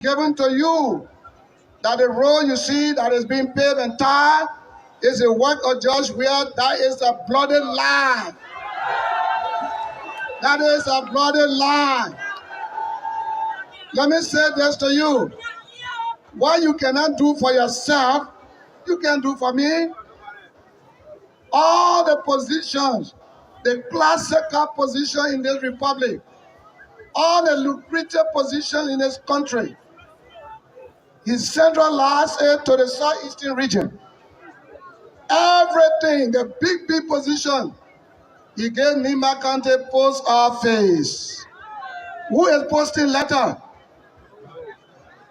given to you, that the road you see that is being paved and tarred is a work of Judge Weir. That is a bloody lie. That is a bloody lie. Let me say this to you. What you cannot do for yourself, you can do for me. All the positions, the classical position in this republic, all the lucrative positions in this country, he centralized it to the southeastern region. Everything, the big position, he gave Nima County Post Office. Who is posting letter?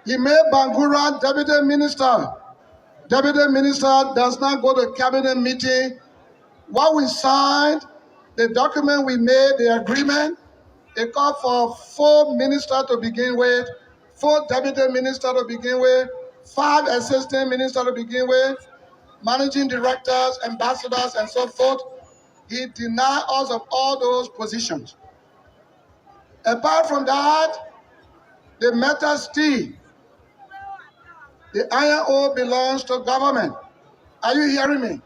He made Bangura deputy minister. Deputy minister does not go to cabinet meeting. What we signed, the document we made, the agreement, it called for 4 ministers to begin with, 4 deputy ministers to begin with, 5 assistant ministers to begin with, managing directors, ambassadors, and so forth. He denied us of all those positions. Apart from that, the metal steel, the iron ore belongs to government. Are you hearing me?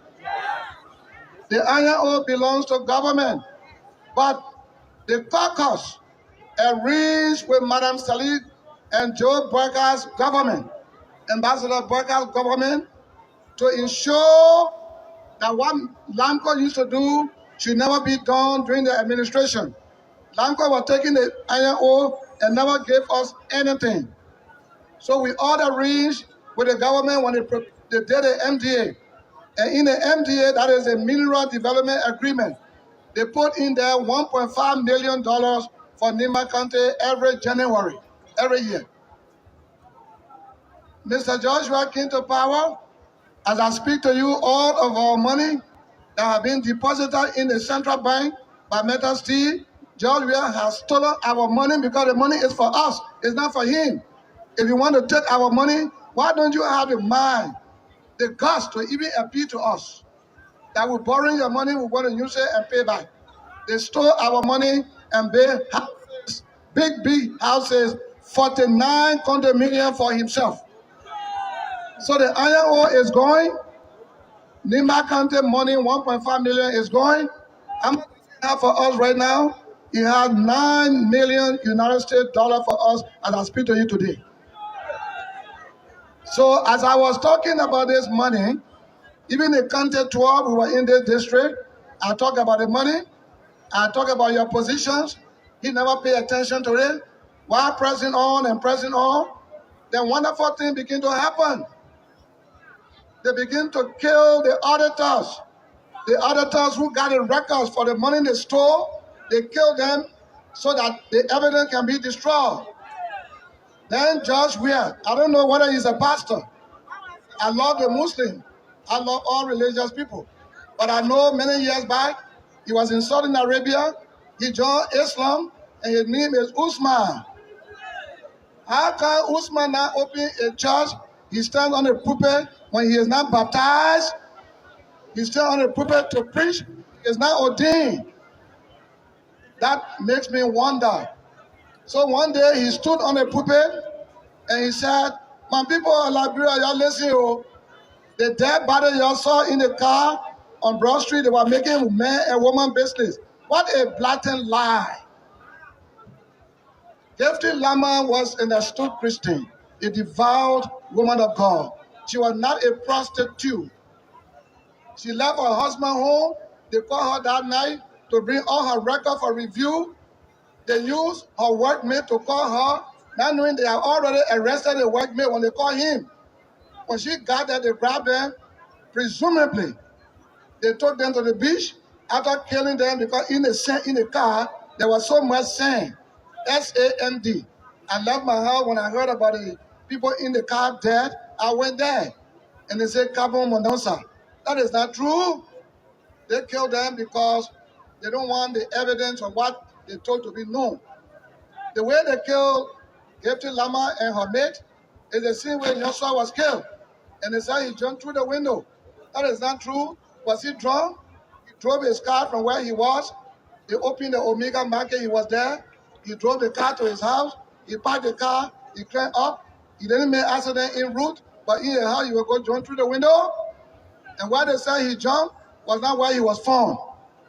The iron ore belongs to government. But the caucus arranged with Madam Salih and Joe Burger's government, Ambassador Burger's government, to ensure that what Lamco used to do should never be done during the administration. Lamco was taking the iron ore and never gave us anything. So we all arranged with the government when they did the MDA. And in the MDA, that is a Mineral Development Agreement, they put in there $1.5 million for Nima County every January, every year. Mr. Joshua came to power. As I speak to you, all of our money that have been deposited in the central bank by Metal Steel, George Weir has stolen our money because the money is for us. It's not for him. If you want to take our money, why don't you have the mind, the guts to even appeal to us that we're borrowing your money, we're going to use it and pay back. They stole our money and built houses, big houses, 49 condominium for himself. So the iron ore is going. Nima County money, 1.5 million is going. How much does he have for us right now? He has $9 million United States dollars for us as I speak to you today. So as I was talking about this money, even the County 12, we were in this district, I talk about the money, I talk about your positions. He never paid attention to it. While pressing on and pressing on, then wonderful things begin to happen. They begin to kill the auditors. The auditors who got the records for the money they stole, they kill them so that the evidence can be destroyed. Then Judge Weir, I don't know whether he's a pastor. I love the Muslim. I love all religious people. But I know many years back, he was in Saudi Arabia. He joined Islam, and his name is Usman. How can Usman now open a church? He stands on the pulpit when he is not baptized. He stands on the pulpit to preach. He is not ordained. That makes me wonder. So one day he stood on the pulpit and he said, "My people of Liberia, y'all listen, oh. The dead body y'all saw in the car on Broad Street, they were making man and woman business." What a blatant lie. Gifty Lama was an astute Christian, a devout woman of God. She was not a prostitute. She left her husband home. They called her that night to bring all her records for review. They used her workmate to call her, not knowing they had already arrested the workmate when they called him. When she got there, they grabbed them. Presumably, they took them to the beach after killing them because in the car, there was so much sand, S-A-N-D. I left my house when I heard about the people in the car dead. I went there, and they said carbon monoxide. That is not true. They killed them because they don't want the evidence of what they told to be known. The way they killed Gifty Lama and her mate is the same way Joshua was killed. And they said he jumped through the window. That is not true. Was he drunk? He drove his car from where he was. They opened the Omega market. He was there. He drove the car to his house. He parked the car. He climbed up. He didn't make accident en route, but in how he will go jump through the window. And why they say he jumped was not where he was found.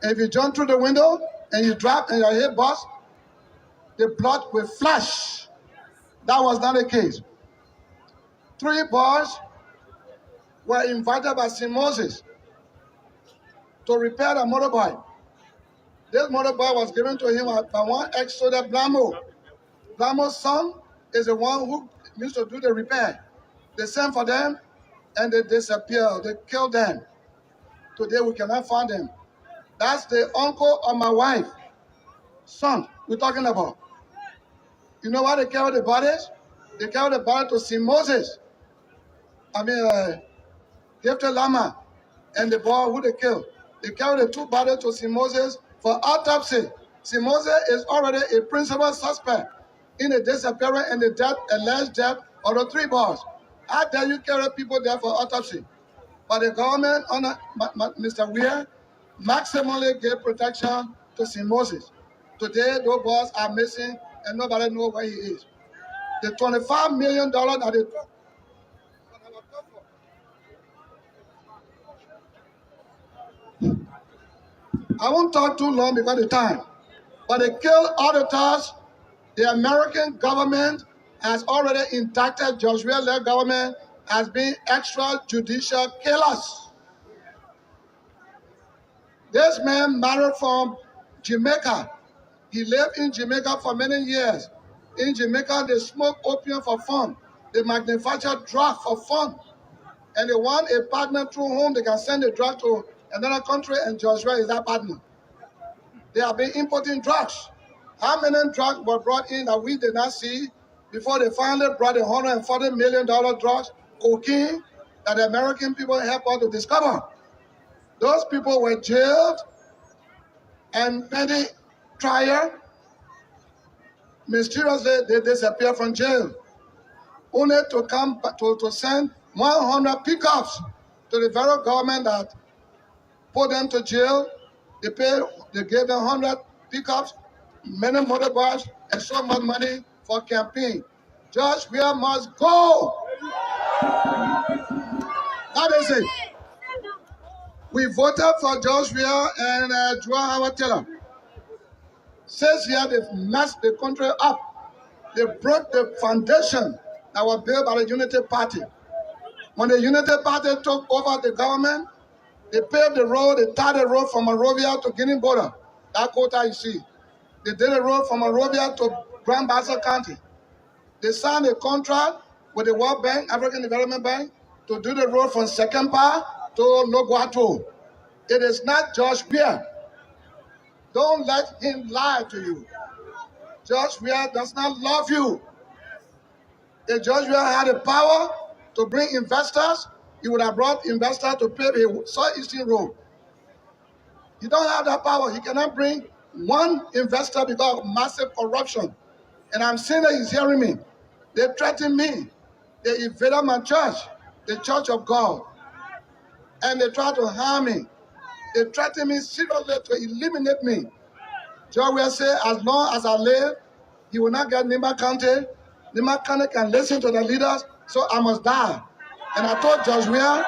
And if you jump through the window and you drop and your head bust, the blood will flash. That was not the case. 3 boys were invited by St. Moses to repair the motorbike. This motorbike was given to him by one ex-soldier, Blamo. Blamo's son is the one who used to do the repair. They sent for them and they disappeared. They killed them. Today we cannot find them. That's the uncle of my wife's son we're talking about. You know why they carry the bodies? They carry the body to St. Moses. Gifted Lama and the boy who they killed. They carry the 2 bodies to St. Moses for autopsy. St. Moses is already a principal suspect in the disappearance and the death, alleged death of the 3 boys. How dare you carry people there for autopsy? But the government, under Mr. Weir, maximally gave protection to St. Moses. Today, those boys are missing and nobody knows where he is. The $25 million that they took. I won't talk too long because of the time. But they killed auditors. The American government has already indicted George Weah-led government as being extrajudicial killers. This man married from Jamaica. He lived in Jamaica for many years. In Jamaica, they smoke opium for fun. They manufacture drugs for fun. And they want a partner through whom they can send the drug to another country, and Joshua is that partner. They have been importing drugs. How many drugs were brought in that we did not see before they finally brought the $140 million drugs, cocaine, that the American people helped us to discover? Those people were jailed and pending trial. Mysteriously, they disappeared from jail, only to come to send 100 pickups to the federal government that put them to jail. They gave them 100 pickups, many motorbikes, and so much money for campaign. George Weah must go. That is it. We voted for George Weah and Joan Howard Taylor. 6 years they've messed the country up. They broke the foundation that was built by the Unity Party. When the Unity Party took over the government, they paved the road, they tarred the road from Monrovia to Guinea border. That quota you see. They did a road from Monrovia to Grand Bassa County. They signed a contract with the World Bank, African Development Bank, to do the road from Sekempa to Loguato. It is not George Weah. Don't let him lie to you. George Weah does not love you. If George Weah had the power to bring investors, he would have brought investors to pave a southeastern road. You don't have that power. You cannot bring one investor because of massive corruption. And I'm saying that he's hearing me. They threatened me. They invaded my church, the Church of God. And they tried to harm me. They threatened me seriously to eliminate me. George Weah said, as long as I live, he will not get Nima County. Nima County can listen to the leaders, so I must die. And I told George Weah,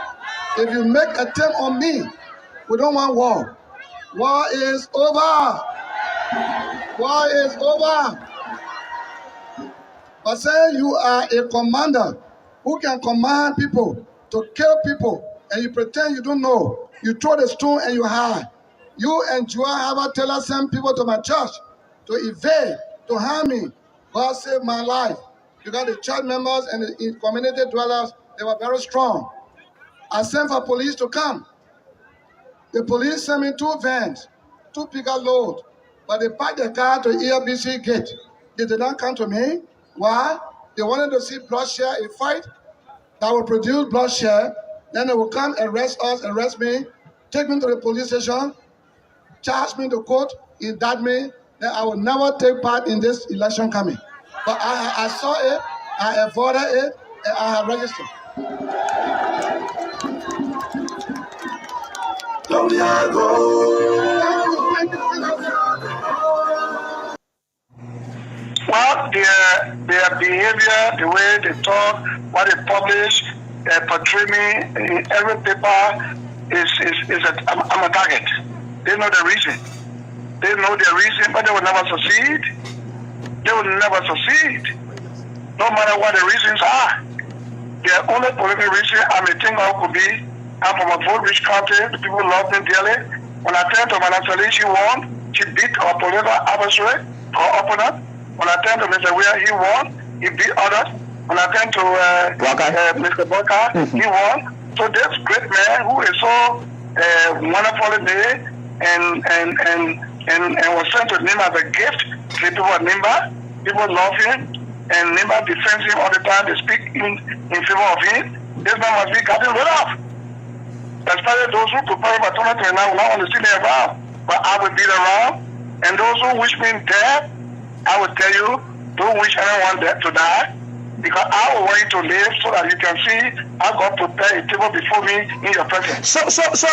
if you make a attempt on me, we don't want war. War is over. War is over. But say you are a commander who can command people to kill people, and you pretend you don't know. You throw the stone and you hide. You and Joan Howard Taylor sent people to my church to evade, to harm me. God saved my life because the church members and the community dwellers, they were very strong. I sent for police to come. The police sent me 2 vans, 2 pickup loads, but they parked the car to ELBC gate. They did not come to me. Why? They wanted to see bloodshed, a fight that will produce bloodshed. Then they will come arrest us, arrest me, take me to the police station, charge me to court, indict me. Then I will never take part in this election coming. But I saw it, I avoided it, and I have registered. Well, their behavior, the way they talk, what they publish, portray me in every paper I'm a target. They know the reason. They know the reason, but they will never succeed. They will never succeed, no matter what the reasons are. The only political reason I may think of could be I'm from a vote-rich country. The people love me dearly. When I turn to Manasali, she won. She beat our political adversary, our opponent. When I turn to Mr. Weir, he won. He beat others. When I turn to Mr. Walker, he won. So this great man who is so wonderfully made and was sent to Nimba as a gift to the people of Nimba. People love him. And Nimba defends him all the time. They speak in favor of him. This man must be gotten rid of. Especially those who prepare for 2029 will not want to see me around. But I will be around. And those who wish me dead, I will tell you, don't wish anyone dead to die. Because I will want you to live so that you can see how God prepared a table before me in your presence. So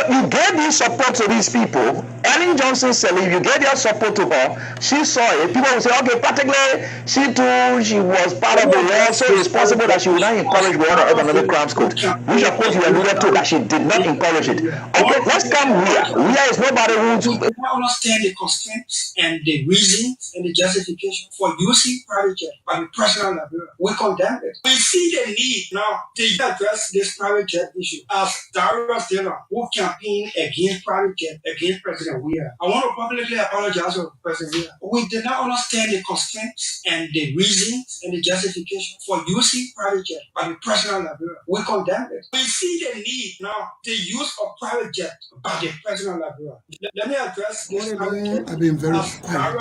you gave your support to these people. Ellen Johnson Sirleaf, you gave your support to her. She saw it. People will say, okay, practically, she was part of the law, so it's possible that she will not encourage the other economic crimes code. Which of course you alluded to that she did not encourage it. Okay, let's come here. Where is nobody who to understand the constraints and the reasons and the justification for using private jet by the president of Liberia. We condemn it. We see the need now to address this private jet issue as Darius Dillon, who campaigned against private jet against President Weir. I want to publicly apologize to President Weir. We did not understand the constraints and the reasons and the justification for using private jet by the president of Liberia. We condemn it. We see the need now to use of private jet by the president of Liberia. Let me address this. I've been very quiet.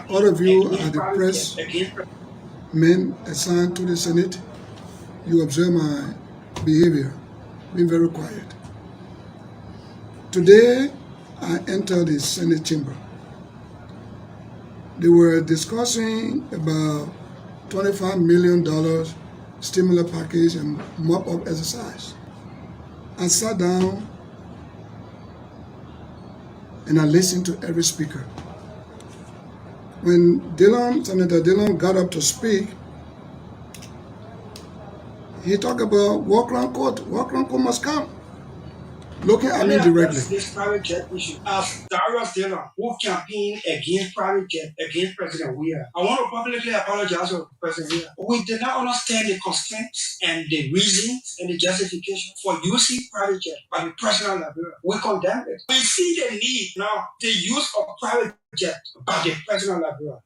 All of you are the press men assigned to the Senate. You observe my behavior, being very quiet. Today, I entered the Senate chamber. They were discussing about $25 million stimulus package and mop-up exercise. I sat down and I listened to every speaker. When Senator Dillon got up to speak, he talked about Wakeup Call. Wakeup Call must come. Looking at me directly. This private jet issue as Darius Dillon, who campaigned against private jet against President Weir. I want to publicly apologize to President Weir. We did not understand the constraints and the reasons and the justification for using private jet by the president of Liberia. We condemn it. We see the need now to use of private jet by the president of Liberia.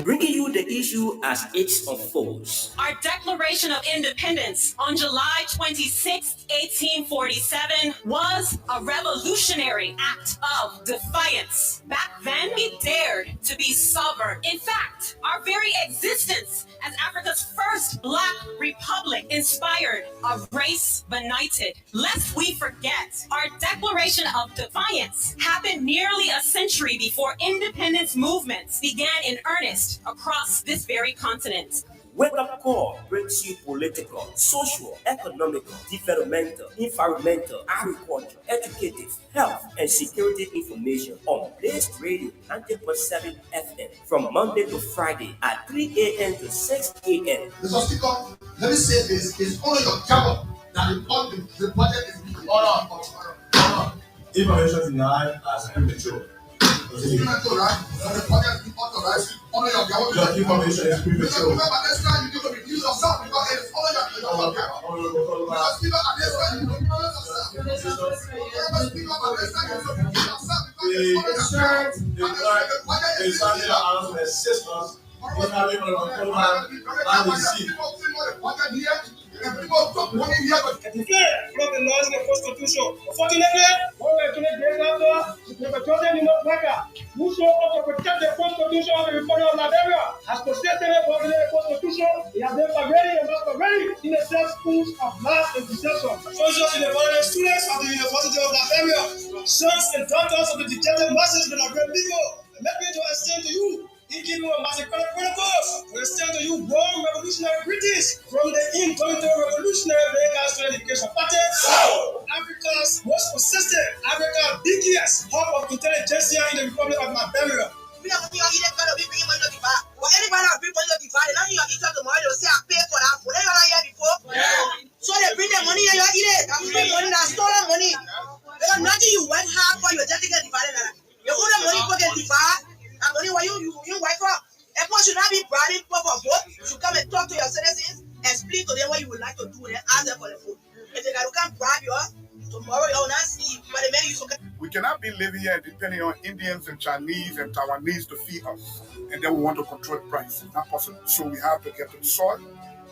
Bringing you the issue as it unfolds. Our Declaration of Independence on July 26, 1847 was a revolutionary act of defiance. Back then, we dared to be sovereign. In fact, our very existence as Africa's first Black republic inspired a race benighted. Lest we forget, our Declaration of Defiance happened nearly a century before independence movements began in earnest across this very continent. Wakeup Call brings you political, social, economical, developmental, environmental, agriculture, educative, health, and security information on Blaze Radio 90.7 FM from Monday to Friday at 3 a.m. to 6 a.m. Mr. Speaker, let me say this: it's only your job that the budget is being ordered. Information denied as premature. Premature, right? The budget is being authorized. Only your job. Your information is premature. Remember, next time you need to review yourself because it's only your job. Mr. Speaker, at this time you need to review yourself. Mr. Speaker, at this time you need to review yourself because it's only your job. The budget is standing around to assist us in having a control and receive. From the laws in the Constitution. Unfortunately, when we actually did that, the president did not work out. Who show up to protect the Constitution of the Republic of Liberia has protected the Constitution. He has been perverting and masquerading in the self schools of mass and deception. Soldiers in the body, students of the University of Liberia, sons and daughters of the dejected masses of the Liberian people. Let me to extend to you. In giving a massive protocols, we extend to you warm revolutionary British from the indomitable revolutionary Vegas to education party. Africa's most persistent, Africa's biggest hub of intelligentsia in the Republic of Liberia. We are going to eat a big money to buy. Well, anybody have people to divide, and you eat tomorrow, they'll say, I pay for that food. They are here before. So they bring the money and you eat it. And bring money, that's stolen money. Because nothing you went hard for, you just get divided. You put the money for get divided, and money where you wipe up. Everyone should not be bribing people for vote. You should come and talk to your citizens, explain to them what you would like to do, and ask them for the food. If they can't bribe you, tomorrow you will not see. But the man you forget. We cannot be living here depending on Indians and Chinese and Taiwanese to feed us. And then we want to control the price. It's not possible. So we have to get to the soil.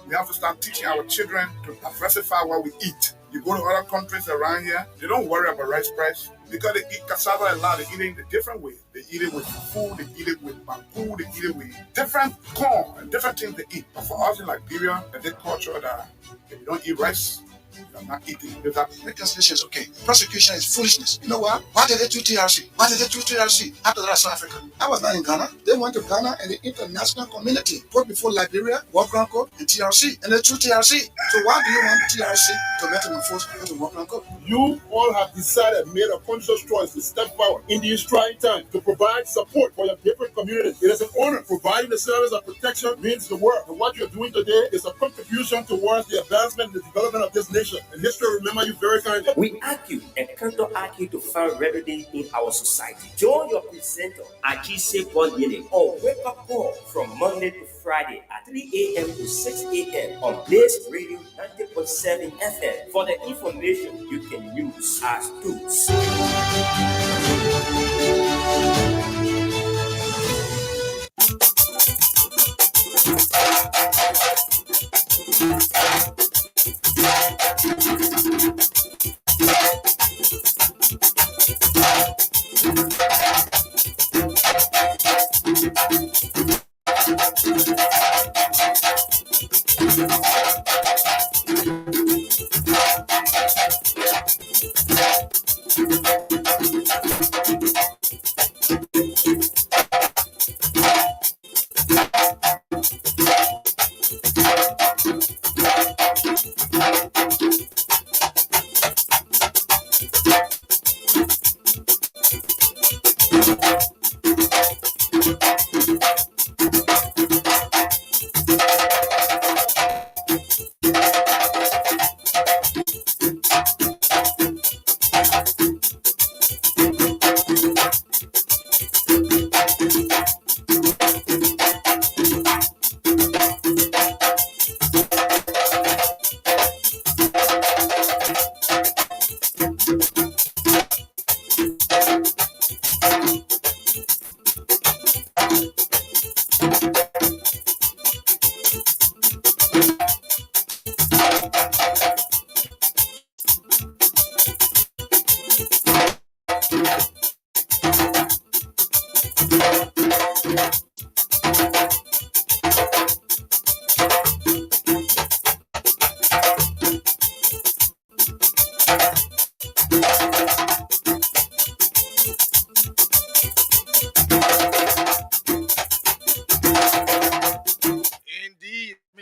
We have to start teaching our children to diversify what we eat. You go to other countries around here, they don't worry about rice price because they eat cassava a lot. They eat it in a different way. They eat it with food, they eat it with bamboo, they eat it with different corn and different things they eat. But for us in Liberia, the culture that if you don't eat rice, you're not eating. Reconciliation is okay. Prosecution is foolishness. You know what? Why did they do TRC? Why did they do TRC after that South Africa? I was not in Ghana. They went to Ghana and the international community put before Liberia, Wakeup Call, and TRC. And they threw TRC. So why do you want TRC to metamorphose into Wakeup Call? You all have decided, made a conscious choice to step forward in these trying times to provide support for your different communities. It is an honor. Providing the service of protection means the world. And what you're doing today is a contribution towards the advancement and the development of this nation. And history will remember you very kindly. We argue and counter-argue to find remedy in our society. Join your presenter, Ajise Bonyele, on Wake Up Call from Monday to Friday at 3 a.m. to 6 a.m. on Blaze Radio 90.7 FM for the information you can use as tools.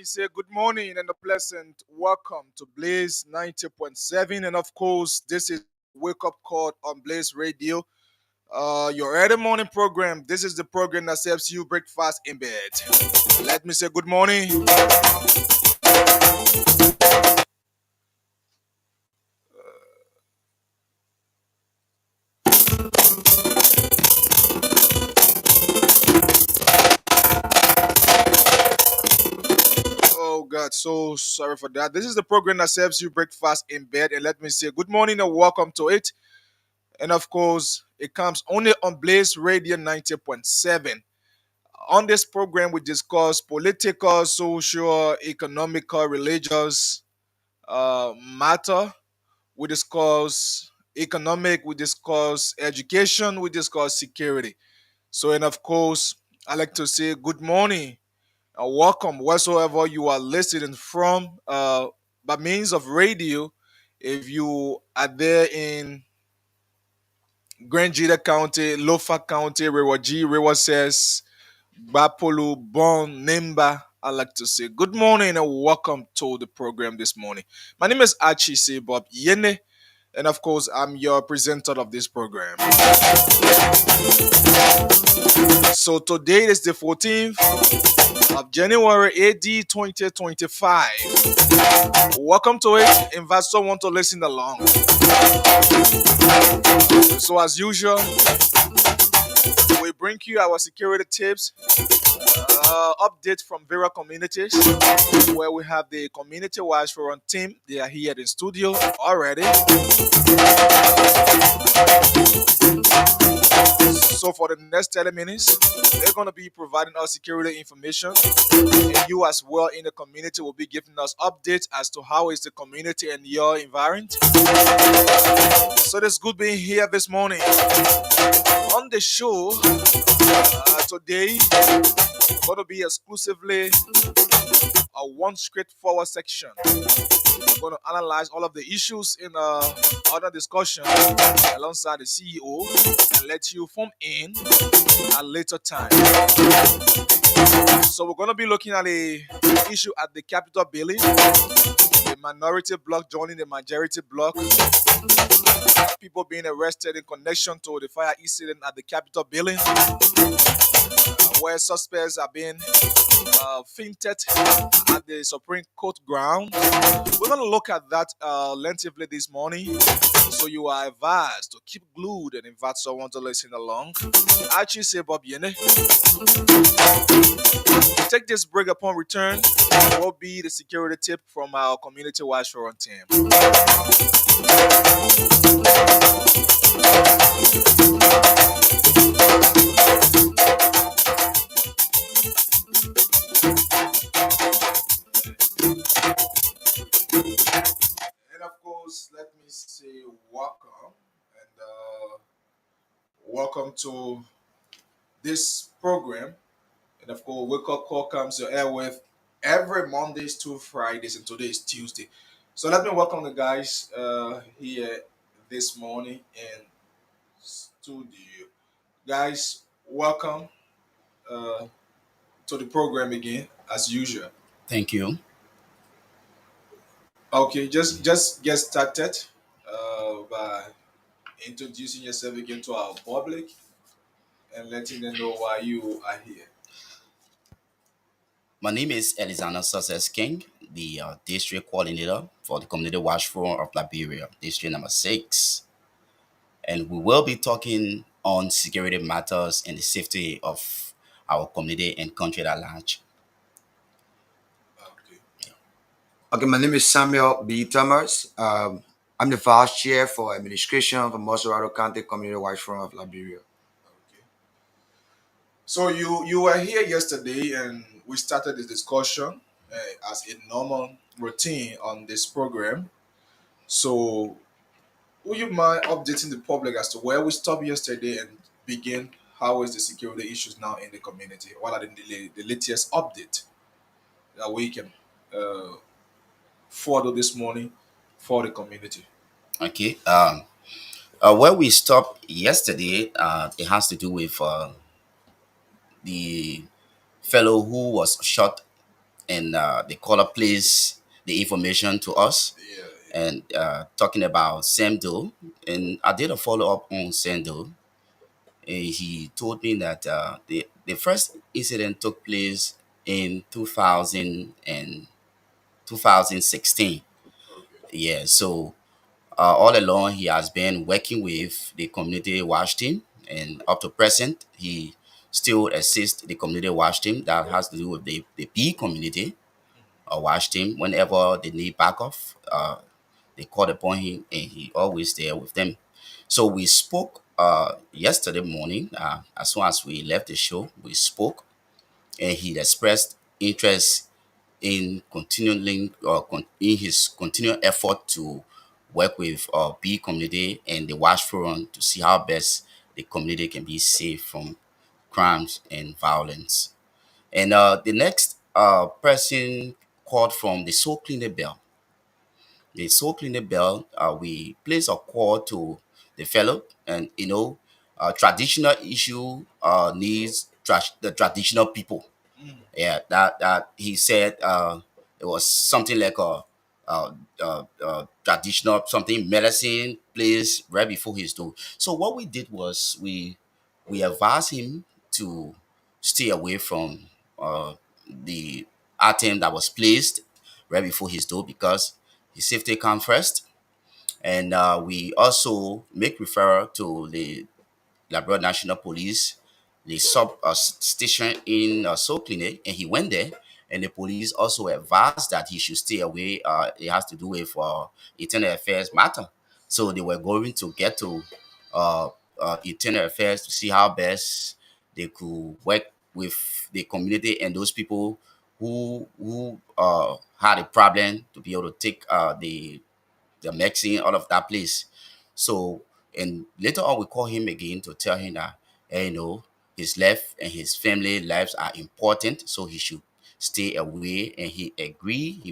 Say good morning and a pleasant welcome to Blaze 90.7. And of course, this is Wake Up Call on Blaze Radio. Your early morning program. This is the program that serves you breakfast in bed. Let me say good morning. Oh God, so sorry for that. This is the program that serves you breakfast in bed. And let me say good morning and welcome to it. And of course, it comes only on Blaze Radio 90.7. On this program, we discuss political, social, economical, religious matter. We discuss economic, we discuss education, we discuss security. So, and of course, I like to say good morning and welcome wheresoever you are listening from by means of radio. If you are there in Grand Jita County, Lofa County, Rewa G, Rewa Ses, Bapolo, Bon, Nemba, I'd like to say good morning and welcome to the program this morning. My name is Archie Bob Yene, and of course, I'm your presenter of this program. So today is the 14th of January AD 2025. Welcome to it. Invite someone to listen along. So as usual, we bring you our security tips, updates from various communities, where we have the community watch forum team. They are here in studio already. So for the next 30 minutes, they're going to be providing us security information, and you as well in the community will be giving us updates as to how is the community and your environment. So it's good being here this morning on the show. Today going to be exclusively a one straightforward section. We're going to analyze all of the issues in other discussion alongside the CEO and let you form in at a later time. So we're going to be looking at a issue at the Capitol building, the minority bloc joining the majority bloc, people being arrested in connection to the fire incident at the Capitol building, where suspects are being fainted at the Supreme Court ground. We're going to look at that lengthily this morning, so you are advised to keep glued and invite someone to listen along. Archie say Bob Yene. Take this break. Upon return will be the security tip from our community watch forum team. And of course, let me say welcome and welcome to this program. And of course, Wakeup Call comes to air with every Mondays to Fridays, and today is Tuesday. So let me welcome the guys here this morning in studio. Guys, welcome uh, to the program again, as usual. Thank you. Okay, just get started by introducing yourself again to our public and letting them know why you are here. My name is Alexander Success King, the district coordinator for the Community Watch Forum of Liberia, district number 6. And we will be talking on security matters and the safety of our community and country at large. Okay. Okay, my name is Samuel B. Thomas. I'm the vice chair for administration for Mosorado County Community Watch Forum of Liberia. Okay. So you were here yesterday, and we started the discussion as a normal routine on this program. So, would you mind updating the public as to where we stopped yesterday and begin? How is the security issues now in the community? What are the latest update that we can follow this morning for the community? Okay. Where we stopped yesterday, it has to do with the fellow who was shot, and the caller placed the information to us Yeah. and talking about Samdo. And I did a follow up on Samdo. He told me that the first incident took place in 2016. Yeah, so all along he has been working with the community watch team, and up to present he still assists the community watch team that has to do with the B community watch team. Whenever they need backup, they call upon him and he always there with them. So we spoke yesterday morning. As soon as we left the show, we spoke, and he expressed interest in continuing in his continual effort to work with B community and the Watch Forum to see how best the community can be safe from crimes and violence. And the next person called from the Soul Cleaner Bell. The Soul Cleaner Bell, we place a call to the fellow, and traditional issue needs the traditional people, Yeah, that he said it was something like traditional something medicine place right before his door. So what we did was we advised him to stay away from the item that was placed right before his door because his safety comes first. And we also make referral to the Labrador National Police, the sub station in Soul Clinic, and he went there. And the police also advised that he should stay away. It has to do with internal affairs matter. So they were going to get to uh, internal affairs to see how best they could work with the community and those people who had a problem to be able to take the medicine out of that place. So, and later on, we call him again to tell him that, his life and his family lives are important, so he should stay away. And he agreed.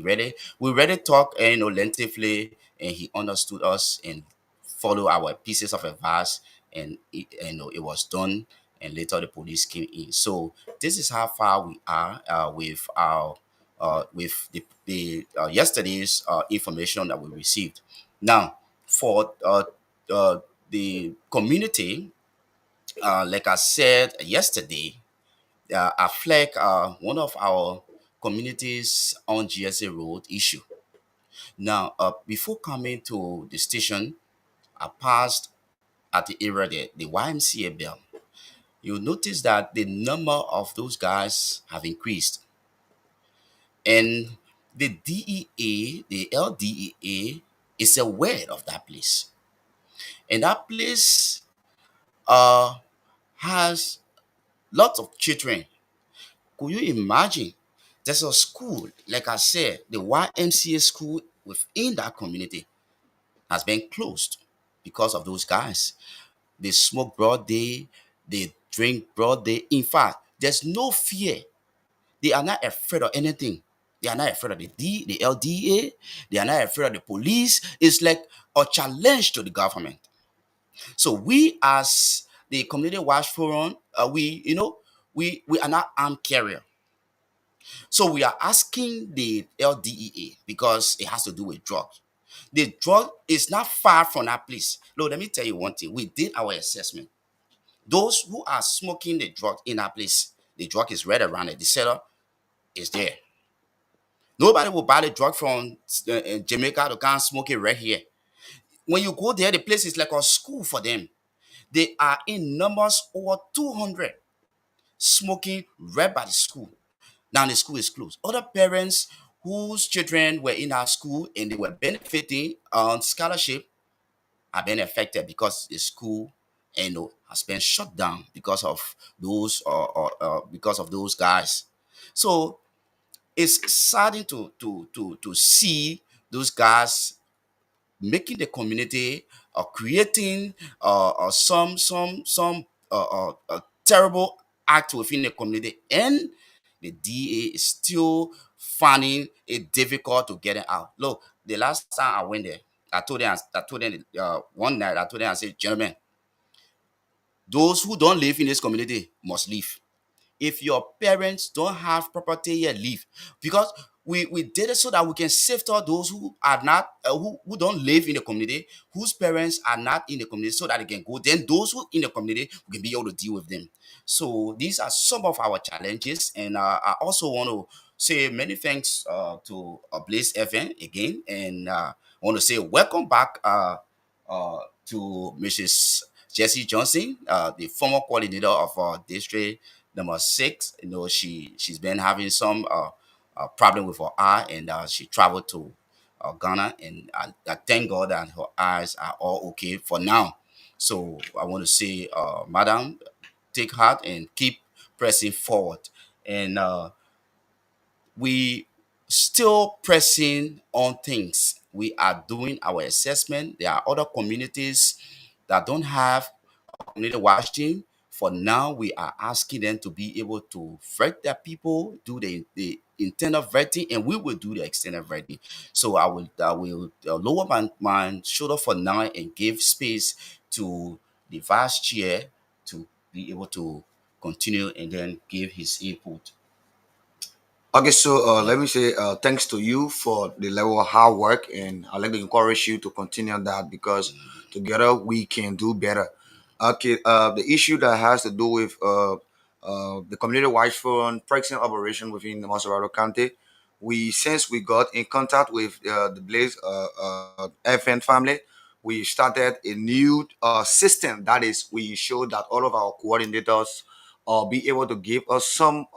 We ready talk, lengthily, and he understood us and follow our pieces of advice, and it was done. And later the police came in. So this is how far we are with the yesterday's information that we received. Now, for the community, like I said yesterday, affect one of our communities on GSA Road issue. Now, before coming to the station, I passed at the area there, the YMCA bell. You'll notice that the number of those guys have increased. And the DEA, the LDEA, is aware of that place. And that place has lots of children. Could you imagine? There's a school, like I said, the YMCA school within that community has been closed because of those guys. They smoke broad day, they drink broad day. In fact, there's no fear. They are not afraid of anything. They are not afraid of the LDA. They are not afraid of the police. It's like a challenge to the government. So we, as the Community Watch Forum, we are not armed carrier. So we are asking the LDEA because it has to do with drugs. The drug is not far from that place. Look, let me tell you one thing. We did our assessment. Those who are smoking the drug in that place, the drug is right around it. The seller is there. Nobody will buy the drug from Jamaica to come smoke it right here. When you go there, the place is like a school for them. They are in numbers over 200 smoking right by the school. Now the school is closed. Other parents whose children were in our school and they were benefiting on scholarship are being affected because the school has been shut down because of those guys. So it's saddening to see those guys making the community creating terrible act within the community, and the DA is still finding it difficult to get it out. Look, the last time I went there, I told them one night, I told them, I said, gentlemen, those who don't live in this community must leave. If your parents don't have property here, leave. Because we did it so that we can safeguard those who are not who don't live in the community, whose parents are not in the community, so that they can go. Then those who in the community, we can be able to deal with them. So these are some of our challenges, and I also want to say many thanks to Blaze FM again, and I want to say welcome back to Mrs. Jessie Johnson, the former coordinator of District Number 6. She's been having some problem with her eye, and she traveled to Ghana, and I thank God that her eyes are all okay for now. So I want to say, Madam, take heart and keep pressing forward. And we still pressing on things. We are doing our assessment. There are other communities that don't have a community watch team. For now, we are asking them to be able to vet their people, do the internal vetting, and we will do the external vetting. So I will lower my shoulder for now and give space to the vice chair to be able to continue and then give his input. Okay, so let me say thanks to you for the level of hard work, and I'd like to encourage you to continue that because together we can do better. Okay, the issue that has to do with the community-wide fund pricing operation within the Maserado County, we since we got in contact with the Blaze FN family, we started a new system. That is, we show that all of our coordinators be able to give us some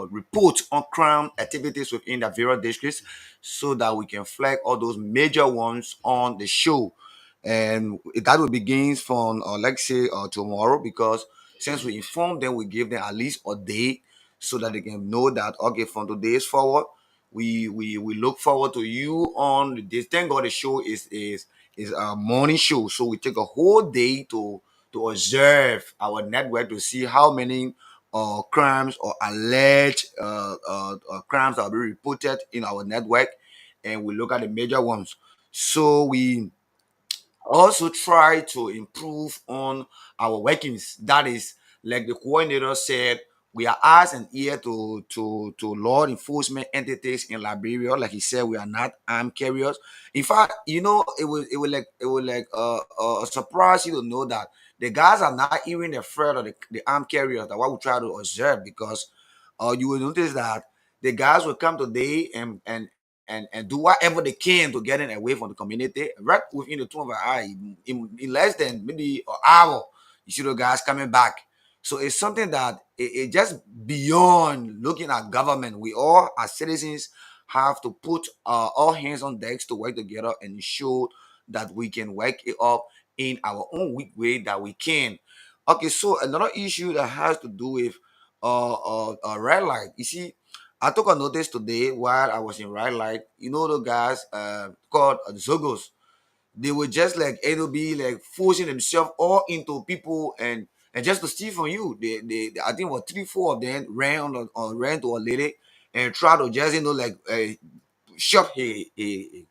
report on crime activities within the various districts so that we can flag all those major ones on the show. And that will begin from, let's say, tomorrow, because since we inform them, we give them at least a day so that they can know that, okay, from today's forward, we look forward to you on this. Thank God the show is a morning show, so we take a whole day to observe our network to see how many crimes or alleged crimes that will be reported in our network, and we look at the major ones. So we also try to improve on our workings. That is, like the coordinator said, we are eyes and ear to law enforcement entities in Liberia. Like he said, we are not armed carriers. In fact, it will surprise you to know that the guys are not even afraid of the armed carriers. That what we try to observe, because you will notice that the guys will come today and do whatever they can to get it away from the community. Right within the two of our eye, in less than maybe an hour, you see the guys coming back. So it's something that it just beyond looking at government. We all as citizens have to put all hands on decks to work together and ensure that we can work it up in our own weak way that we can. Okay, so another issue that has to do with red light. You see, I took a notice today while I was in red light. You know the guys called Zogos. They were just like it'll be like forcing themselves all into people and just to steal from you. I think what 3, 4 of them ran to a lady and tried to just like shove a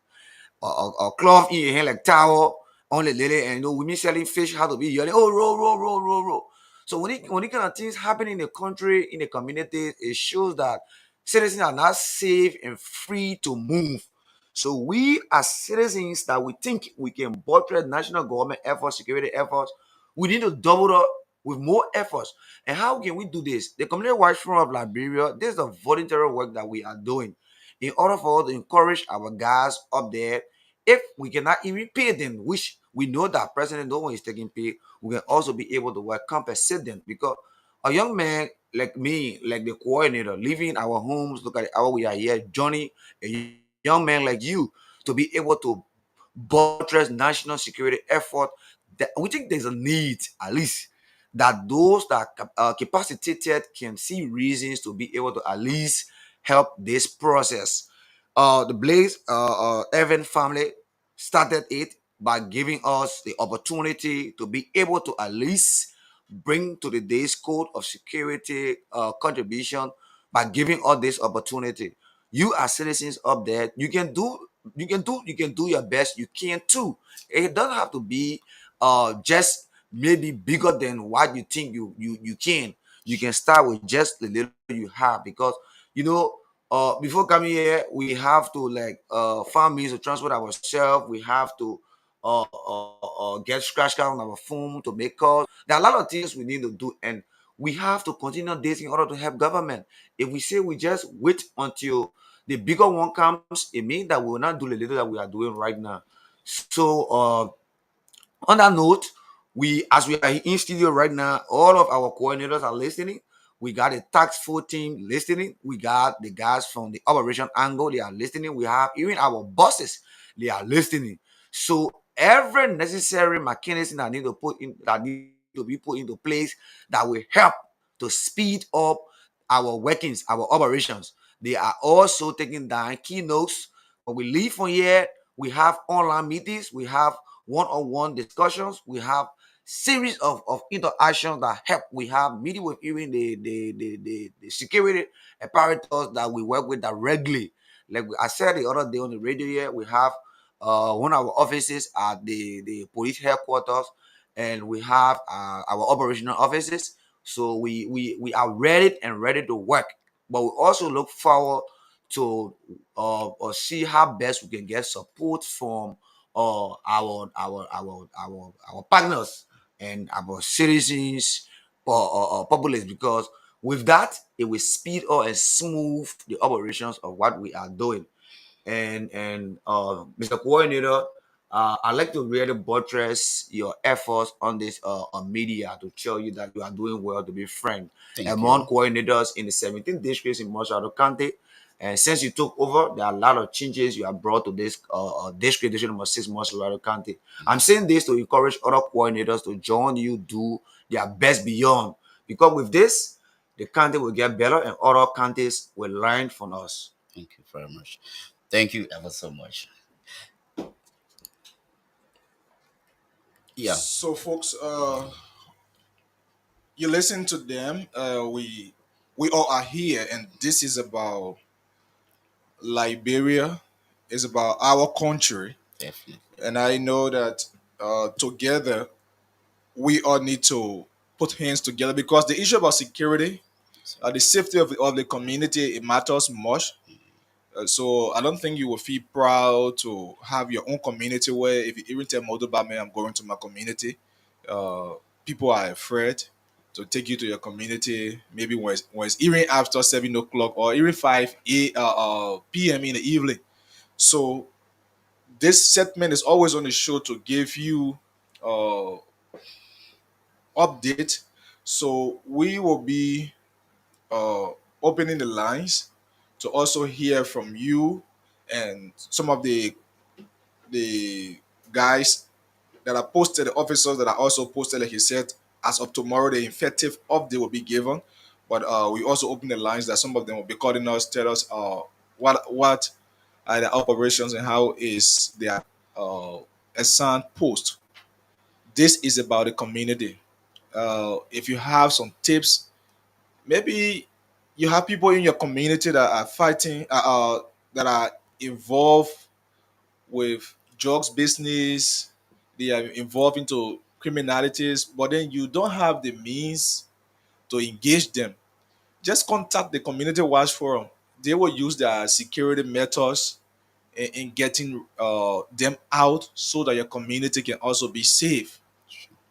cloth in your hand like towel on the lady, and women selling fish have to be yelling, oh, roll, roll, roll, roll, roll. So when it kind of things happen in the country, in the community, it shows that citizens are not safe and free to move. So we as citizens that we think we can buttress national government efforts, security efforts, we need to double up with more efforts. And how can we do this? The Community Watch Front of Liberia, this is the voluntary work that we are doing in order for us to encourage our guys up there. If we cannot even pay them, which we know that President no one is taking pay, we can also be able to compensate them, because a young man like me, like the coordinator, leaving our homes, look at how we are here, Johnny, a young man like you, to be able to buttress national security effort, that we think there's a need, at least, that those that capacitated can see reasons to be able to at least help this process. The Blaze Evan family started it by giving us the opportunity to be able to at least bring to the day's code of security contribution by giving us this opportunity. You as citizens up there, you can do your best. You can too. It doesn't have to be just maybe bigger than what you think you can. You can start with just the little you have, because you know before coming here, we have to like find means to transport ourselves. We have to get scratch card on our phone to make calls. There are a lot of things we need to do, and we have to continue this in order to help government. If we say we just wait until the bigger one comes, it means that we will not do the little that we are doing right now. So on that note, as we are in studio right now, all of our coordinators are listening. We got a tax force team listening. We got the guys from the operation angle, they are listening. We have even our bosses, they are listening. So every necessary mechanism that need to be put into place that will help to speed up our workings, our operations. They are also taking down keynotes. When we leave from here, we have online meetings, we have one-on-one discussions, we have series of interactions that help. We have meeting with even the security apparatus that we work with directly. Like I said the other day on the radio here, we have one of our offices at the police headquarters, and we have our operational offices. So we are ready and ready to work. but we also look forward to see how best we can get support from our partners and our citizens, populace, because with that it will speed up and smooth the operations of what we are doing. And Mr. Coordinator, I'd like to really buttress your efforts on this on media to tell you that you are doing well to be friend Thank among you. coordinators in the 17 districts in Moshardo County. And since you took over, there are a lot of changes you have brought to this district number 6 Moshardo County. I'm saying this to encourage other coordinators to join you, do their best beyond, because with this, the county will get better and other counties will learn from us. Thank you very much. Thank you ever so much. Yeah, So, folks, you listen to them. We all are here, and this is about Liberia. It's about our country, definitely. and I know that together we all need to put hands together because the issue about security, So, the safety of the community, it matters much. So I don't think you will feel proud to have your own community where if you even tell Modo Bame I'm going to my community, uh, people are afraid to take you to your community. Maybe when it's even after 7 o'clock or even 5 p.m. in the evening. So this segment is always on the show to give you uh, update. So we will be uh, opening the lines to also hear from you and some of the guys that are posted, the officers that are also posted, like he said, as of tomorrow, the effective update will be given. But we also open the lines that some of them will be calling us, tell us what are the operations and how is their assigned post. This is about the community. If you have some tips, maybe you have people in your community that are fighting, that are involved with drugs business, they are involved into criminalities, but then you don't have the means to engage them. Just contact the community watch forum. They will use their security methods in getting them out so that your community can also be safe.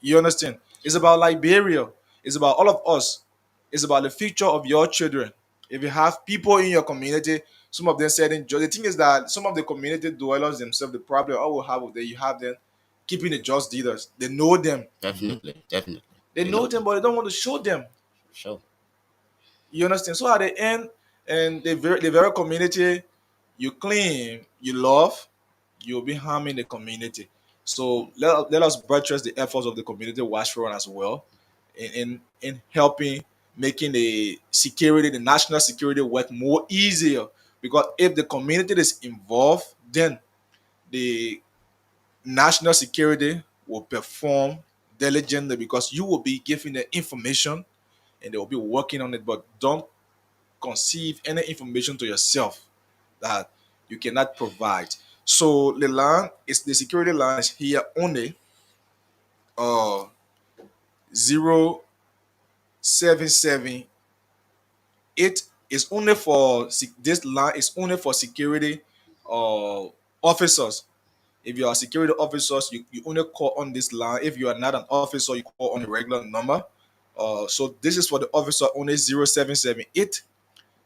You understand? It's about Liberia. It's about all of us. It's about the future of your children. If you have people in your community, some of them said enjoy. The thing is that some of the community dwellers themselves, the problem I will have that you have them keeping the just dealers. They know them. definitely, definitely. They You know, know them, but they don't want to show them. sure. You understand? So at the end, and the very community you claim you love, you'll be harming the community. So let us buttress the efforts of the community watch front as well in helping making the national security work more easier. Because if the community is involved, then the national security will perform diligently because you will be giving the information and they will be working on it. But don't conceive any information to yourself that you cannot provide. So the security line is here only 077. Is only for this line is only for security uh officers. If you are security officers, you only call on this line. If you are not an officer, you call on a regular number. So this is for the officer only 0778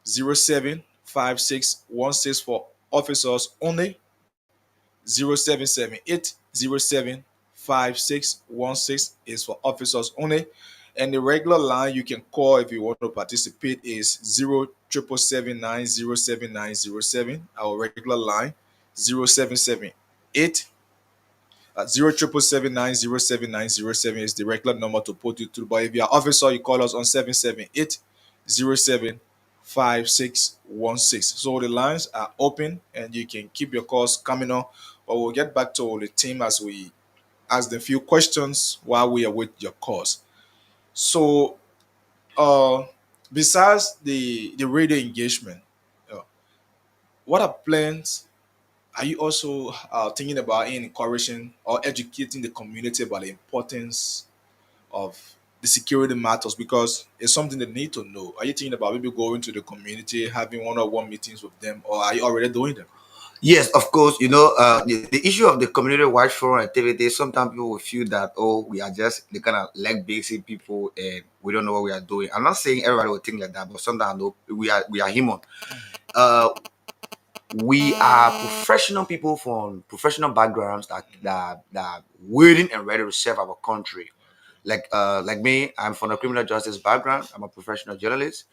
075616 for officers only. 0778 075616 is for officers only. And the regular line you can call if you want to participate is 07779079007. Our regular line 0778 07779079007 is the regular number to put you through. But if you're officer, you call us on 778 075616. So the lines are open and you can keep your calls coming on. But we'll get back to the team as we ask the few questions while we await your calls. So uh besides the radio engagement, uh, what are plans are you also thinking about in encouraging or educating the community about the importance of the security matters because it's something they need to know. Are you thinking about maybe going to the community, having one-on-one meetings with them, or are you already doing them? Yes, of course. The issue of the community watch forum activities, sometimes people will feel that, oh, we are just the kind of leg basic people and we don't know what we are doing. I'm not saying everybody will think like that, but sometimes though, we are human. Uh, we are professional people from professional backgrounds that are willing and ready to serve our country. Like me, I'm from a criminal justice background. I'm a professional journalist.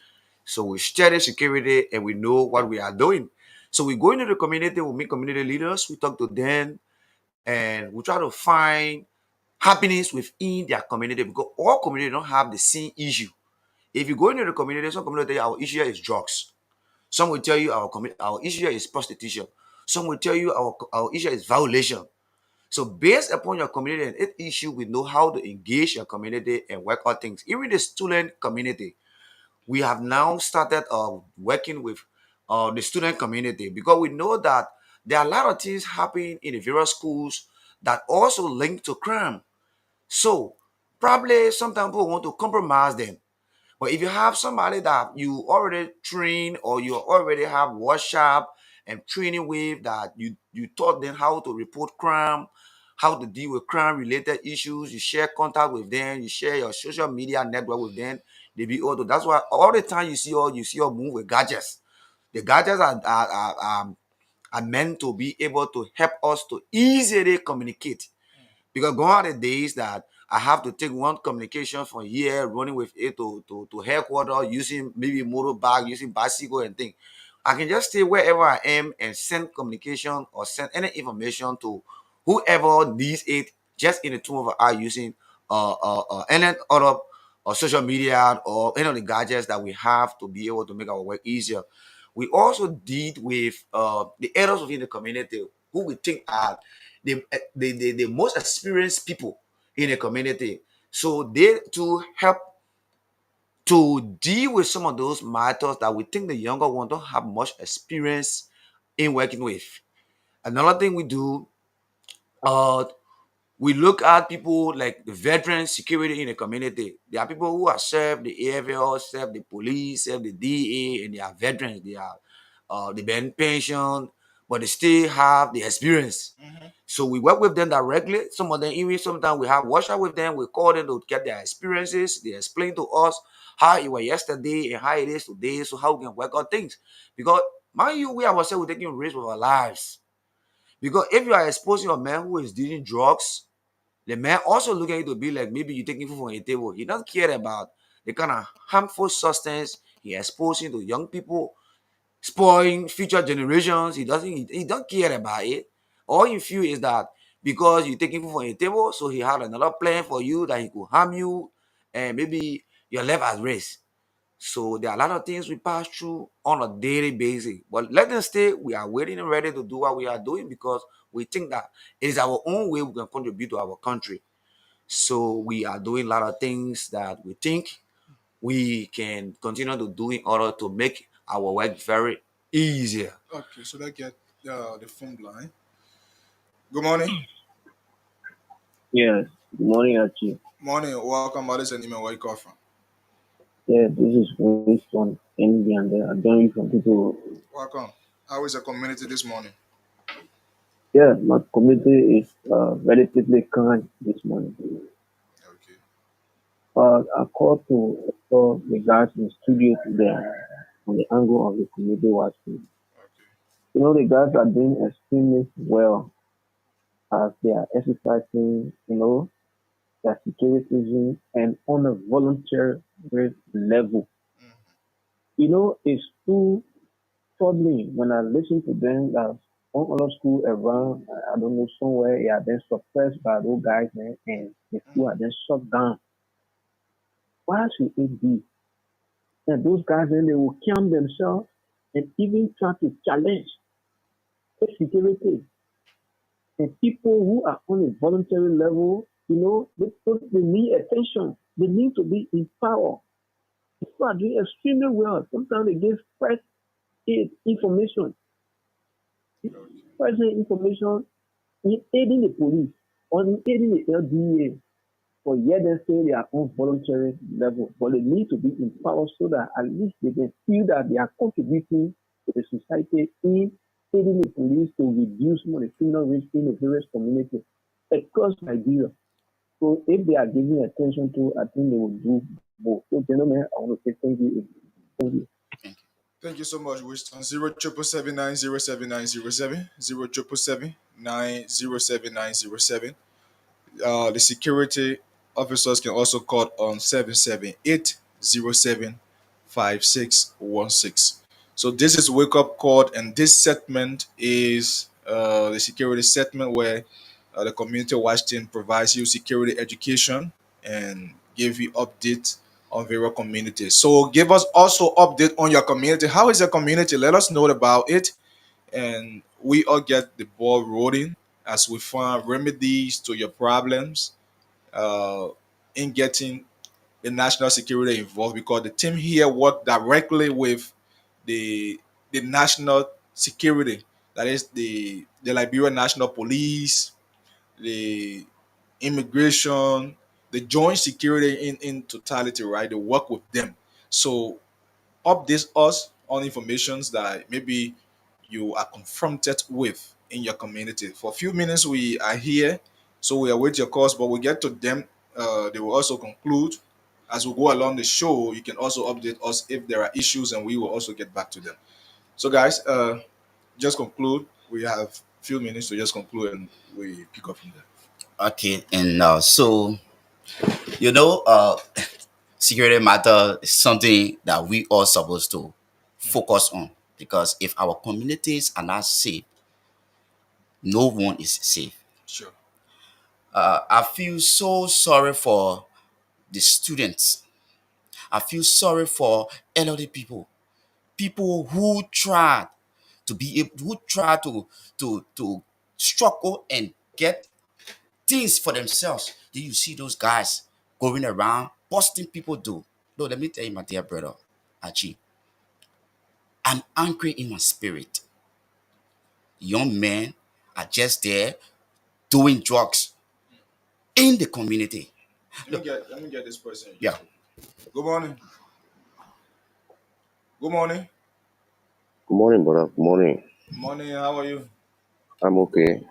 So we study security and we know what we are doing. So we go into the community, we meet community leaders, we talk to them, and we try to find happiness within their community because all communities don't have the same issue. If you go into the community, some community our issue is drugs. Some will tell you our issue is prostitution. Some will tell you our issue is violation. So based upon your community and its issue, we know how to engage your community and work out things. Even the student community, we have now started working with the student community because we know that there are a lot of things happening in the various schools that also link to crime. So probably sometimes people want to compromise them. But if you have somebody that you already train or you already have workshop and training with that you taught them how to report crime, how to deal with crime related issues, you share contact with them, you share your social media network with them, they be able to. That's why all the time you see all move with gadgets. The gadgets are meant to be able to help us to easily communicate because gone are the days that I have to take one communication from here, running with it to headquarters, using maybe motorbike, using bicycle and thing. I can just stay wherever I am and send communication or send any information to whoever needs it, just in the two of our eye using any other social media or any of the gadgets that we have to be able to make our work easier. We also deal with the elders within the community who we think are the most experienced people in a community. So they to help to deal with some of those matters that we think the younger one don't have much experience in working with. Another thing we do, uh, we look at people like the veteran security in the community. There are people who have served the AFL, served the police, served the DA, and they are veterans. They are they been pension, but they still have the experience. So we work with them directly. Some of them, even sometimes we have workshop with them. We call them to get their experiences. They explain to us how it was yesterday and how it is today, so how we can work out things. Because mind you, we ourselves we're taking risks with our lives. Because if you are exposing a man who is dealing drugs, the man also looking at you to be like maybe you taking food from a table. He doesn't care about the kind of harmful substance he exposing to young people, spoiling future generations. He don't care about it. All you feel is that because you're taking food from a table, so he had another plan for you that he could harm you and maybe you're left at risk. So there are a lot of things we pass through on a daily basis. But let them stay. We are waiting and ready to do what we are doing because we think that it is our own way we can contribute to our country. So we are doing a lot of things that we think we can continue to do in order to make our work very easier. Okay, so let's get the phone line. Good morning. Yes, good morning, Archie. Morning, welcome. What is your name and where you call from? Yeah, this is Winston Kennedy, and I'm joining from people. Welcome. How is the community this morning? Yeah, my community is relatively kind this morning. Okay. I called to explore the guys in the studio today on the angle of the community watching. Okay. The guys are doing extremely well as they are exercising, their security and on a voluntary level. It's too troubling when I listen to them that one other school around, I don't know, somewhere, yeah, then suppressed by those guys, man, and the school are then shut down. Why should it be? And those guys, then they will calm themselves and even try to challenge the security. And people who are on a voluntary level, they need attention. They need to be empowered. People are doing extremely well. Sometimes they give first aid information. First aid information in aiding the police or in aiding the LDA. But yet they say they are on voluntary level, but they need to be empowered so that at least they can feel that they are contributing to the society in aiding the police to reduce some of the criminal risk in the various communities across Nigeria. So if they are giving attention to, I think they will do both. So gentlemen, I want to say thank you. Thank you. Thank you so much, Winston. 07779079070 07779079070. The security officers can also call on 778-07-5616. So this is Wake Up Call, and this segment is the security segment where the community watch team provides you security education and give you updates on various communities. So give us also update on your community. How is your community? Let us know about it, and we all get the ball rolling as we find remedies to your problems uh, in getting the national security involved, because the team here work directly with the national security, that is the Liberian National Police, the immigration, the joint security in totality, right? They work with them. So update us on informations that maybe you are confronted with in your community. For a few minutes, we are here, so we await your calls, but we get to them. They will also conclude as we go along the show. You can also update us if there are issues, and we will also get back to them. So, guys, just conclude. We have a few minutes to just conclude, and we pick up from there. Okay, and so you know, security matter is something that we all supposed to focus on, because if our communities are not safe, no one is safe. Sure. I feel so sorry for the students. I feel sorry for elderly people, people who try to be able, who try to struggle and get things for themselves. Do you see those guys going around busting people do? No, let me tell you, my dear brother, Achi, I'm angry in my spirit. Young men are just there doing drugs in the community. Look, Let me get this person. yeah. Good morning. Good morning. Good morning, brother. Good morning. Morning. How are you? I'm okay. Okay.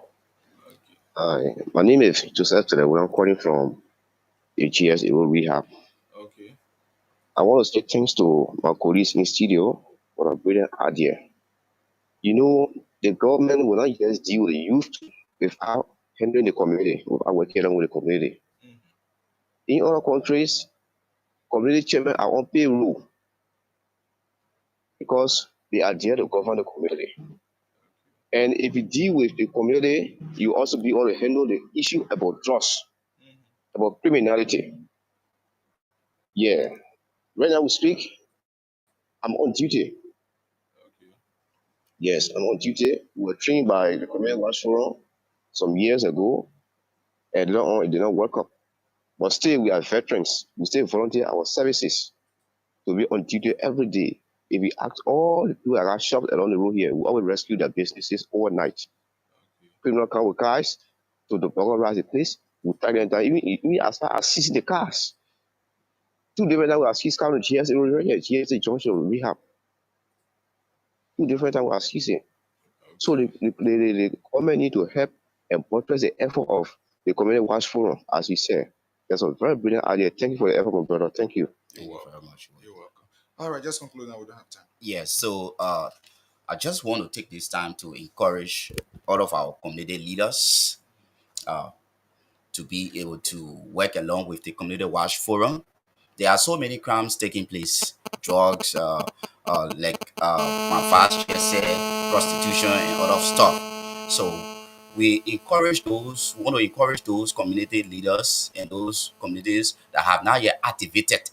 Hi. My name is Joseph Telewe. I'm calling from HES Evo Rehab. Okay. I want to say thanks to my colleagues in studio for a brilliant idea. You know, the government will not just deal with the youth without handling the community, without working along with the community. Mhm. In other countries, community chairmen are on payroll because they are there to govern the community. And if you deal with the community, you also be able to handle the issue about drugs, Mhm. about criminality. Yeah. Right now we speak, I'm on duty. Okay. Yes, I'm on duty. We were trained by the Community Watch Forum some years ago, and later on it did not work out. But still, we are veterans. We still volunteer our services to be on duty every day. If we ask all the people that are shops along the road here, we always rescue their businesses overnight. Okay. Criminal come with cars to the burglarize the place. We tag them down, even as far as seizing the cars. 2 different times we have seized cars in GS right here, GS Junction Rehab. 2 different times we have seized it. So Okay. the government need to help and buttress the effort of the community watch forum, as we said. That's a very brilliant idea. Thank you for the effort, my brother. Thank you. You're Thank you very welcome. much. You're welcome. All right, just conclude now. We don't have time. Yes, so I just want to take this time to encourage all of our community leaders uh, to be able to work along with the Community Watch Forum. There are so many crimes taking place, drugs, like my father just said, prostitution and other stuff. So we encourage those, want to encourage those community leaders and those communities that have not yet activated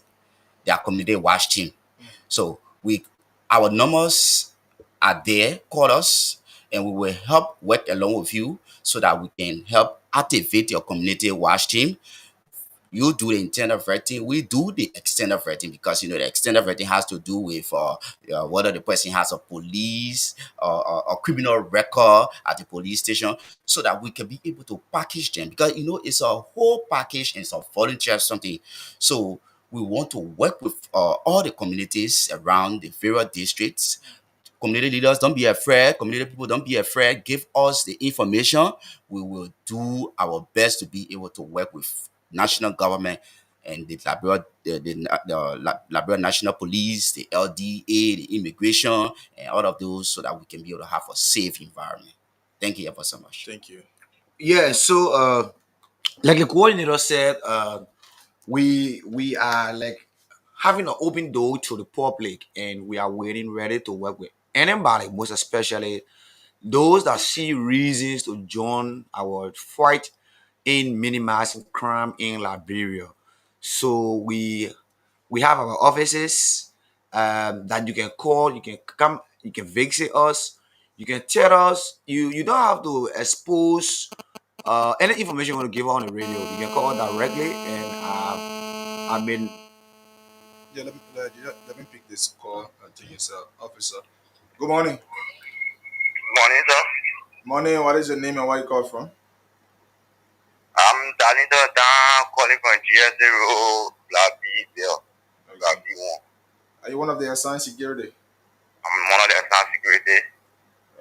their community watch team. So our numbers are there. Call us, and we will help work along with you so that we can help activate your community watch team You do the internal vetting, we do the external vetting, because the external vetting has to do with whether the person has a police or criminal record at the police station, so that we can be able to package them, because it's a whole package and it's a volunteer something. So we want to work with all the communities around the various districts. Community leaders, don't be afraid. Community people, don't be afraid. Give us the information. We will do our best to be able to work with national government and the Liberia National Police, the LDA, the immigration, and all of those, so that we can be able to have a safe environment. Thank you ever so much. Thank you. Yeah, so like the coordinator said, we are like having an open door to the public, and we are waiting ready to work with anybody, most especially those that see reasons to join our fight in minimizing crime in Liberia. So we have our offices that you can call, you can come, you can visit us, you can tell us. You don't have to expose any information you want to give on the radio. You can call directly, and I mean, Yeah, let me pick this call. I think it's officer. Good morning. Morning, sir. Morning. What is your name and where you call from? I'm Dalinda Dan calling from GSA Road, Blackbeeville, Okay. Blackbee 1. Are you one of the assigned security? I'm one of the staff security,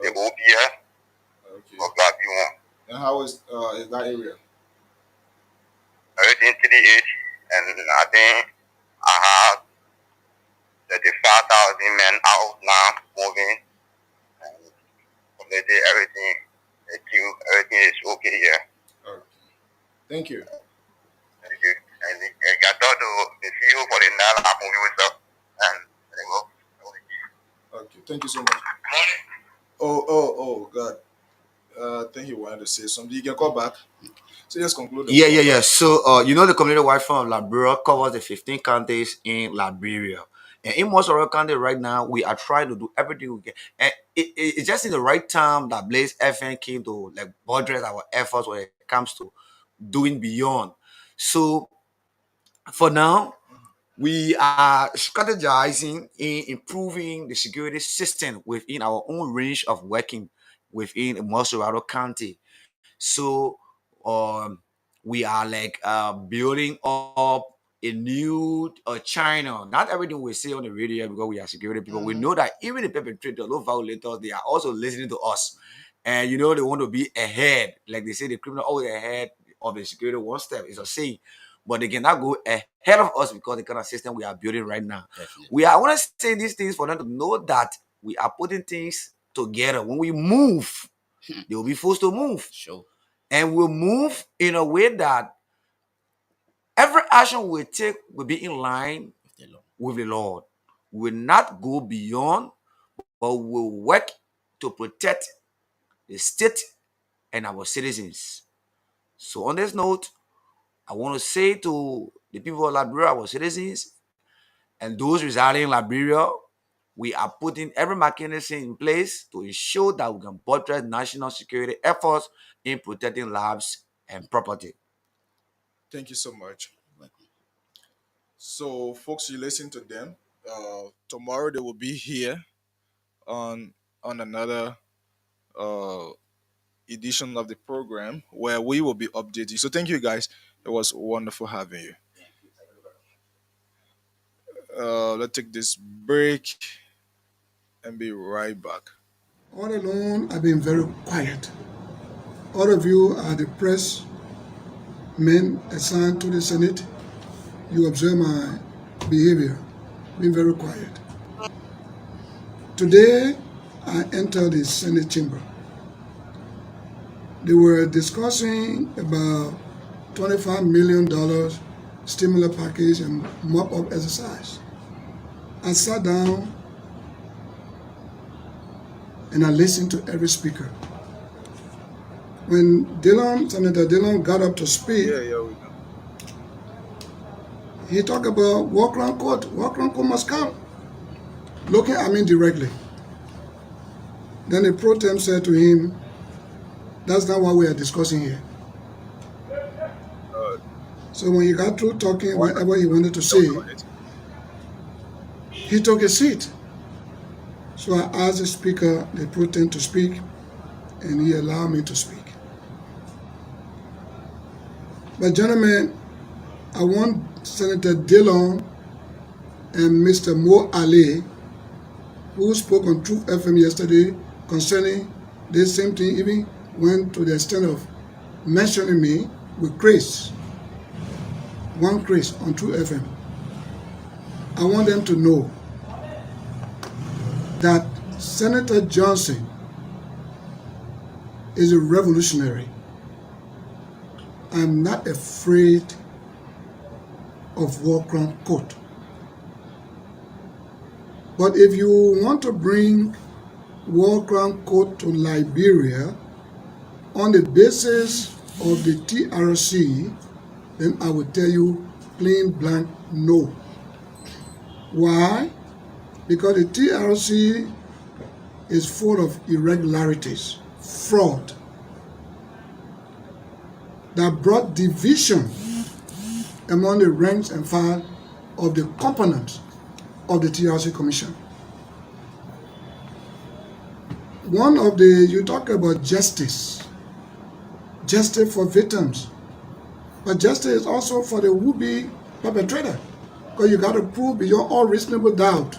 the OPS Okay. of Blackbee 1. And how is that area? Everything to the age, and I think I have 35,000 men out now moving, and community, everything, the queue, everything is okay here. Okay. Thank you. Thank you. And I got the CEO for the night, I'm moving with stuff, and there you go. Okay. Thank you so much. Morning. Oh, God. I think he wanted to say something. You can call back. So just conclude. yeah. So the community wide fund of Liberia covers the 15 counties in Liberia. And in most of our county right now, we are trying to do everything we can. And it's just in the right time that Blaze FN came to like buttress our efforts when it comes to doing beyond. So for now, we are strategizing in improving the security system within our own range of working within Mosorado County. So we are like building up a new China. Not everything we say on the radio because we are security people. We know that even the perpetrators, those violators, they are also listening to us. And they want to be ahead. Like they say, the criminal always ahead of the security one step is a saying. But they cannot go ahead of us because the kind of system we are building right now. Definitely. I want to say these things for them to know that we are putting things together. When we move, they will be forced to move. Sure. And we'll move in a way that every action we take will be in line with the Lord. We will not go beyond, but we will work to protect the state and our citizens. So on this note, I want to say to the people of Liberia, our citizens, and those residing in Liberia, we are putting every mechanism in place to ensure that we can buttress national security efforts in protecting lives and property. Thank you so much. So, folks, you listen to them. Tomorrow they will be here on another uh, edition of the program where we will be updating. So, thank you guys. It was wonderful having you. Let's take this break and be right back. All along, I've been very quiet. All of you are the press men assigned to the Senate. You observe my behavior, being very quiet. Today, I entered the Senate chamber. They were discussing about $25 million stimulus package and mop-up exercise. I sat down and I listened to every speaker. When Senator Dillon got up to speak, We know. he talked about Wakeup Call. Wakeup Call must come. Looking at me directly. Then the pro tem said to him, "That's not what we are discussing here." So when he got through talking whatever he wanted to say, he took a seat. So I asked the speaker, the pro tem, to speak, and he allowed me to speak. But gentlemen, I want Senator Dillon and Mr. Mo Ali, who spoke on Truth FM yesterday concerning this same thing, even went to the extent of mentioning me with Chris, one Chris on Truth FM. I want them to know that Senator Johnson is a revolutionary. I'm not afraid of war crime court. But if you want to bring war crime court to Liberia on the basis of the TRC, then I will tell you plain blank no. Why? Because the TRC is full of irregularities, fraud, that brought division among the ranks and file of the components of the TRC Commission. One of the, you talk about justice for victims, but justice is also for the would-be perpetrator, because you got to prove beyond all reasonable doubt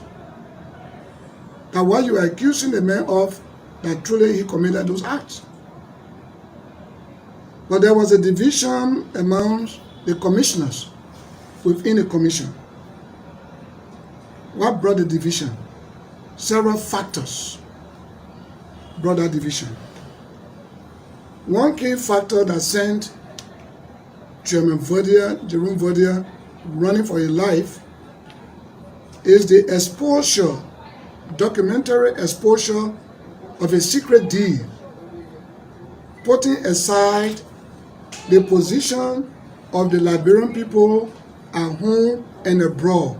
that what you are accusing the man of, that truly he committed those acts. But there was a division among the commissioners within the commission. What brought the division? Several factors brought that division. One key factor that sent Chairman Jerome Verdier, running for his life is the exposure, documentary exposure of a secret deal, putting aside the position of the Liberian people at home and abroad.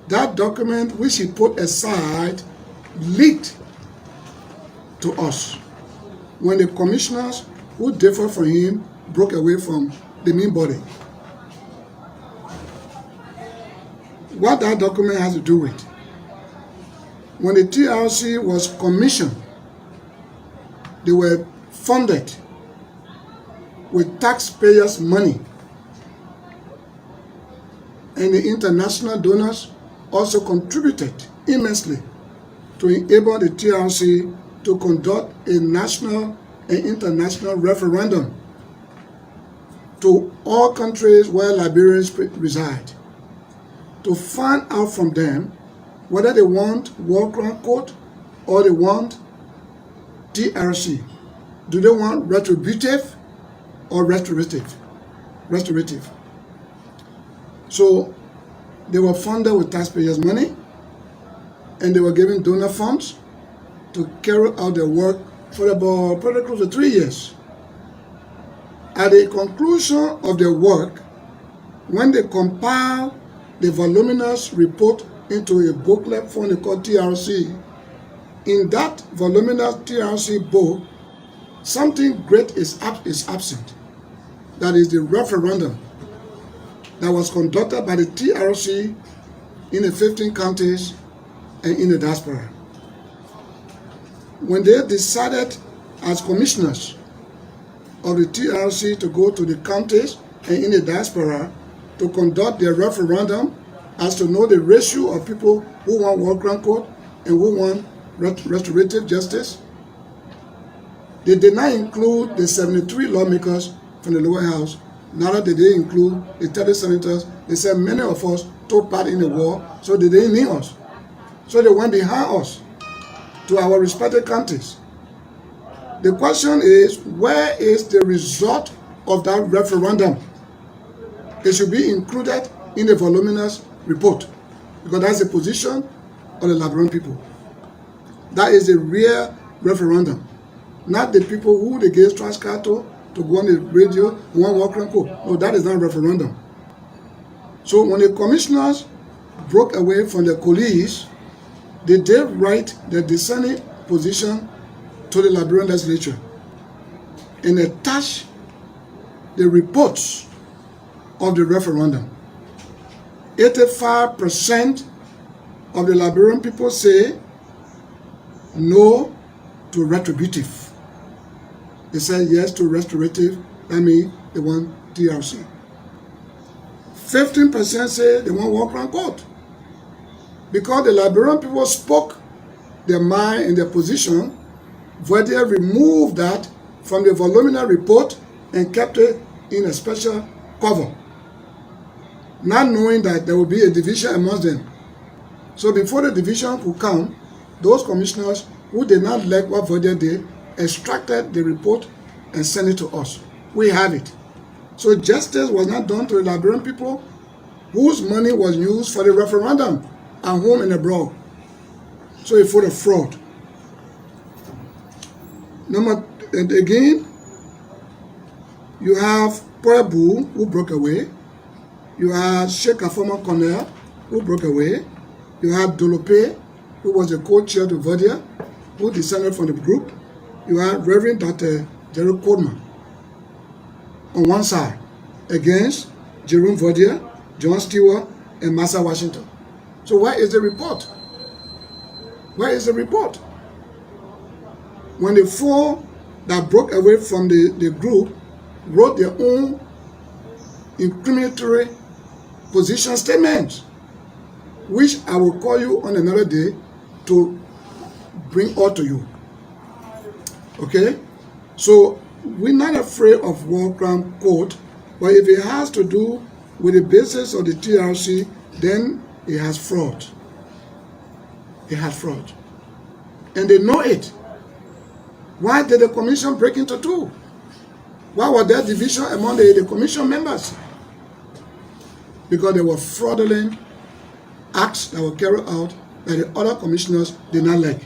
That document which he put aside leaked to us when the commissioners who differed from him broke away from the main body. What that document has to do with, when the TRC was commissioned, they were funded with taxpayers' money, and the international donors also contributed immensely to enable the TRC to conduct a national and international referendum to all countries where Liberians reside, to find out from them whether they want war crime court or they want TRC. Do they want retributive or restorative? So they were funded with taxpayers' money, and they were given donor funds to carry out their work for about pretty close to 3 years. At the conclusion of their work, when they compiled the voluminous report into a booklet from the called TRC, in that voluminous TRC book, something great is absent. That is the referendum that was conducted by the TRC in the 15 counties and in the diaspora. When they decided as commissioners of the TRC to go to the counties and in the diaspora to conduct their referendum as to know the ratio of people who want war crime court and who want restorative justice, they did not include the 73 lawmakers from the lower house. Neither did they include the 30 senators. They said many of us took part in the war, so they didn't need us. So they went behind us to our respective countries. The question is, where is the result of that referendum? It should be included in the voluminous report, because that's the position of the Liberian people. That is a real referendum, not the people who they gave Transcato to go on the radio and want war crime court. No, that is not a referendum. So when the commissioners broke away from their colleagues, they did write their dissenting position to the Liberian legislature and attach the reports of the referendum. 85% of the Liberian people say no to retributive. They say yes to restorative. That means they want TRC. 15% say they want walk around court. Because the Liberian people spoke their mind and their position, Verdier removed that from the voluminous report and kept it in a special cover, not knowing that there will be a division amongst them. So before the division could come, those commissioners who did not like what Verdier did extracted the report and sent it to us. We have it. So justice was not done to the Liberian people whose money was used for the referendum at home and abroad. So it for the fraud. And again, you have Prebu, who broke away. You have Sheikh Afoma Cornell, who broke away. You have Dolope, who was the co-chair to Verdier, who descended from the group. You have Reverend Dr. Jerry Coleman on one side against Jerome Verdier, John Stewart, and Massa Washington. So where is the report? Where is the report? When the four that broke away from the group wrote their own incriminatory position statements, which I will call you on another day to bring all to you. Okay? So we're not afraid of war crime court, but if it has to do with the basis of the TRC, then it has fraud. It has fraud. And they know it. Why did the commission break into two? Why was there division among the commission members? Because there were fraudulent acts that were carried out that the other commissioners did not like.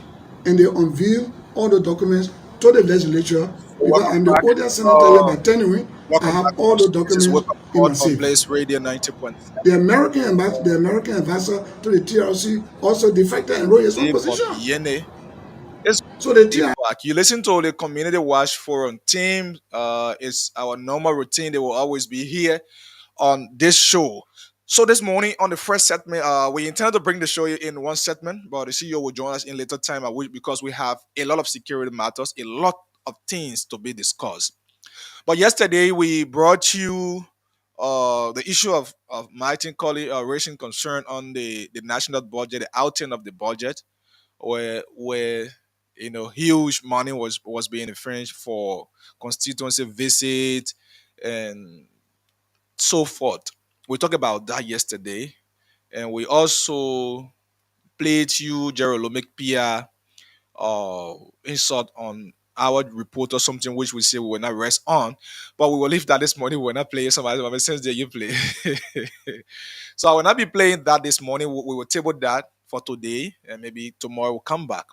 And they unveiled all the documents to the legislature because I'm the oldest senator here by tenure. I have all the documents in my safe. Place Radio 90.7. The American ambassador to the TRC also defected and wrote his own position. It's So the TRC back. You listen to the Community Watch Forum team. It's our normal routine. They will always be here on this show. So this morning on the first segment, we intend to bring the show in one segment, but the CEO will join us in later time because we have a lot of security matters, a lot of things to be discussed. But yesterday we brought you the issue of Martin Colley raising concern on the national budget, the outing of the budget, where huge money was being infringed for constituency visit and so forth. We talked about that yesterday, and we also played you Jerome Pia insult on our report or something which we say we will not rest on, but we will leave that this morning. We will not play somebody since there you play. So I will not be playing that this morning. We will table that for today, and maybe tomorrow we'll come back.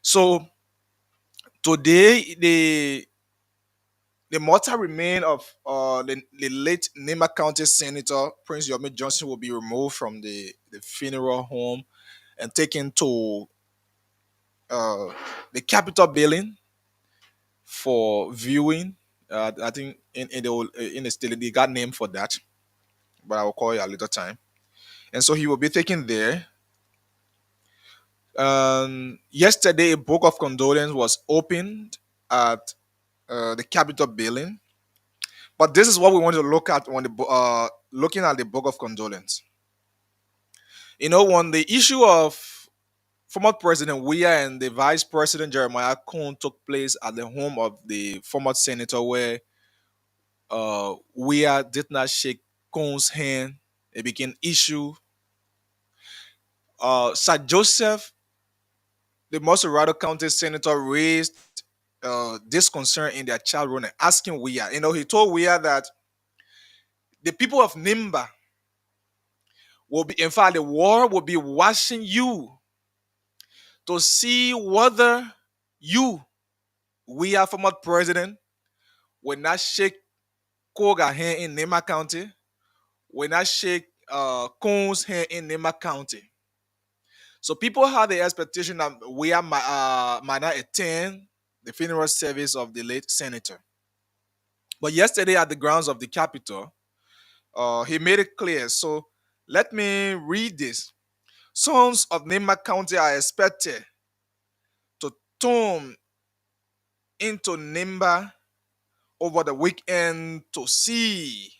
So today the mortal remain of the late Nema County Senator Prince Yomi Johnson will be removed from the funeral home and taken to the Capitol building for viewing. I think in the state they got name for that, but I will call you a little time. And so he will be taken there. Yesterday, a book of condolence was opened at the Capitol building. But this is what we want to look at when looking at the book of condolence. When the issue of former President Weah and the Vice President Jeremiah Cohn took place at the home of the former senator, where Weah did not shake Cohn's hand, it became issue. Sir Joseph, the Moserado County senator, raised this concern in their chat room and asking Weah. He told Weah that the people of Nimba will be, in fact, the world will be watching you to see whether we are former president, will not shake Koga hand in Nema County, will not shake Cohn's hand in Nema County. So people have the expectation that we might not attend the funeral service of the late senator. But yesterday at the grounds of the Capitol, he made it clear. So let me read this. Sons of Nema County are expected to tune into Nimba over the weekend to see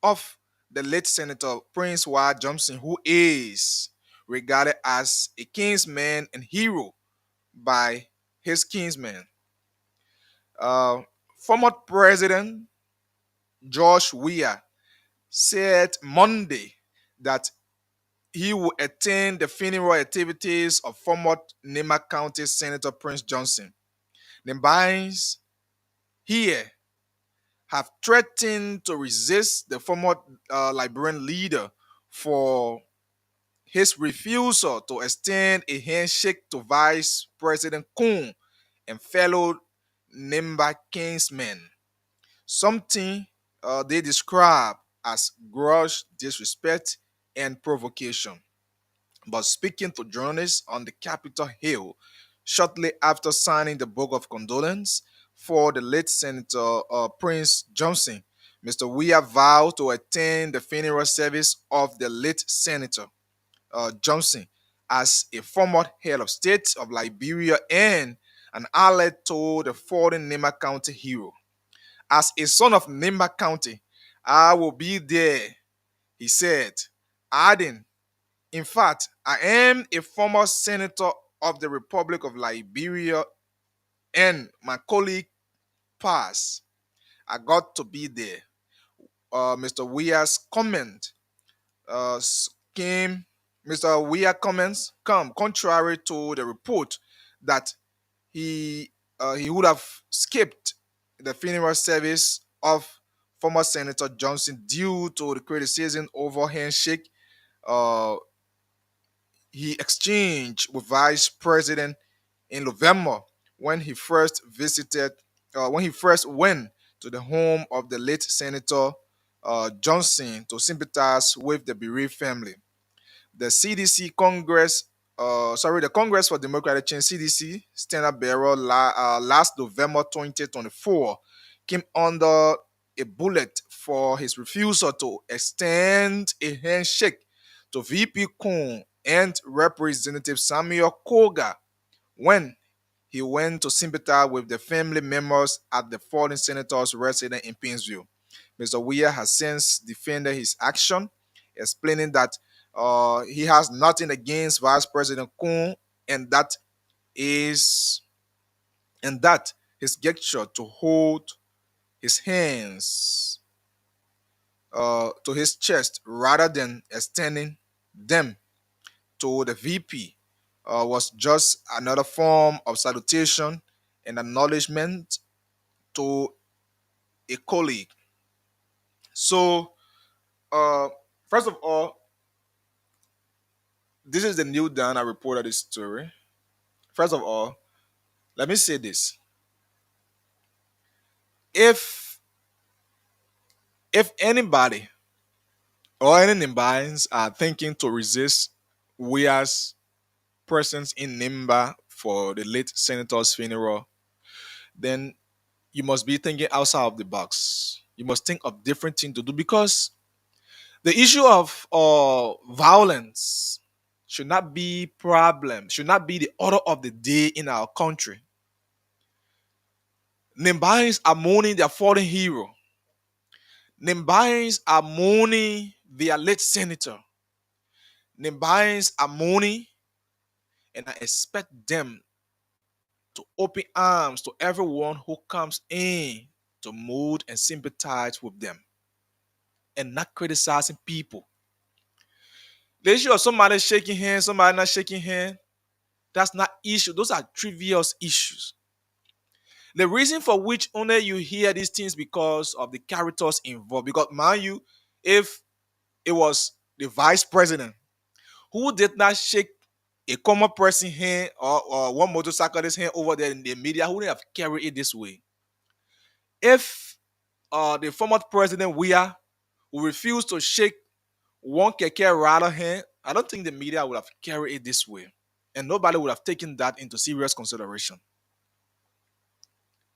of the late Senator Prince Ward Johnson, who is regarded as a kinsman and hero by his kinsmen. Uh, Former President George Weah said Monday that he will attend the funeral activities of former Nema County Senator Prince Johnson. The Bines here have threatened to resist the former Liberian leader for his refusal to extend a handshake to Vice President Kun and fellow Nimba kinsmen, something they describe as gross disrespect and provocation. But speaking to journalists on the Capitol Hill shortly after signing the book of condolence for the late Senator Prince Johnson, Mr. Weah vowed to attend the funeral service of the late Senator Johnson as a former head of state of Liberia and an ally to the fallen Nema County hero. As a son of Nema County, I will be there, he said, adding, in fact, I am a former senator of the Republic of Liberia and my colleague passed. I got to be there. Mr. Weah's comment uh, came, Mr. Weah comments come contrary to the report that he he would have skipped the funeral service of former Senator Johnson due to the criticism over handshake uh, he exchanged with Vice President in November when he first visited, when he first went to the home of the late Senator Johnson to sympathize with the bereaved family. The CDC Congress, the Congress for Democratic Change (CDC) standard bearer last November 2024 came under a bullet for his refusal to extend a handshake to VP Kuhn and Representative Samuel Koga when he went to sympathize with the family members at the fallen senator's residence in Painesville. Mr. Weah has since defended his action, explaining that he has nothing against Vice President Kuhn and that is and that his gesture to hold his hands to his chest rather than extending them to the VP was just another form of salutation and acknowledgement to a colleague. So, uh, first of all, this is the new dawn. I reported this story. First of all, let me say this: if anybody or any Nimbans are thinking to resist Weah's presence in Nimba for the late senator's funeral, then you must be thinking outside of the box. You must think of different things to do because the issue of violence should not be the order of the day in our country. Nimbans are mourning their fallen hero. Nimbans are mourning their late senator. Nimbans are mourning, and I expect them to open arms to everyone who comes in to mood and sympathize with them and not criticizing people. The issue of somebody shaking hands, somebody not shaking hands, that's not issue. Those are trivial issues. The reason for which only you hear these things because of the characters involved. Because mind you, if it was the vice president who did not shake a common person hand or one motorcyclist hand over there in the media, who would have carried it this way? If the former president Weah who refused to shake one keke rider hand, I don't think the media would have carried it this way. And nobody would have taken that into serious consideration.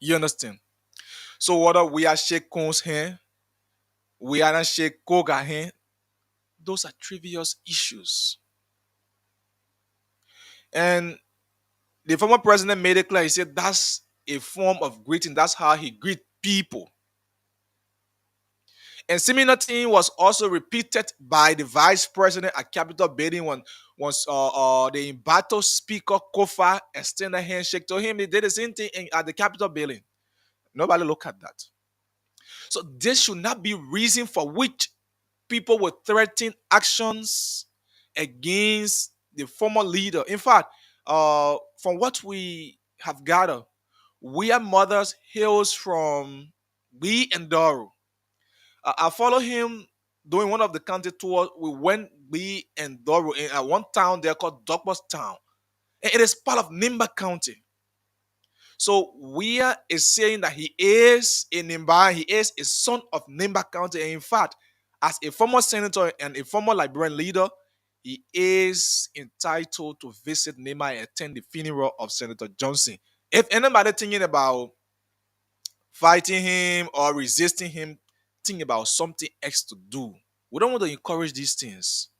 You understand? So whether we are shake Koon's hand, we are not shake Koga hand, those are trivial issues. And the former president made it clear. He said that's a form of greeting. That's how he greet people. And similar thing was also repeated by the vice president at Capitol building when once the embattled Speaker Kofa extended a handshake to him. He did the same thing at the Capitol building. Nobody look at that. So this should not be reason for which people will threaten actions against the former leader. In fact, from what we have gathered, we are mothers hails from we and Doro. I follow him doing one of the county tours. We went we and Doro in one town there called Douglas Town. And it is part of Nimba County. So Weir is saying that he is a Nimba, he is a son of Nimba County. And in fact, as a former senator and a former Liberian leader, he is entitled to visit Nimba and attend the funeral of Senator Johnson. If anybody thinking about fighting him or resisting him, think about something else to do. We don't want to encourage these things.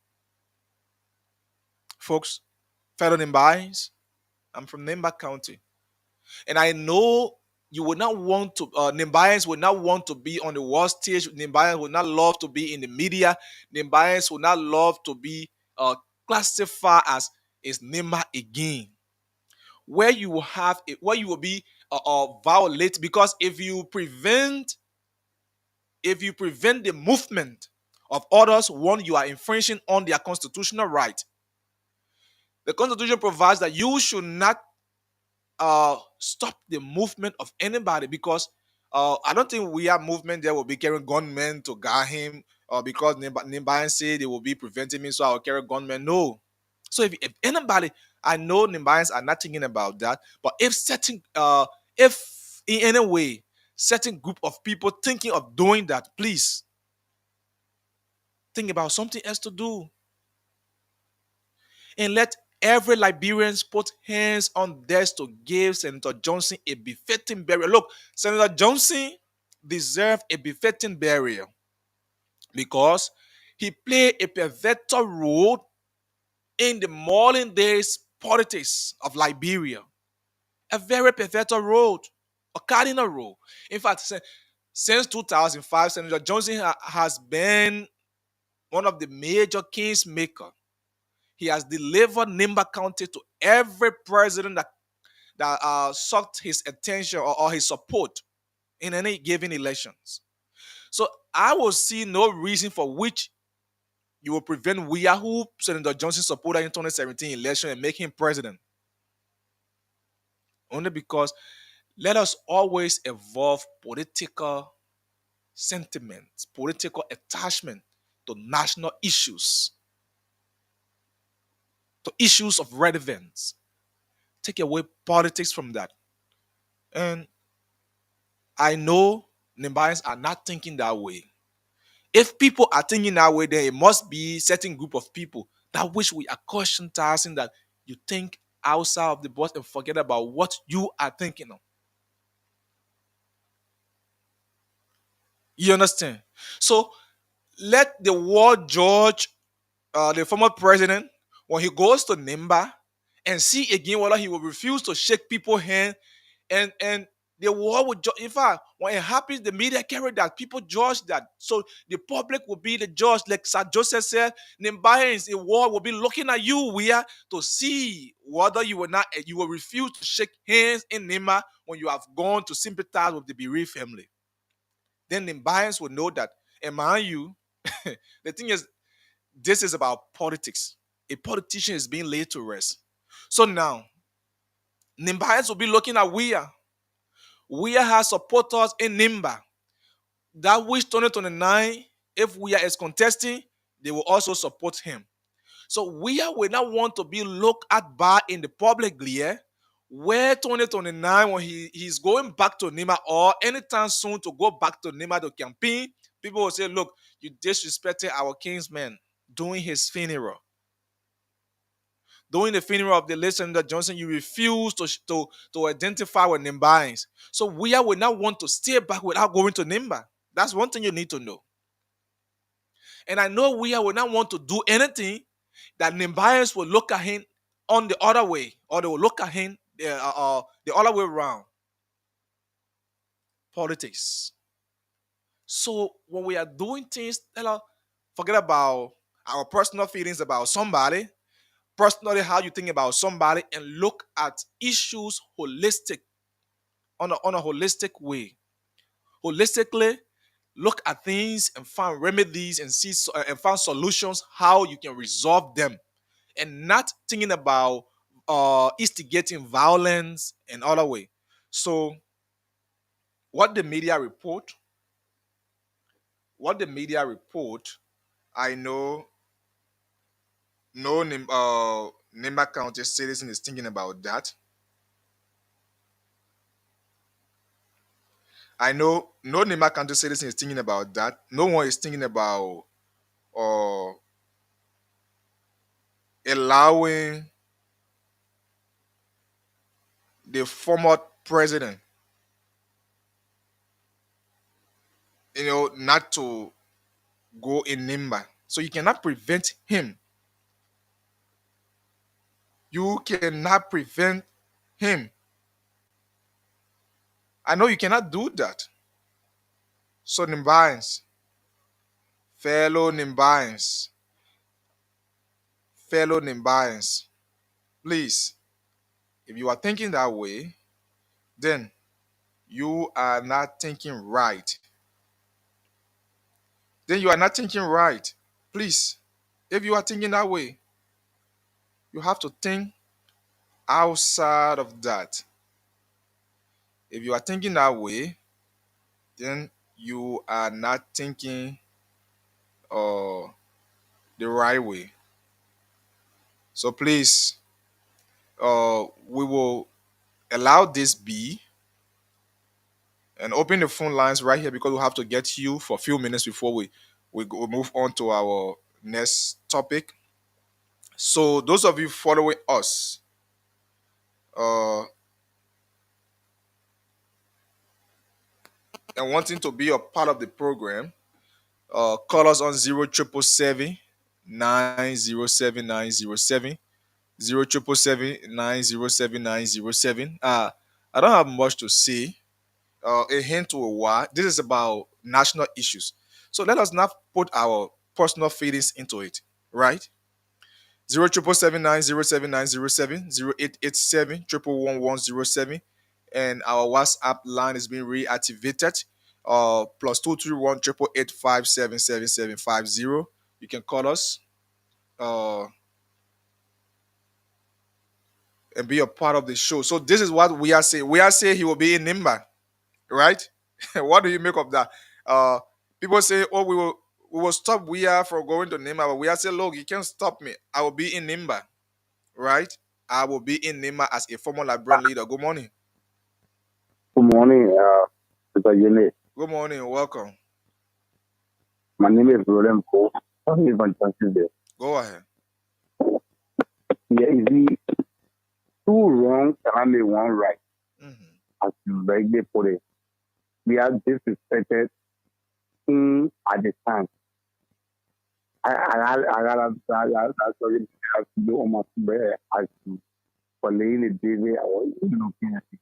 Folks, fellow Nimbais, I'm from Nimba County. And I know you would not want to, Nimbayans would not want to be on the world stage. Nimbayans would not love to be in the media. Nimbayans would not love to be classified as is Nimba again. Where you will have it, where you will be violate, because if you prevent the movement of others, one, you are infringing on their constitutional right. The Constitution provides that you should not stop the movement of anybody, because I don't think we have movement there will be carrying gunmen to guard him, or because Nimbayan say they will be preventing me, so I will carry gunmen. No. So if anybody, I know Nimbayans are not thinking about that, but if in any way certain group of people thinking of doing that, please think about something else to do. And let every Liberians put hands on desk to give Senator Johnson a befitting burial. Look, Senator Johnson deserved a befitting burial because he played a pivotal role in the modern days politics of Liberia. A very pivotal role, a cardinal role. In fact, since 2005, Senator Johnson has been one of the major kingmakers. He has delivered Nimba County to every president that sought his attention or his support in any given elections. So I will see no reason for which you will prevent Weah, who Senator Johnson supported in 2017 election, and make him president. Only because let us always evolve political sentiments, political attachment to national issues, to issues of relevance. Take away politics from that. And I know Nimbayans are not thinking that way. If people are thinking that way, then it must be a certain group of people that which we are conscientizing that you think outside of the box and forget about what you are thinking of. You understand? So let the world judge the former president when he goes to Nimba and see again whether he will refuse to shake people's hand, and the world would judge. In fact, when it happens, the media carry that, people judge that. So the public will be the judge. Like Sir Joseph said, Nimbayans, the world will be looking at you, we are, to see whether you will refuse to shake hands in Nimba when you have gone to sympathize with the bereaved family. Then Nimbayans will know that. And mind you, the thing is, this is about politics. A politician is being laid to rest. So now, Nimbayans will be looking at Weah. Weah has supporters in Nimba. That which 2029, if Weah is contesting, they will also support him. So Weah will not want to be looked at by in the public glare, where 2029, when he's going back to Nimba or anytime soon to go back to Nimba to campaign, people will say, look, you disrespected our kingsman during his funeral. During the funeral of the late Senator Johnson, you refused to identify with Nimbains. So we will not want to stay back without going to Nimba. That's one thing you need to know. And I know we will not want to do anything that Nimbains will look at him on the other way, or they will look at him the other way around. Politics. So when we are doing things, forget about our personal feelings about somebody, personally how you think about somebody, and look at issues holistic on a holistic way. Holistically, look at things and find remedies and and find solutions how you can resolve them, and not thinking about instigating violence and other way. So what the media report, what the media report, I know no Nimba County citizen is thinking about that. I know no Nimba County citizen is thinking about that. No one is thinking about uh, allowing the former president, not to go in Nimba. So you cannot prevent him. You cannot prevent him. I know you cannot do that. So Nimbains, fellow Nimbains, fellow Nimbains, please, if you are thinking that way, then you are not thinking right. Then you are not thinking right. Please, if you are thinking that way, you have to think outside of that. If you are thinking that way, then you are not thinking uh, the right way. So please, we will allow this be and open the phone lines right here, because we have to get you for a few minutes before we move on to our next topic. So those of you following us, uh, and wanting to be a part of the program, call us on 0777907 0777907. I don't have much to say. A hint to a why. This is about national issues. So let us not put our personal feelings into it, right? 0777907 and our WhatsApp line is being reactivated. Plus 231 You can call us and be a part of the show. So this is what we are saying. We are saying he will be in Nimba, right? What do you make of that? Uh, People say, "Oh, we will stop we are from going to Nimba," but we are saying, "Look, you can't stop me. I will be in Nimba." Right? I will be in Nima as a former Liberian leader. Good morning. Good morning, Mr. Yele. Good morning. Welcome. My name is Roland Cole. I live in Tanzania. Go ahead. Yeah, is it two wrong and I made one right? Mm-hmm. As you rightly put it, we are disrespected at the time. I sorry, I have to do almost where I to for laying the day I was looking at it.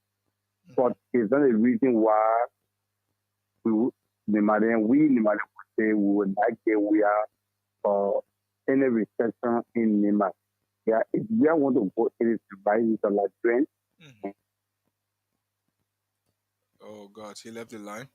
But it's not a reason why the man we say we would like it. We are any reception in Nima. Yeah, if we want to go, it is to buy it on like trend. Mm-hmm. Oh God, he left the line.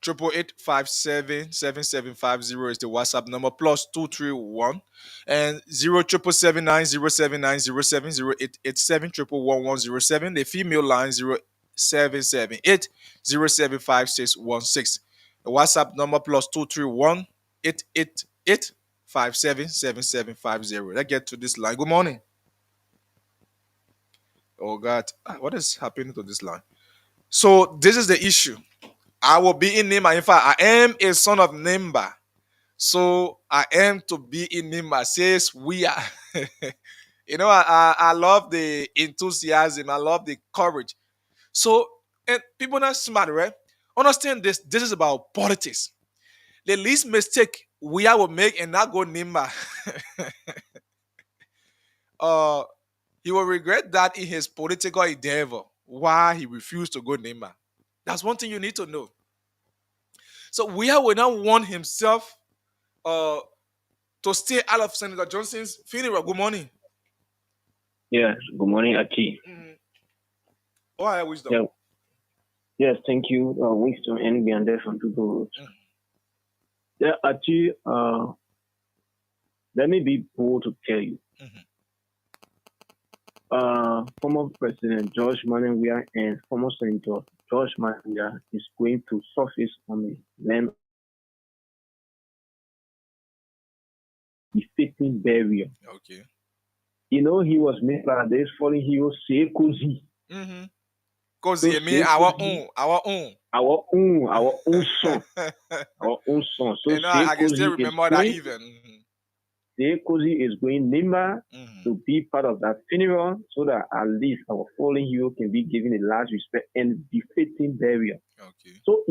888-577750 is the WhatsApp number. Plus 231 and 07779079070 08887111107. The female line 0778075616. The WhatsApp number plus 231 888 577750. Let's get to this line. Good morning. Oh God, what is happening to this line? So this is the issue. I will be in Nimba. In fact, I am a son of Nimba. So I am to be in Nimba. Says we are. I love the enthusiasm. I love the courage. So, and people not smart, right? Understand this. This is about politics. The least mistake we will make and not go Nimba, uh, he will regret that in his political endeavor. Why he refused to go Nimba. That's one thing you need to know. So we will not want himself uh to stay out of Senator Johnson's funeral. Good morning. Yes, good morning, Aki. Mm-hmm. Oh, I wisdom. Yeah, yes, thank you, Winston and Biande from Tutu. Yeah, Aki, let me be bold to tell you. Former President George Manenwia and former Senator George Manenwia is going to surface on the land befitting burial. Okay. He was made by this fallen hero, Sekozi. Mm-hmm. Because he mean our own. Our own son. Our own son. So I can still Sekozi is remember that going. even. Sekozi is going Nimba to be part of that funeral so that at least our fallen hero can be given a last respect and befitting burial. Okay. So,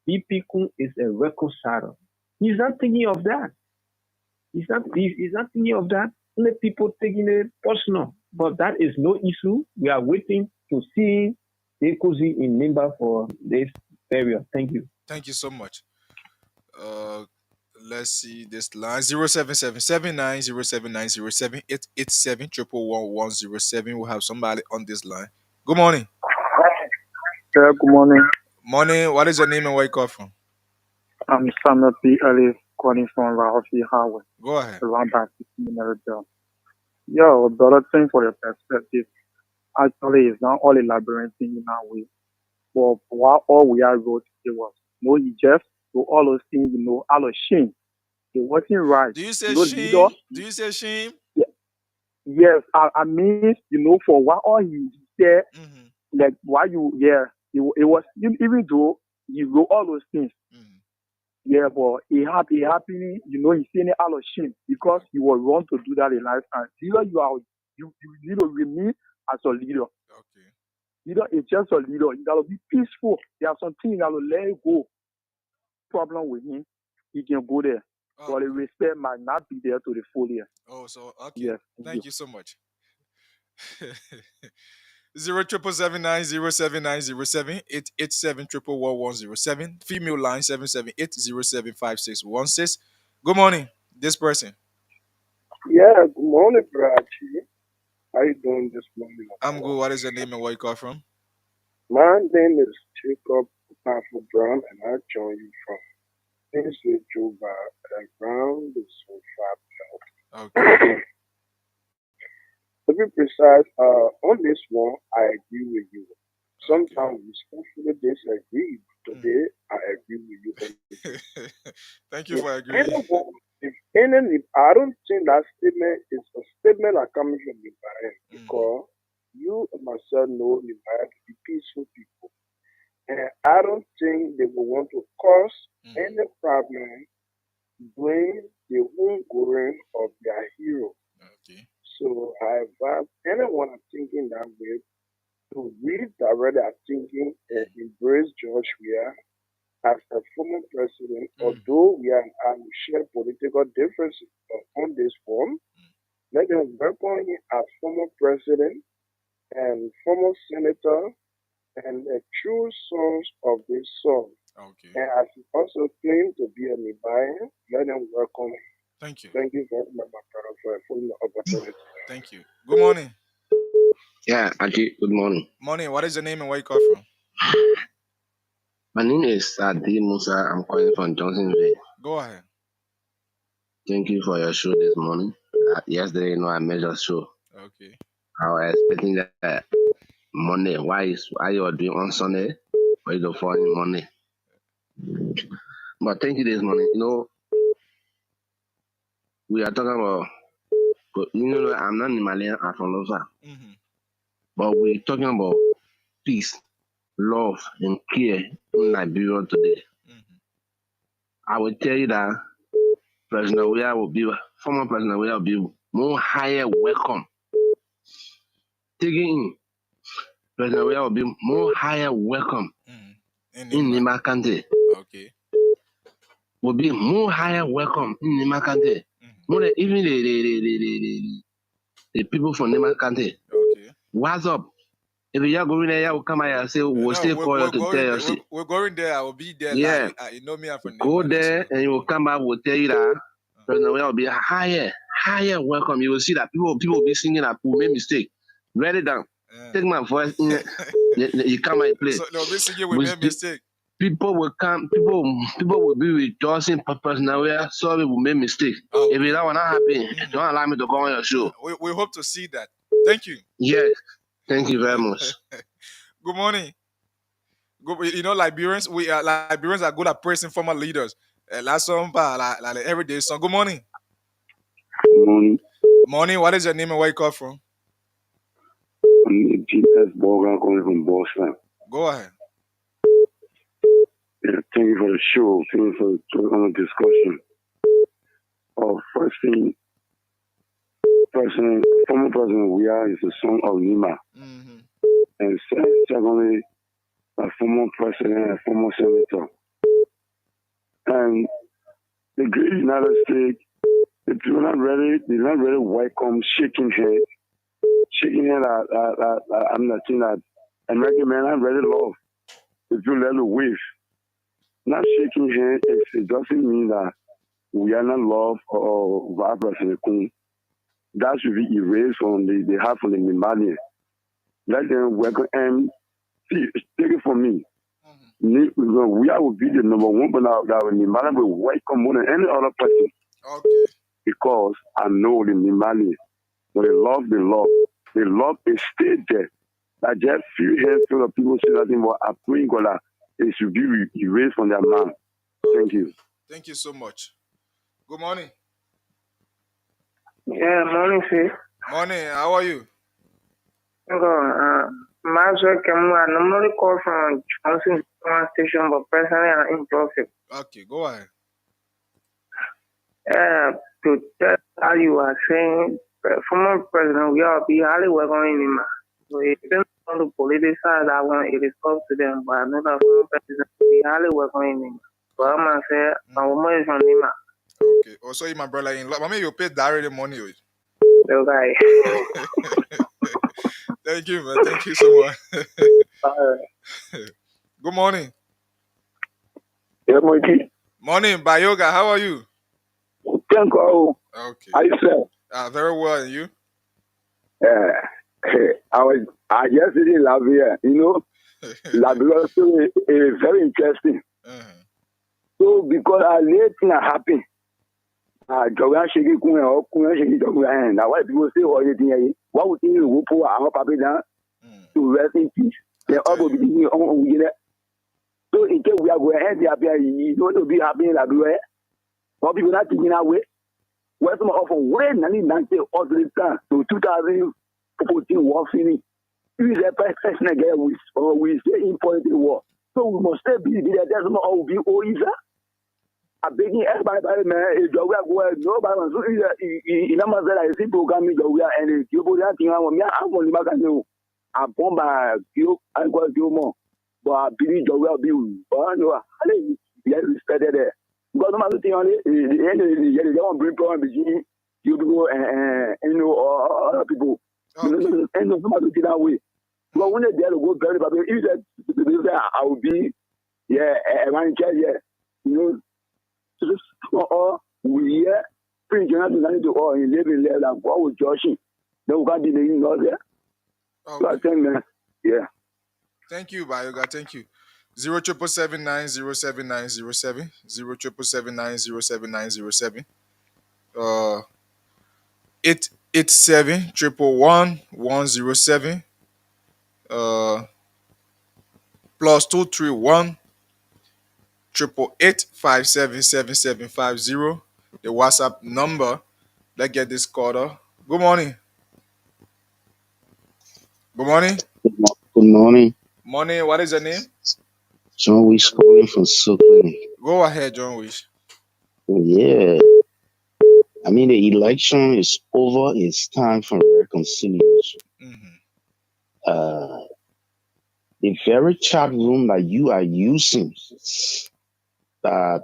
BP Kun is a reconciler. He's not thinking of that. He's not thinking of that. Only people taking it personal. But that is no issue. We are waiting to see Sekozi in Nimba for this burial. Thank you. Thank you so much. Let's see this line 077790790788711107. We'll have somebody on this line. Good morning. Yeah, good morning. Morning. What is your name and where you call from? I'm Samuel P. Ellis calling from Rahofi Highway. Go ahead. Around by 15 minutes ago. Yo, brother, thanks for your perspective. Actually, it's not all a labyrinth in our way. But what all we are wrote, it was no Jeff, so all those things, all the shame. It wasn't right. Do you say Leader. shame? Do you say shame? Yeah, yes, I mean, for what all he said, like why it was, even though he wrote all those things. Yeah, but it happening, he's seeing it out of shame because he was wrong to do that in lifetime. Either you need to remain as a leader. Okay. Leader is just a leader. You gotta be peaceful. There are some things you gotta let it go. Problem with him, he can go there. But the respect might not be there to the full year. Oh, so okay. Yes. Thank you so much. 07790790788711107. Female line 778075616. Good morning. This person. Yeah, good morning, Brachi. How you doing this morning? I'm good. What is your name and where you call from? My name is Jacob Powerful Brown, and I join you from Juba around the Sofa Belt. Okay. To be precise, on this one, I agree with you. Sometimes we respectfully disagree. Today, I agree with you. Thank you for agreeing. I don't think that statement is a statement that coming from the parent because you and myself know the parent to be peaceful people. And I don't think they will want to cause any problem during the homegoing of their hero. Okay. So I advise anyone thinking that way to redirect their thinking and embrace George Weah as a former president, although we share political differences on this form. Let them welcome him as former president and former senator and a true sons of this song. Okay. And as he also claimed to be a Nibayan, let them welcome him. Thank you. Thank you very much, my brother, for a full opportunity. Thank you. Good morning. Yeah, Aji, good morning. Morning. What is your name and where you call from? My name is Adi Musa. I'm calling from Johnsonville. Go ahead. Thank you for your show this morning. Yesterday, I made your show. Okay. I was expecting that Monday. Why you are doing on Sunday? Why you fall in Monday? But thank you this morning. We are talking about. I'm not Himalayan. I'm from Losa. But we're talking about peace, love, and care in Liberia today. I will tell you that President Weah will be former President Weah will be more higher welcome. Taking in, President Weah will be more higher welcome in Nima Kante. Okay. Will be more higher welcome in Nima Kante. More than even the people from Nima Kante. Okay. What's up? If you are going there, you will come here and say, we'll still call you to tell you. We're going there. I will be there. Yeah. Like, you know me, I'm from Go Nima, there and you will come back, we'll tell you that President Weah will be higher welcome. You will see that people will be singing that who made mistake. Write it down. Take my voice in. You come and play. So they'll be singing we made mistake. People will come. People will be rejoicing. President Weah, sorry, we made mistake. Okay. If that will not happen, don't allow me to go on your show. We hope to see that. Thank you. Yes. Thank you very much. Good morning. Good, you know, Liberians, Liberians are good at praising former leaders. Last song, like everyday song. Good morning. Good morning. Morning. What is your name and where you come from? I'm GS Borga calling from Boston. Go ahead. Yeah, thank you for the show. Thank you for the discussion. First thing, former President Weah is the son of Nima. Mm-hmm. And secondly, a former president and former senator. And the great United States, if you're not ready, they're not ready to welcome shaking hands. Shaking hands, I'm not saying that American men are ready to love. If you let it wave. Not shaking hands, it doesn't mean that we are not love or vice versa. That should be erased from the heart from the Nimalian. Let them welcome and see, take it from me. We will be the number one, but now that Nimalian will welcome more than any other person. Okay. Because I know the Nimalian. But the love is still there. I just few handful of people say nothing, but I pray God that it should be erased from their mind. Thank you. Thank you so much. Good morning. Yeah, morning, sir. Morning. How are you? Maxwell Kemu, I normally call from Johnson station, but personally I'm in traffic. Okay, go ahead. To tell how you are saying, former president, we are be highly welcoming him. So if they want to politicize that one, it is up to them. But I know that former president will be highly welcoming him. So I'm going to say, my woman is from Lima. Okay. Also, my brother-in-law. Mama, you pay direct the money. Okay. Thank you, man. Thank you so much. Good morning. Yeah, Monkey. Morning, Bayoga. How are you? Thank you. Okay. How you feel? Very well, and you? I just didn't love here. You know, Labrador story is very interesting. So because I let things happen, Jogan Shiki Kun or Kun Shiki Jogan, now why people say all the thing? What would you go for our papi down to rest in peace? They all will be on it. So in case we are going to end there, you don't be happy in Labrador. What people not thinking that way? What's my offer? When I need 90 all the time to 2014 war finish. If the person again we say important war. So we must still be there. There's no all be over. I beg everybody, man, if you are going, nobody wants to in a matter I see programming and you put that thing on me. I'm only making you. I bomb by you, I got you more. But I believe you will be, but no, I respected there. Because no matter thing on it, the end of the day, they don't bring problem between you people and you know, other people. And no matter that way. But when they're there to go very bad, if that I will be, around here, you know, we pretty general to all in living there and what with Joshing. Then we can't be the there. So I think, yeah. Thank you, Bayoga. Thank you. 07779079070 07779079070 887-111-107 plus 231 888-577-7750. The WhatsApp number. Let's get this caller. Good morning. Good morning. Good morning. Morning. What is your name? John Wish calling from Soklini. Go ahead, John Wish. Yeah. I mean, the election is over. It's time for reconciliation. Uh, the very chat room that you are using, that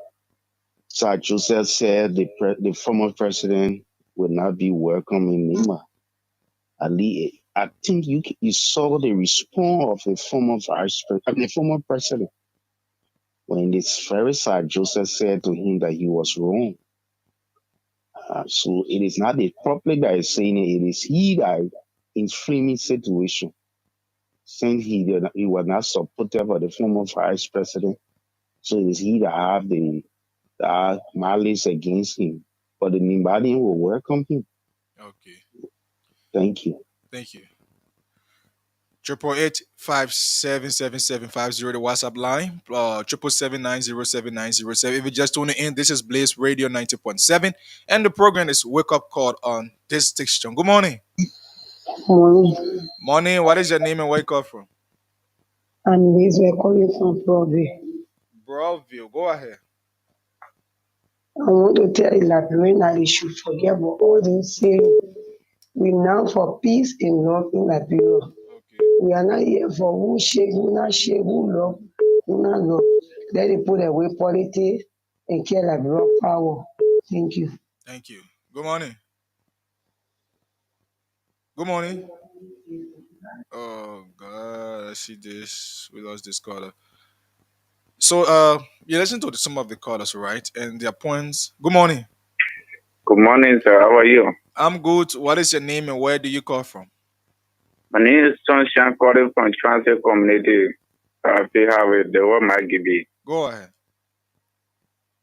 Sir Joseph said the former president will not be welcome in Lima. Ali, I think you saw the response of the former president when this very Sir Joseph said to him that he was wrong. So it is not the public that is saying it; it is he that is in framing situation, saying he was not supportive of the former vice president. So it is he that have the malice against him. But the Nimbadian will welcome him. Okay. Thank you. Thank you. 888-577-7750, the WhatsApp line. 777-907-907. If you just tuning in, this is Blaze Radio 90.7, and the program is Wake Up Call on this station. Good morning. Morning. Morning. What is your name and where you come from? And these were calling from Provi. Broville. Go ahead. I want to tell you that when I should forget about all this saying, we now for peace in love in Liberia. We are not here for who shake, who not shake, who love, who not love. Let it put away politics and care Liberia power. Thank you. Thank you. Good morning. Good morning. Oh God, I see this. We lost this caller. So you listen to some of the callers, right? And their points. Good morning. Good morning, sir. How are you? I'm good. What is your name and where do you call from? My name is Sunshine calling from Transit Community. I feel how it the one might give me. Go ahead.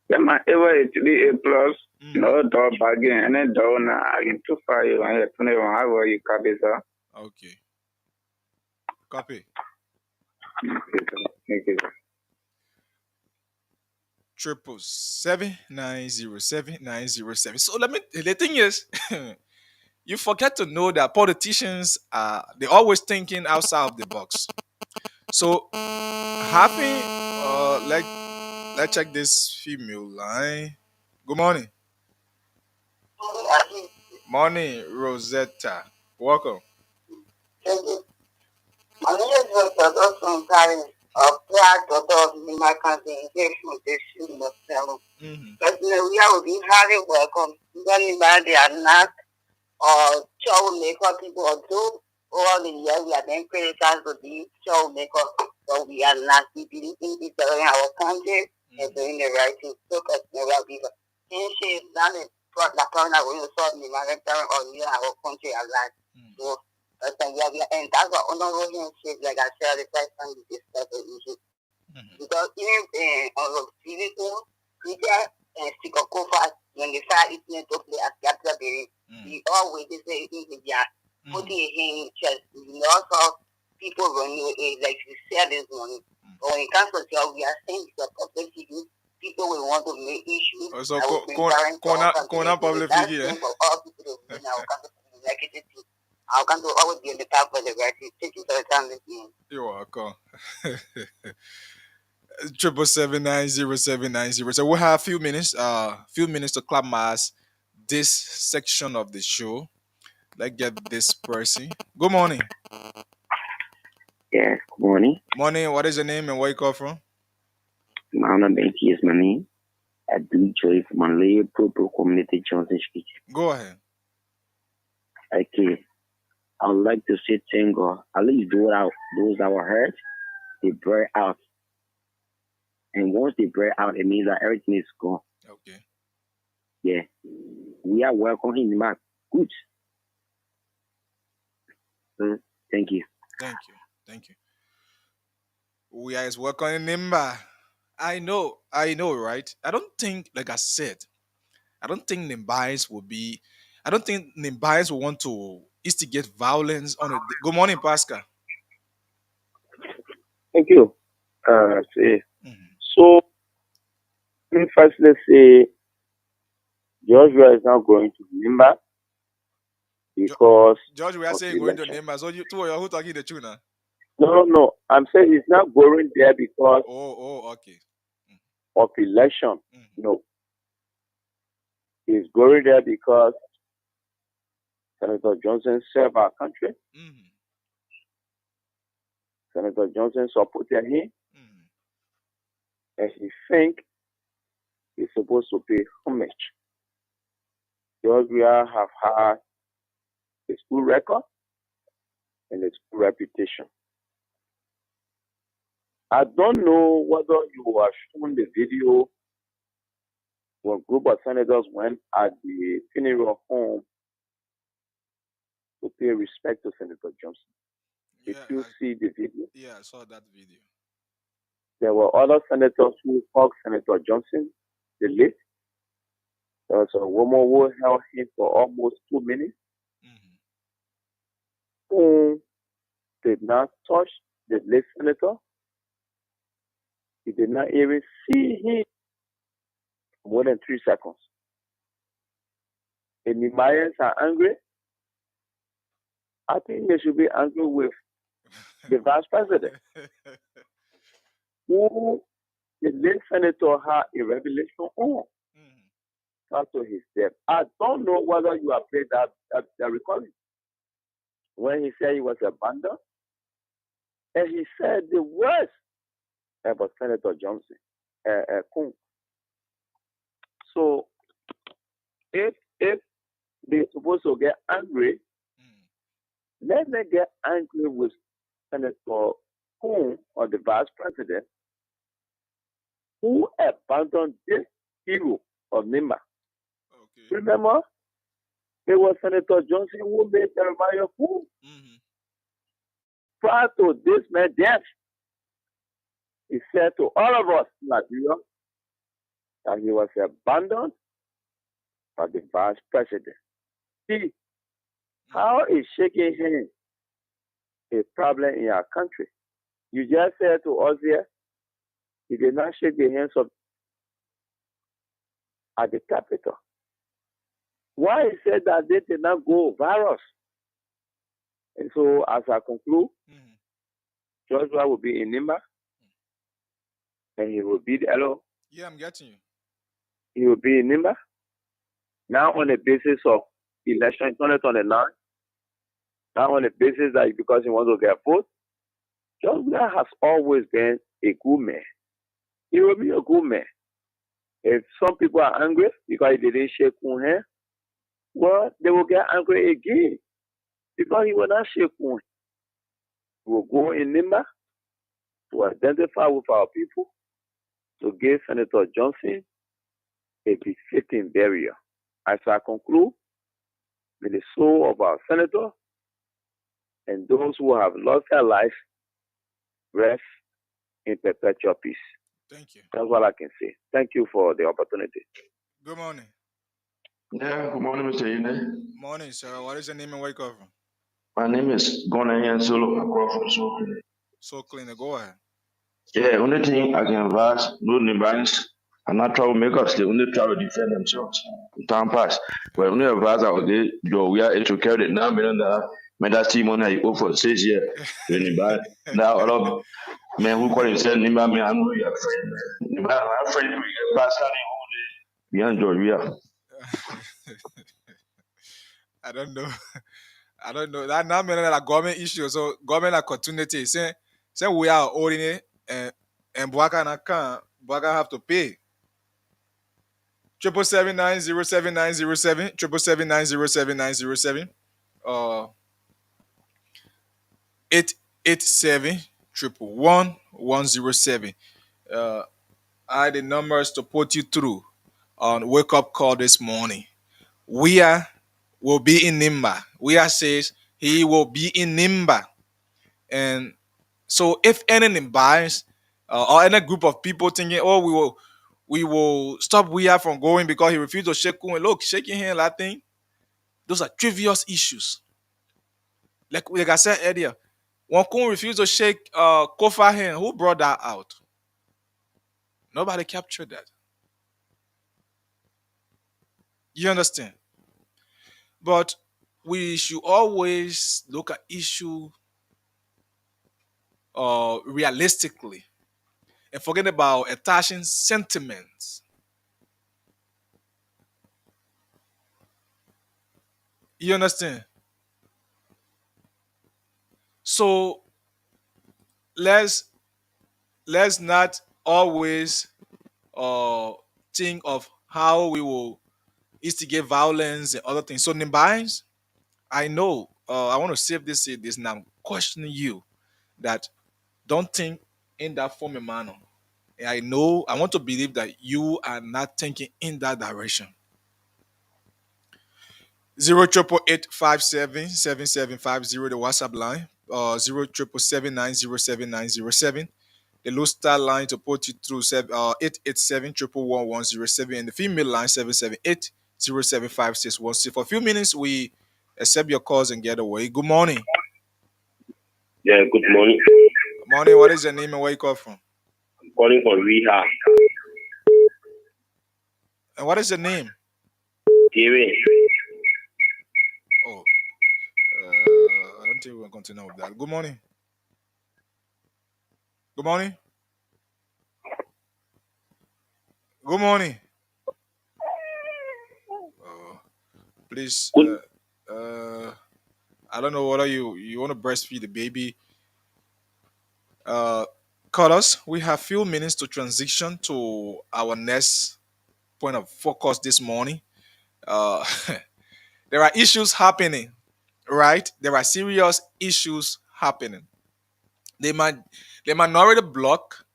Yeah, my ever actually A plus, no door bagging, and then door na I can too far you and you know how are you copy, sir? Okay. Copy. Thank you, sir. 777-907-907. So the thing is, you forget to know that politicians are they always thinking outside of the box. So having let's check this female line. Good morning. Morning, Rosetta. Welcome. My name is Dr. from Paris, a black daughter of my country, engaged with the student of fellow. But we are being highly welcome. Anybody are not troublemaker people or do all the years we have been criticized to be troublemaker, but we are not. We believe in each other in our country and doing the right thing. Look at the right people. And she is not a problem that we solve the American or in our country alive. So and that's what honorable handshake, like I said, the first time we discussed the issue. Because even on the TV Peter and Sikokofa, when they start eating to play as Captain Berry, we always say in the yard, put your hand in chest. We also people run your age, like you said this morning. But when it comes to job, we are saying the public figure, people will want to make issues. So Kona public figure. For all people to in our country, negative thing. Our country will always be on the top of the right. Thank you for the time this morning. You're welcome. 777-907-907. So we'll have a few minutes to climax this section of the show. Let's get this person. Good morning. Yes, good morning. Morning. What is your name and where you call from? Mauna Benki is my name. I do joy from Malay Pro Community Johnson Street. Go ahead. Okay. I would like to say thank God. At least those that were hurt, they break out. And once they break out, it means that everything is gone. Okay. Yeah. We are welcoming him back. Good. Thank you. Thank you. We are welcoming him back. I know, right? I don't think, like I said, I don't think Nimbias will want to instigate violence on it. Good morning, Pascal. Thank you. So, first, let's say Joshua is now going to Nimba because George, we are saying going to Nimba. So you two are who talking the tune now? No. I'm saying he's not going there because okay. Of election. No. He's going there because Senator Johnson served our country. Senator Johnson supported him, and he think he's supposed to pay homage. Georgia have had a school record and a school reputation. I don't know whether you have shown the video when a group of senators went at the funeral home to pay respect to Senator Johnson. Did you see the video? Yeah, I saw that video. There were other senators who hugged Senator Johnson, the late. There was a woman who held him for almost 2 minutes, who did not touch the late senator. He did not even see him for more than 3 seconds. The Nimayans are angry. I think they should be angry with the vice president, who the late senator had a revelation on after his death. I don't know whether you have played that recording when he said he was abandoned, and he said the worst about Senator Johnson, Kuhn. So if they're supposed to get angry, let them get angry with Senator Kuhn or the vice president who abandoned this hero of Nima. Okay. Remember, it was Senator Johnson who made Jeremiah Kuhn. Prior to this man's death, he said to all of us in Nigeria that he was abandoned by the vice president. See, how is shaking hands a problem in our country? You just said to us here, he did not shake the hands of at the Capitol. Why he said that they did not go virus? And so, as I conclude, Joshua will be in Nimba, and he will be the hello. Yeah, I'm getting you. He will be in Nimba. Now, on the basis of election 2029, now on the basis that because he wants to get vote, Joshua has always been a good man. He will be a good man. If some people are angry because he didn't shake on hand, well, they will get angry again because he will not shake on. He will go in Nimba to identify with our people, to give Senator Johnson a befitting burial. As I conclude, may the soul of our senator and those who have lost their life rest in perpetual peace. Thank you. That's what I can say. Thank you for the opportunity. Good morning. Yeah, good morning, Mr. Yune. Morning, sir. What is your name and wake up from? My name is Gona Solo. I call from Solo. So clean. Go ahead. Yeah, only thing I can advise, no Nibans and not troublemakers, they only try to defend themselves. Time pass. Well, only advise out there, we are to carry it now, but that team on I go for 6 years. Now, a lot of men who call themselves Nimba, me, I'm your friend. Nimba, my friend, we get past we enjoy, we are. I don't know. I don't know. That now mean that government issue. So government opportunity. Say we are holding it and Bwaka have to pay. 777-907-907, 777-907-907, 887-111-107. I the numbers to put you through on wake up call this morning. Will be in Nimba. Says he will be in Nimba. And so if any buys or any group of people thinking, oh, we will stop from going because he refused to shake Kun. Look, shaking hand, that thing, those are trivial issues. Like I said earlier, when Kun refused to shake Kofa hand, who brought that out? Nobody captured that. You understand? But we should always look at issue realistically and forget about attaching sentiments. You understand? So let's let's not always uh think of how we will instigate violence and other things. So Nimbines, I know I want to save this now. I'm questioning you that don't think in that form and manner. I know I want to believe that you are not thinking in that direction. 088877750 the WhatsApp line. 07779079007. The low star line to put you through 887 and the female line 778 For a few minutes, we accept your calls and get away. Good morning. Yeah, good morning. Good morning. What is your name and where you call from? I'm calling from Rehab. And what is your name? Gary. Oh, I don't think we'll continue with that. Good morning. Good morning. Good morning. Please, I don't know whether you want to breastfeed the baby. Call us. We have few minutes to transition to our next point of focus this morning. Uh, there are issues happening, right? There are serious issues happening. The minority bloc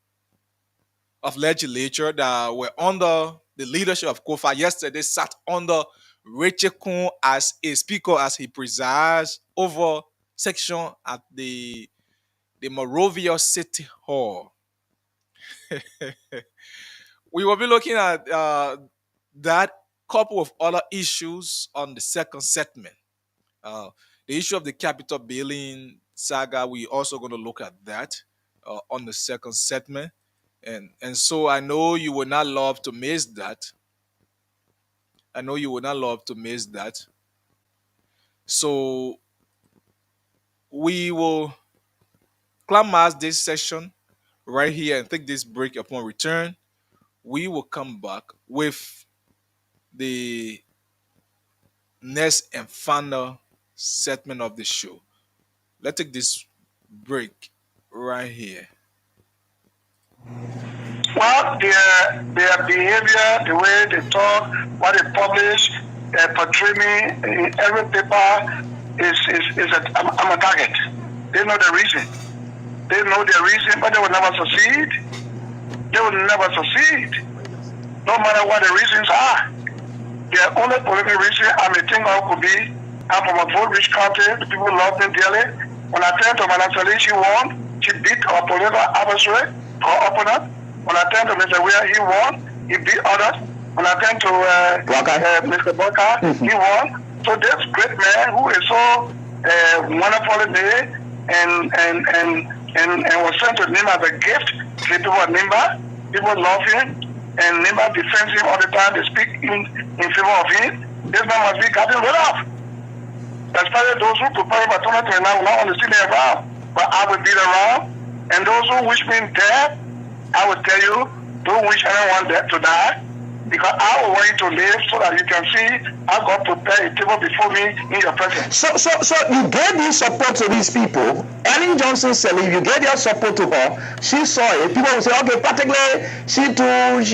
of legislature that were under the leadership of Kofa yesterday sat under Rachel Kun as a speaker as he presides over section at the Morovia City Hall. We will be looking at that couple of other issues on the second segment. The issue of the capital billing saga, we also going to look at that on the second segment. And so I know you would not love to miss that. I know you would not love to miss that. So we will climax this session right here and take this break. Upon return, we will come back with the next and final segment of the show. Let's take this break right here. Well, their behavior, the way they talk, what they publish, portray me in every paper I'm a target. They know the reason. They know their reason, but they will never succeed. They will never succeed, no matter what the reasons are. The only political reason I may think of could be I'm from a vote-rich country. The people love me dearly. When I turn to Madam Salih, she won. She beat our political adversary, our opponent. When I turn to Mr. Weir, he won. He beat others. When I turn to Mr. Boka, he won. So this great man who is so wonderfully made and was sent to Nimba as a gift. The people of Nimba, people love him, and Nimba defends him all the time. They speak in favor of him. This man must be gotten rid of. Especially those who prepare for 2029 will not only see me around, but I will be around. And those who wish me dead, I will tell you, don't wish anyone dead to die, because I will want you to live so that you can see how God prepared a table before me in your presence. So you gave this support to these people. Ellen Johnson Sirleaf, you gave your support to her. She saw it. People will say, okay, practically, she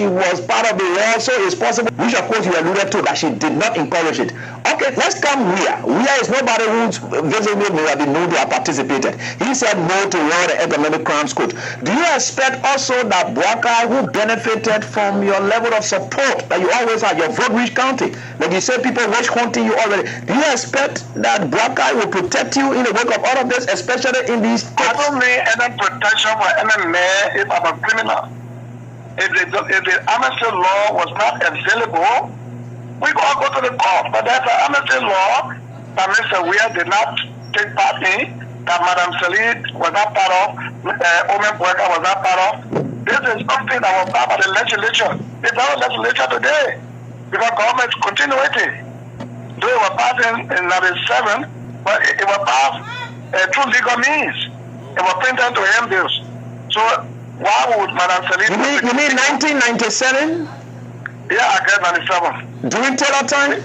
was part of the law, so it's possible, which of course you alluded to, that she did not encourage it. Okay, let's come Weir. Weir is nobody who's visibly may have been known to have participated. He said no to World Economic Crimes Code. Do you expect also that Boakai, who benefited from your level of support that you always had, your vote-rich county, like you said, people witch hunting you already, do you expect that Boakai will protect you in the wake of all of this, especially in these I don't need any protection for any man if I'm a criminal. If the amnesty law was not available, we all go to the court. But there's an amnesty law that Mr. Weir did not take part in, that Madam Salih was not part of, Omen Boakai was not part of. This is something that was passed by the legislature. It's not a legislature today, because government continuity. Though it was passed in 97, but it was passed through legal means. It was printed to him bills. So why would Madam Salih... You mean 1997? Yeah, I guess 97. During Taylor time?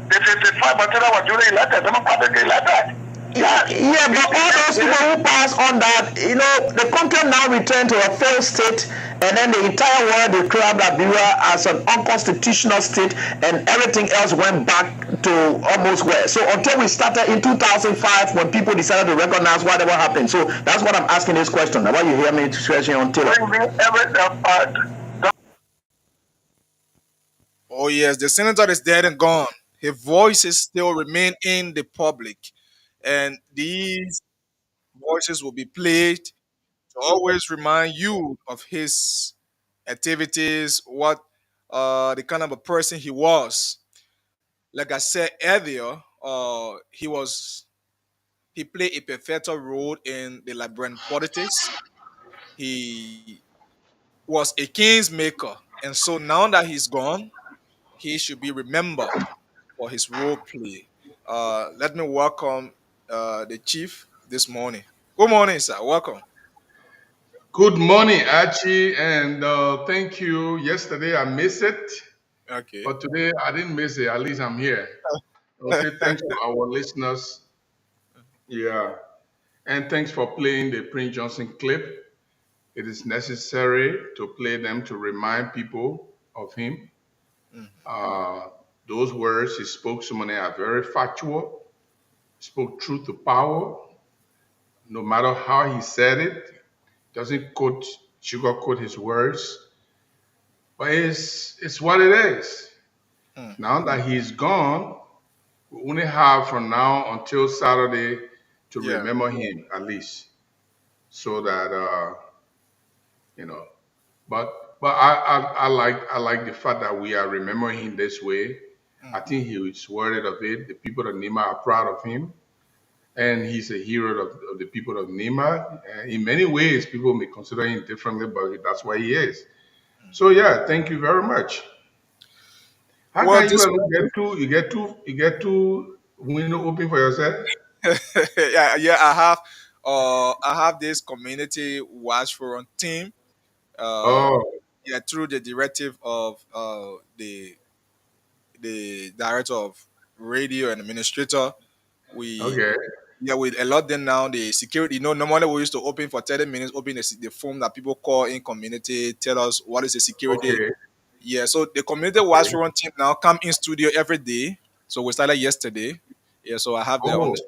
The 55% that were duly elected, democratically elected. Yeah, but all those people who pass on that, the country now returned to a failed state, and then the entire world declared Liberia as an unconstitutional state, and everything else went back to almost where. So until we started in 2005, when people decided to recognize whatever happened. So that's what I'm asking this question. Now, why you hear me question until? Oh yes, the senator is dead and gone. His voices still remain in the public, and these voices will be played to always remind you of his activities, what the kind of a person he was. Like I said earlier, he played a pivotal role in the Liberian politics. He was a king's maker, and so now that he's gone, he should be remembered for his role play. Let me welcome the chief this morning. Good morning, sir. Welcome. Good morning, Archie, and thank you. Yesterday I missed it, Okay. but today I didn't miss it. At least I'm here. I'll say thanks to our listeners. Yeah, and thanks for playing the Prince Johnson clip. It is necessary to play them to remind people of him. Uh, those words he spoke, so many are very factual. Spoke truth to power. No matter how he said it, doesn't sugarcoat his words, but it's what it is. Now that he's gone, we only have from now until Saturday to Yeah. remember him at least, so that you know. But I like the fact that we are remembering him this way. I think he is worthy of it. The people of Nima are proud of him, and he's a hero of the people of Nima. In many ways, people may consider him differently, but that's why he is. So yeah, thank you very much. How Well, can you this alone get two window open for yourself? yeah, I have this community watch forum team. Uh, Oh, yeah, through the directive of the director of radio and administrator, we okay, yeah we allot them now the security. Normally we used to open for 30 minutes, open the form that people call in community, tell us what is the security. okay, Yeah, so the community watch okay. forum team now come in studio every day. So we started yesterday. Yeah, so I have them on the.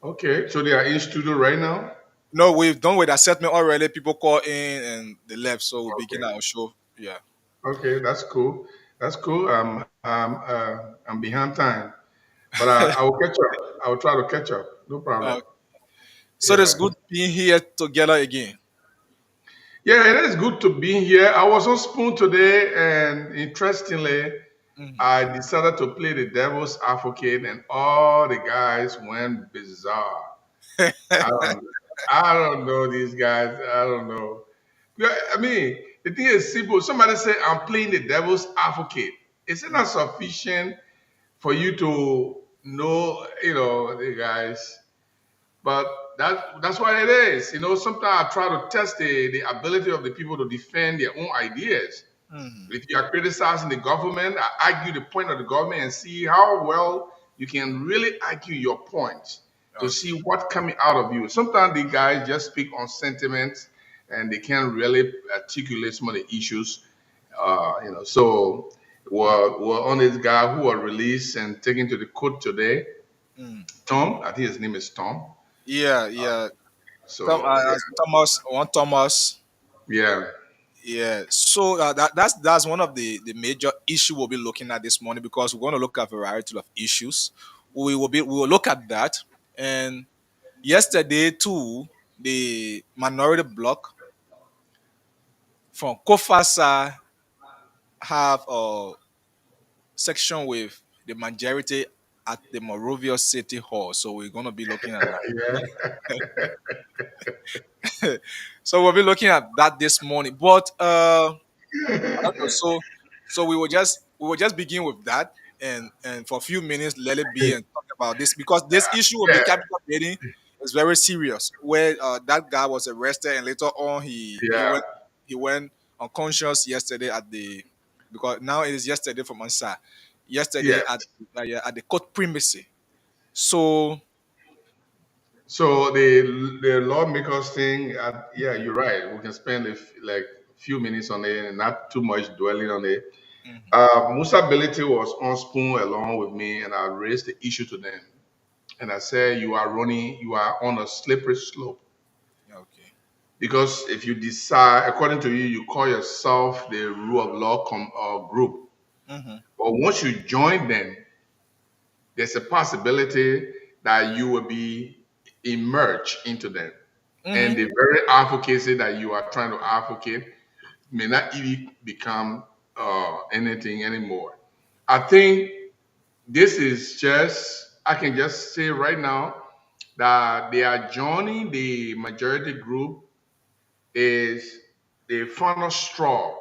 Oh, okay. So they are in studio right now. No, we've done with assessment already. People call in and they left, so we begin Okay, our show. Yeah. okay, that's cool. That's cool. I'm behind time, but I will catch up. I will try to catch up. No problem. Uh, so it's Yeah. good being here together again. Yeah, it is good to be here. I was on Spoon today, and interestingly, I decided to play the devil's advocate, and all the guys went bizarre. I don't, I don't know these guys. I don't know. Yeah, I mean, the thing is simple. Somebody said, I'm playing the devil's advocate. Is it not sufficient for you to know, the guys? But that's what it is. Sometimes I try to test the ability of the people to defend their own ideas. If you are criticizing the government, I argue the point of the government and see how well you can really argue your points to see what coming out of you. Sometimes the guys just speak on sentiments and they can't really articulate some of the issues. So we're on this guy who was released and taken to the court today. Tom, I think his name is Tom. Yeah, yeah. So Thomas. yeah. Yeah. So that's one of the major issue we'll be looking at this morning because we're going to look at a variety of issues. We will look at that. And yesterday too, the minority bloc from Kofasa have a section with the majority at the Morovia City Hall. So we're going to be looking at Yeah. that. So we'll be looking at that this morning. But I don't know. So we will just begin with that and for a few minutes let it be and talk about this because this issue of the Yeah. capital building is very serious. Where that guy was arrested and later on Yeah. he went unconscious yesterday at the because now it is yesterday from Ansa. yesterday Yes. at the court primacy. So So the lawmakers thing, yeah, you're right. We can spend like a few minutes on it and not too much dwelling on it. Musa Beliti was on spoon along with me, and I raised the issue to them. And I said, you are running, you are on a slippery slope. okay. Because if you decide, according to you, you call yourself the rule of law group. Mm-hmm. But once you join them, there's a possibility that you will be emerged into them. And Mm-hmm. the very advocacy that you are trying to advocate may not even become anything anymore. I think this is just, I can just say right now that they are joining the majority group is the final straw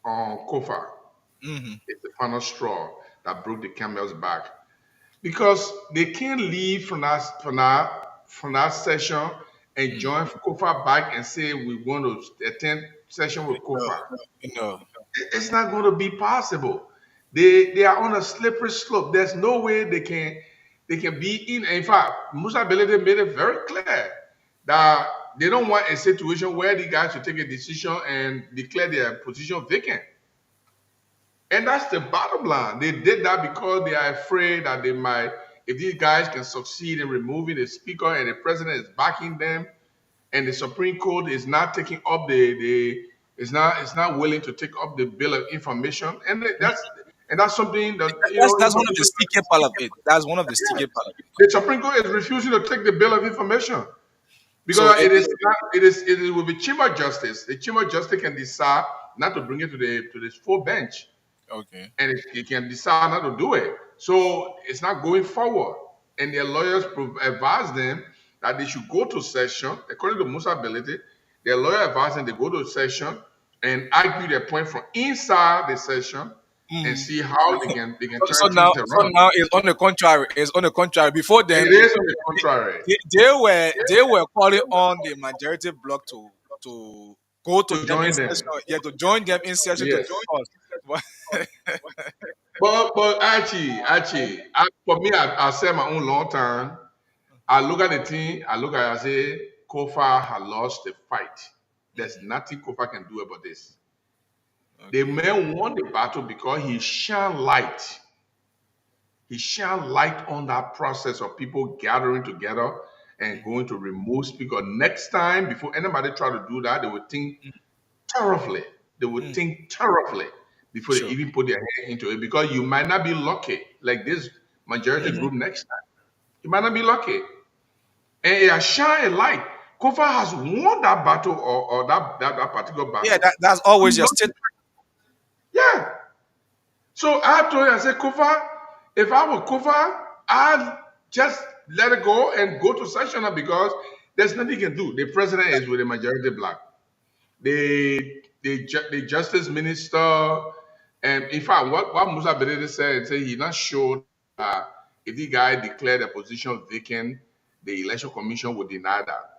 on Kofa. Mm-hmm. It's the final straw that broke the camel's back because they can't leave from that session and join Kofa back and say we want to attend session with Kofa. No. It's not going to be possible. They are on a slippery slope. There's no way they can be in. In fact, Musa Belede made it very clear that they don't want a situation where the guys should take a decision and declare their position vacant. And that's the bottom line. They did that because they are afraid that they might, if these guys can succeed in removing the speaker and the president is backing them, and the Supreme Court is not taking up is not willing to take up the bill of information, and that's something that That's one of the information. sticky part of it. That's one of the sticky part of it. The Supreme Court is refusing to take the bill of information So because it will be chamber justice. The chamber justice can decide not to bring it to the full bench, okay. and it can decide not to do it. So it's not going forward. And their lawyers advise them that they should go to session. According to Musa Ability, their lawyer advised them they go to session and argue their point from inside the session and see how they can So turn now, things around. it's on the contrary. It's on the contrary. Before It then, is on the contrary. they were calling on the majority bloc to go to To them in join them. session. Yeah, to join them in session to Yes. discuss. But actually, for me, I said my own long term. I look at the team, I look at it, I say, Kofa has lost the fight. There's nothing Kofa can do about this. The man won the battle because he shone light. He shone light on that process of people gathering together and going to remove speaker. Next time, before anybody try to do that, they would think thoroughly. They would think thoroughly before they Sure. even put their hand into it because you might not be lucky like this majority group next time. You might not be lucky. And it has shined a light. Kofa has won that battle or that particular Yeah, battle. that's always He your lost it. statement. Yeah. So I told him, I said, Kofa, if I were Kofa, I'd just let it go and go to sessional because there's nothing you can do. The president is with a majority black. The justice minister, and in fact, what Musa Bedede said he's not sure that if the guy declared the position vacant, the election commission would deny that.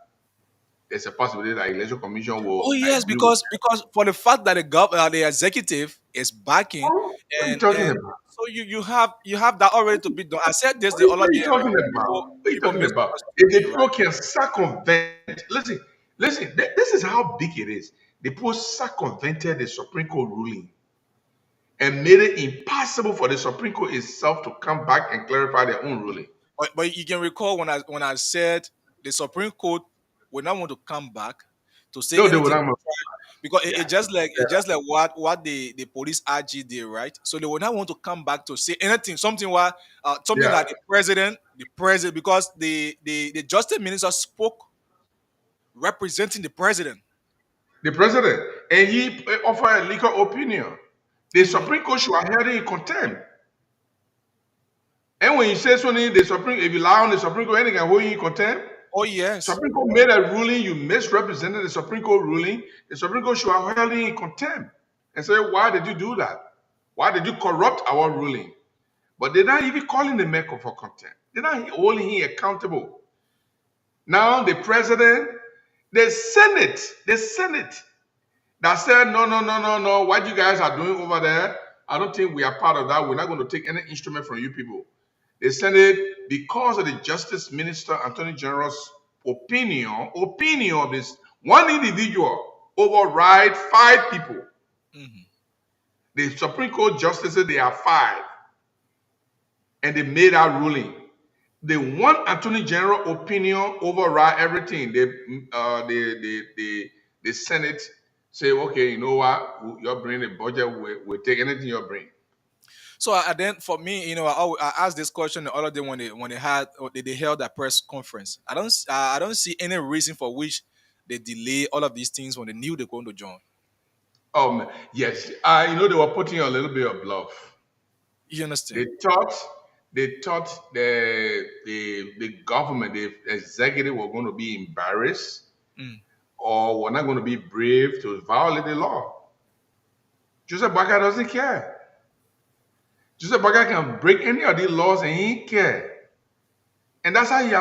There's a possibility that election commission Oh will yes, agree with because for the fact that the executive is backing, what are you talking and about? so you have that already to be done. I said this the What other are day, you and talking about? people What are you people talking about? misunderstood If me, the right? people can circumvent, listen, this is how big it is. The people circumvented the Supreme Court ruling and made it impossible for the Supreme Court itself to come back and clarify their own ruling. But you can recall when I said the Supreme Court will not want to come back to say No, they will anything, not. because it, Yeah, it just like yeah. it just like what the police RG did, right? So they will not want to come back to say anything, something Yeah. that the president, because the justice minister spoke representing the president. The president, and he offered a legal opinion. The Supreme Court should have held it in contempt. And when you say something, if you lie on the Supreme Court, anything can hold you in contempt. Oh yes. Supreme Court made a ruling, you misrepresented the Supreme Court ruling. The Supreme Court should have held it in contempt and say, why did you do that? Why did you corrupt our ruling? But they're not even calling the maker for contempt. They're not holding him accountable. Now the president, the Senate that said, no, no, no, no, no, what you guys are doing over there, I don't think we are part of that. We're not going to take any instrument from you people. They sent it because of the Justice Minister, Attorney General's opinion of this one individual override 5 people. The Supreme Court justices, they are 5, and they made that ruling. The one Attorney General opinion override everything. The Senate say, okay, you know what? You're bringing a budget. We'll take anything you bring. So then for me, I asked this question the other day when they had or they held a press conference. I don't see any reason for which they delay all of these things when they knew they're going to join. Yes, they were putting a little bit of bluff. You understand? They thought the government, the executive, were going to be embarrassed or were not going to be brave to violate the law. Joseph Baka doesn't care. Joseph Baka can break any of the laws and he care. And that's how he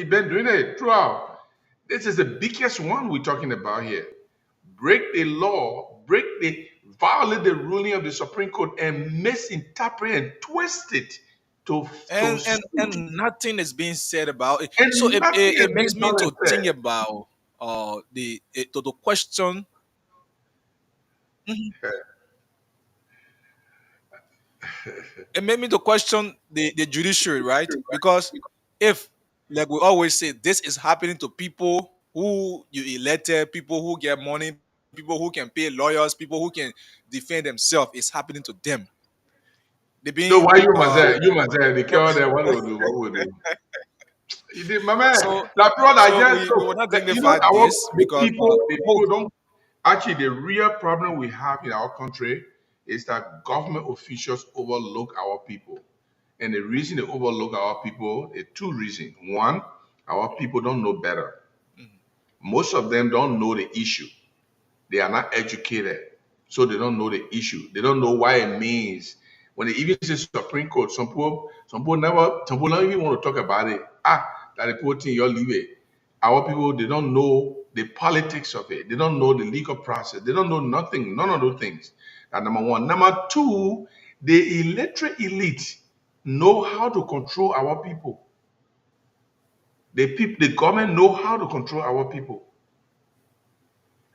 been doing it throughout. This is the biggest one we're talking about here. Break the law, violate the ruling of the Supreme Court and misinterpret and twist it and nothing is being said about it. And So nothing it has makes been me done to and said. think about the question. It made me to question the judiciary, right? Because if, like we always say, this is happening to people who you elected, people who get money, people who can pay lawyers, people who can defend themselves, it's happening to them. They So being why you must say the cure there, what will do? What will do? You did, my man. so That brother, I so just we will not dignify our this because the people don't actually the real problem we have in our country is that government officials overlook our people. And the reason they overlook our people is 2 reasons. One, our people don't know better. Most of them don't know the issue. They are not educated, so they don't know the issue. They don't know why it means. When they even say Supreme Court, some people don't even want to talk about it. That the people think you're leaving. Our people, they don't know the politics of it. They don't know the legal process. They don't know nothing, none of those things. That number one. Number two, the illiterate elite know how to control our people. The government know how to control our people.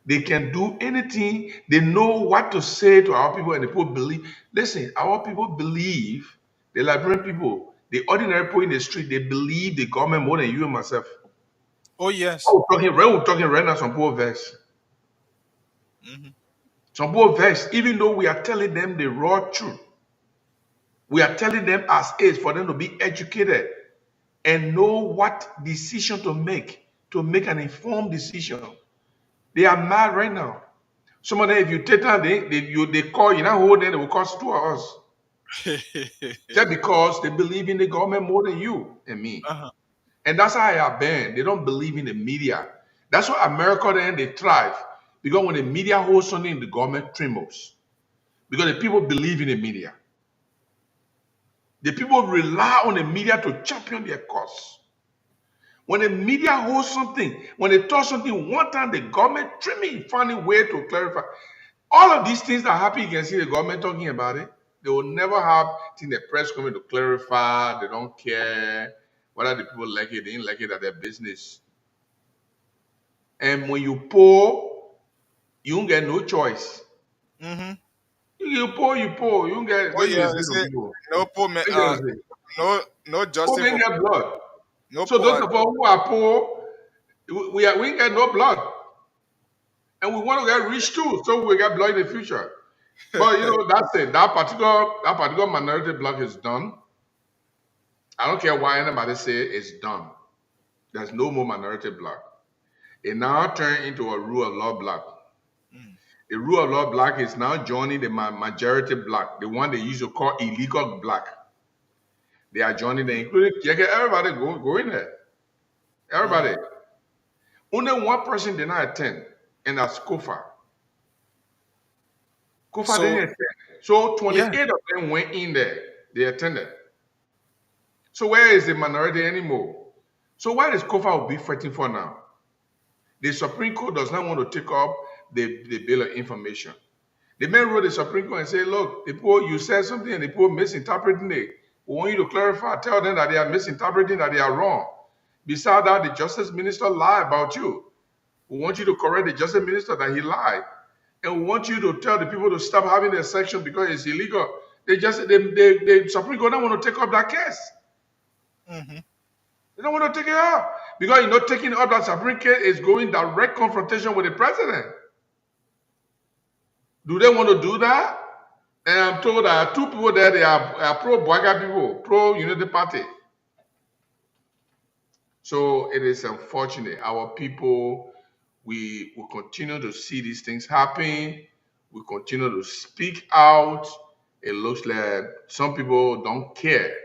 They can do anything. They know what to say to our people, and the people believe. Listen, our people believe, the Liberian people, the ordinary people in the street, they believe the government more than you and myself. oh yes. We're talking right now, some poor vex. Some poor vex, even though we are telling them the raw truth. We are telling them as is for them to be educated and know what decision to make an informed decision. They are mad right now. Some of them, if you take time, they call you, now hold them, they will cost 2 of us. Just because they believe in the government more than you and me. And that's how I have been. They don't believe in the media. That's why America then they thrive. Because when the media holds something, the government trembles. Because the people believe in the media. The people rely on the media to champion their cause. When the media holds something, when they talk something one time, the government trimming, finding a way to clarify. All of these things that happen, you can see the government talking about it. They will never have the press coming to clarify. They don't care whether the people like it, they didn't like it, at their business. And when you poor, you don't get no choice. You poor, you poor. You don't get Oh what you yeah, say they to say people. no poor man, What you say? no Poor justice men for get blood. no So those poor. of us who are poor, we ain't get no blood. And we want to get rich too, so we get blood in the future. But that's it. That particular minority block is done. I don't care why anybody say it's done. There's no more minority block. It now turned into a rule of law block. The rule of law block is now joining the majority block, the one they used to call illegal block. They are joining the including everybody go in there. Everybody. Only one person did not attend, and that's Kofa. Kofa didn't So attend. So yeah. 28 of them went in there. They attended. So where is the minority anymore? So why is Kofa be fighting for now? The Supreme Court does not want to take up the bill of information. The man wrote the Supreme Court and said, look, the people, you said something and the people misinterpreting it. We want you to clarify, tell them that they are misinterpreting, that they are wrong. Besides that, the justice minister lied about you. We want you to correct the justice minister that he lied. And we want you to tell the people to stop having a section because it's illegal. The Supreme Court don't want to take up that case. They don't want to take it up. Because taking up that Supreme case is going direct confrontation with the president. Do they want to do that? And I'm told that two people there, they are pro-Boaga people, pro-Unity Party. So it is unfortunate. Our people, we will continue to see these things happen. We continue to speak out. It looks like some people don't care.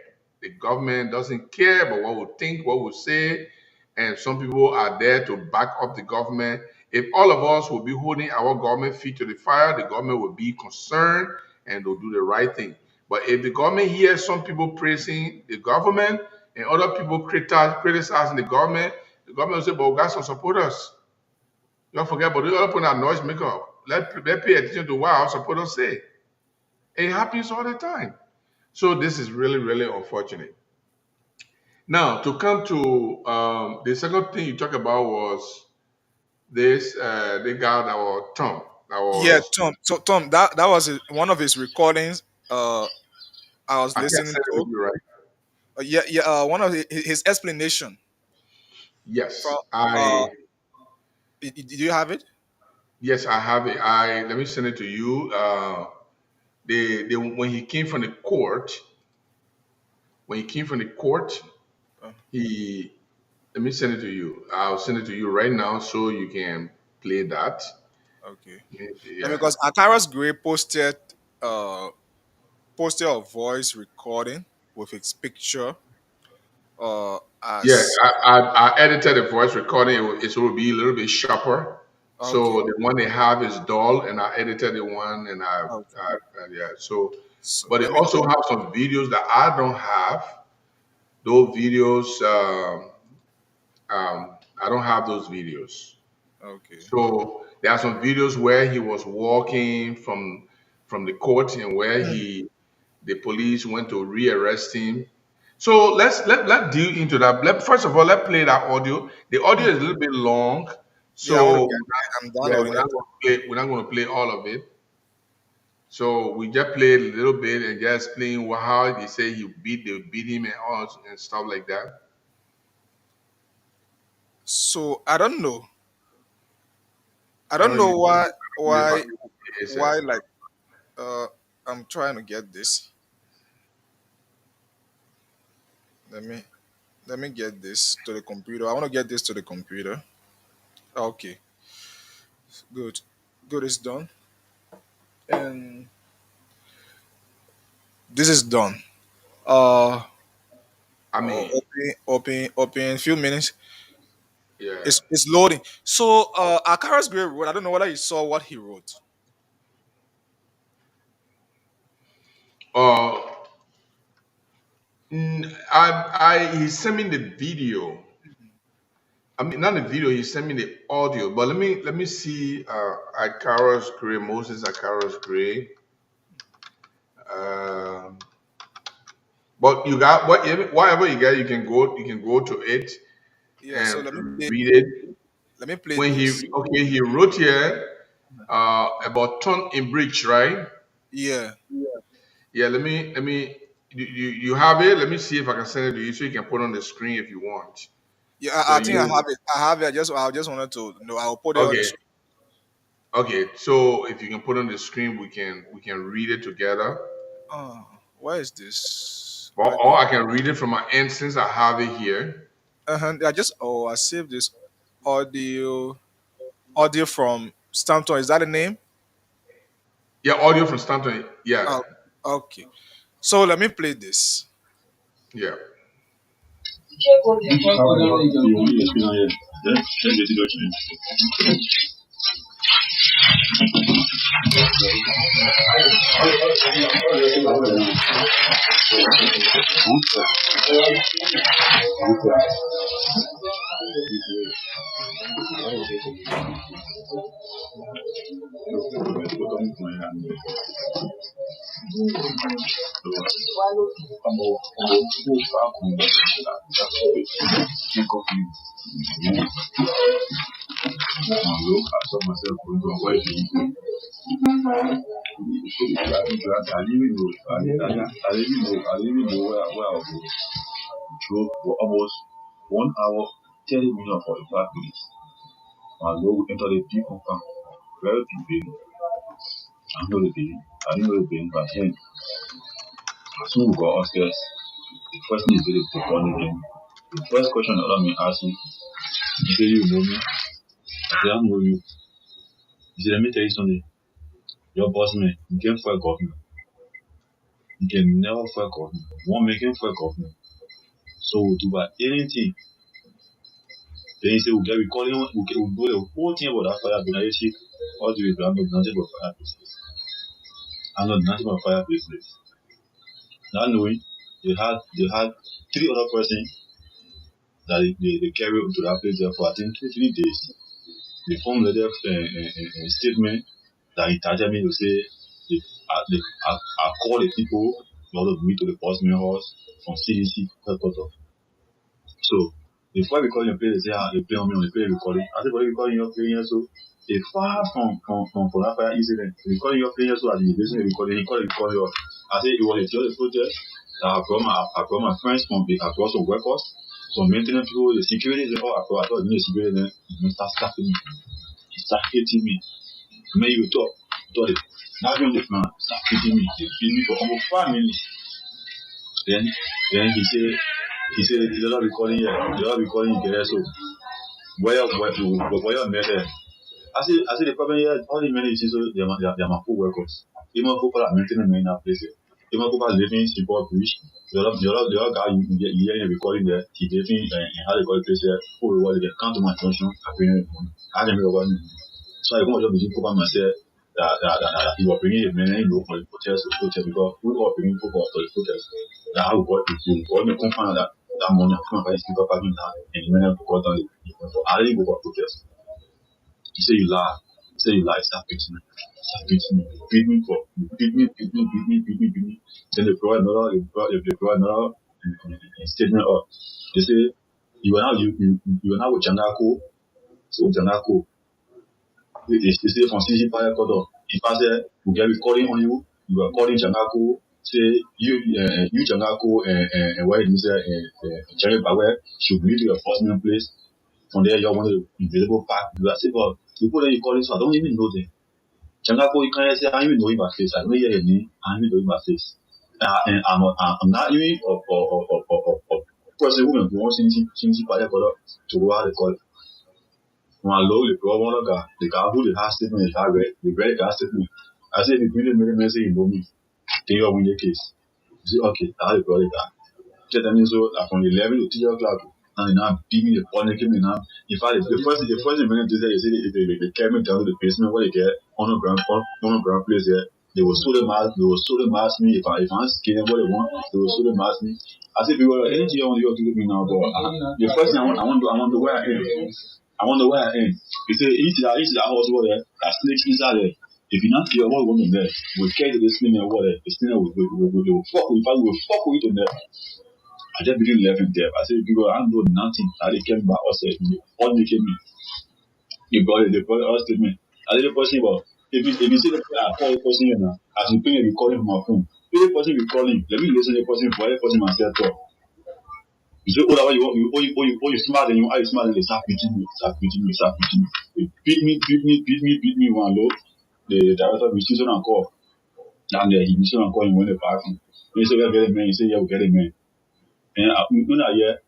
The government doesn't care about what we think, what we say, and some people are there to back up the government. If all of us will be holding our government feet to the fire, the government will be concerned and they'll do the right thing. But if the government hears some people praising the government and other people criticizing the government will say, but we got some supporters. Don't forget about the other people that noise makeup. Let pay attention to what our supporters say. It happens all the time. So this is really, really unfortunate. Now, to come to the second thing you talked about was this, they got our Tom. That Yeah, was, Tom. So Tom, that was one of his recordings. I was I can listening say it with to. you, right? Yeah, yeah. One of his explanation from. Yes, Uh, do you have it? yes, I have it. Let me send it to you. When he came from the court, when he came from the court, Oh, he let me send it to you. I'll send it to you right now so you can play that. okay. And Yeah. because Akaras Gray uh posted a voice recording with his picture Yeah, as I edited the voice recording. It will be a little bit sharper. okay. So the one they have is dull, and I edited the one, and Okay. yeah. So, So but they let me also have some videos that I don't have. Those videos, I don't have those videos. okay. So there are some videos where he was walking from the court and where Mhm. the police went to rearrest him. So let deal into that. First of all, let's play that audio. The audio is a little bit long, Yeah, I want to so get that. I'm yeah, downloading it. we're not going to play all of it. So we just played a little bit and just explain how they say they beat him and all and stuff like that. So I don't know. I I don't don't know if know you if I why can play it, why like uh I'm trying to get this. Let me let me get this to the computer. I want to get this to the computer. Okay, good. Good is done. And this is done. Uh I mean, open few minutes. yeah. It's loading. So Akara's Gray wrote, I don't know whether you saw what he wrote. Uh, he sent me the video. I mean, not the video. He sent me the audio. But let me see. Akaros Gray, Moses Akaros Gray. Um, but you got whatever you got. You can go to it Yeah, so and read it. let me play When this. he wrote here about turn in bridge, right? Yeah. Yeah. Let me. You have it. Let me see if I can send it to you so you can put it on the screen if you want. Yeah, So I think I you have it. I have it. I just wanted to know. I'll put it on the okay? screen. Okay, so if you can put on the screen, we can read it together. Where is this? Or I can read it from my end since I have it here. I saved this audio from Stanton. Is that the name? Yeah, audio from Stanton. Yeah, Oh, okay. So let me play this. yeah. Drove for almost 1 hour, 30 minutes, 45 minutes. And we entered a big compound, very big building. I know the building. I didn't know the building, but then as soon as we got upstairs, the first thing he did is to call me. The first question the other man asked me, he said, "You know me?" I said, "I know you." He said, "Let me tell you something. Your boss man, you can't fuck off me. You can never fuck off me. One man can fuck off me. So we'll do about anything." Then he said, "We'll get recording, we'll do the whole thing about that fire business. All the way, but I know nothing about fire business. I know nothing about fire business." Not knowing they had 3 other persons that they carried to that place there for I think 3 days. They formed a statement that he targeted me to say I called the people in order to meet to the postman house from CDC headquarters. So before we call your play, they say they play on me on the play recording. I said, "What are you calling your play here?" So they far from that fire incident. We calling your play here so as the listening recording, he called the recording. I said it was just a protest. I brought my friends from across some workers, some maintenance people, the security, they all across. I thought the security then he start slapping me. He start hitting me. When you thought it. Now on the front, start hitting me. They beat me for almost 5 minutes. Then he said they're not recording here. They're not recording here. So where you met there? I said the problem here, all the men you see, so they're my co-workers. Even people that maintenance men in that place. Even people living in Seaport Bridge. The other guy you hear in recording there, he living in how they call it place here. Who was it? Come to my junction. I didn't know what. So I go to the people myself that he was bringing the men in for the protest because we were bringing people for the protest. That how we got the confirm that money come by people parking that and the men got down the I didn't go for protest. He said you lie. He said you lie, start beating me. Start beating me. Beat me. Then they provide another statement of they say you are now with Janako. So Janako they say from CG Fire Kodo. If I say we get recording on you, you are calling Janako, say you Janako and where you say Jerry Bawe should meet your enforcement place. From there you want to available pack. You are saying, but people that you calling so I don't even know them. Janako you can't say I even know him by face. I don't hear your name, I even know him by face. And I'm not even of person who wants CG Fire Kodo to go out the call. My Lord, the problem the guy who the has statement is the read the statement. I said, if you really make a message, you know me. Then you win the case. You say, okay, I have a brother guy. Just I mean, so from 11 to 3 o'clock, and now beat me the phone, came in now. In fact, the first minute they say they carry me down to the basement where they get on the ground place there. They will so the mask me if I'm scared what they want, they will so the mask me. I said, people are anything you want to do with me now, but the first thing I want to where I am. I wonder where I am. He said, each the house over there, that snakes inside there. If you're not clear what going on there, we'll carry the snake and water. The snake will fuck with you in there. I just begin laughing there. I said, people, I don't know nothing. I they came back us all they came in. They brought us to me. I didn't person about if you see the I call the person here now, as you pay a recording from my phone. Pay the person recording, let me listen to the person for the person myself talk. You say, oh, you smart and you smart and they start beating me. They beat me one low. The director of the on call. And he mission on call and went the parking. He said, we'll get a man. He said, yeah, we'll get a man. And when I hear,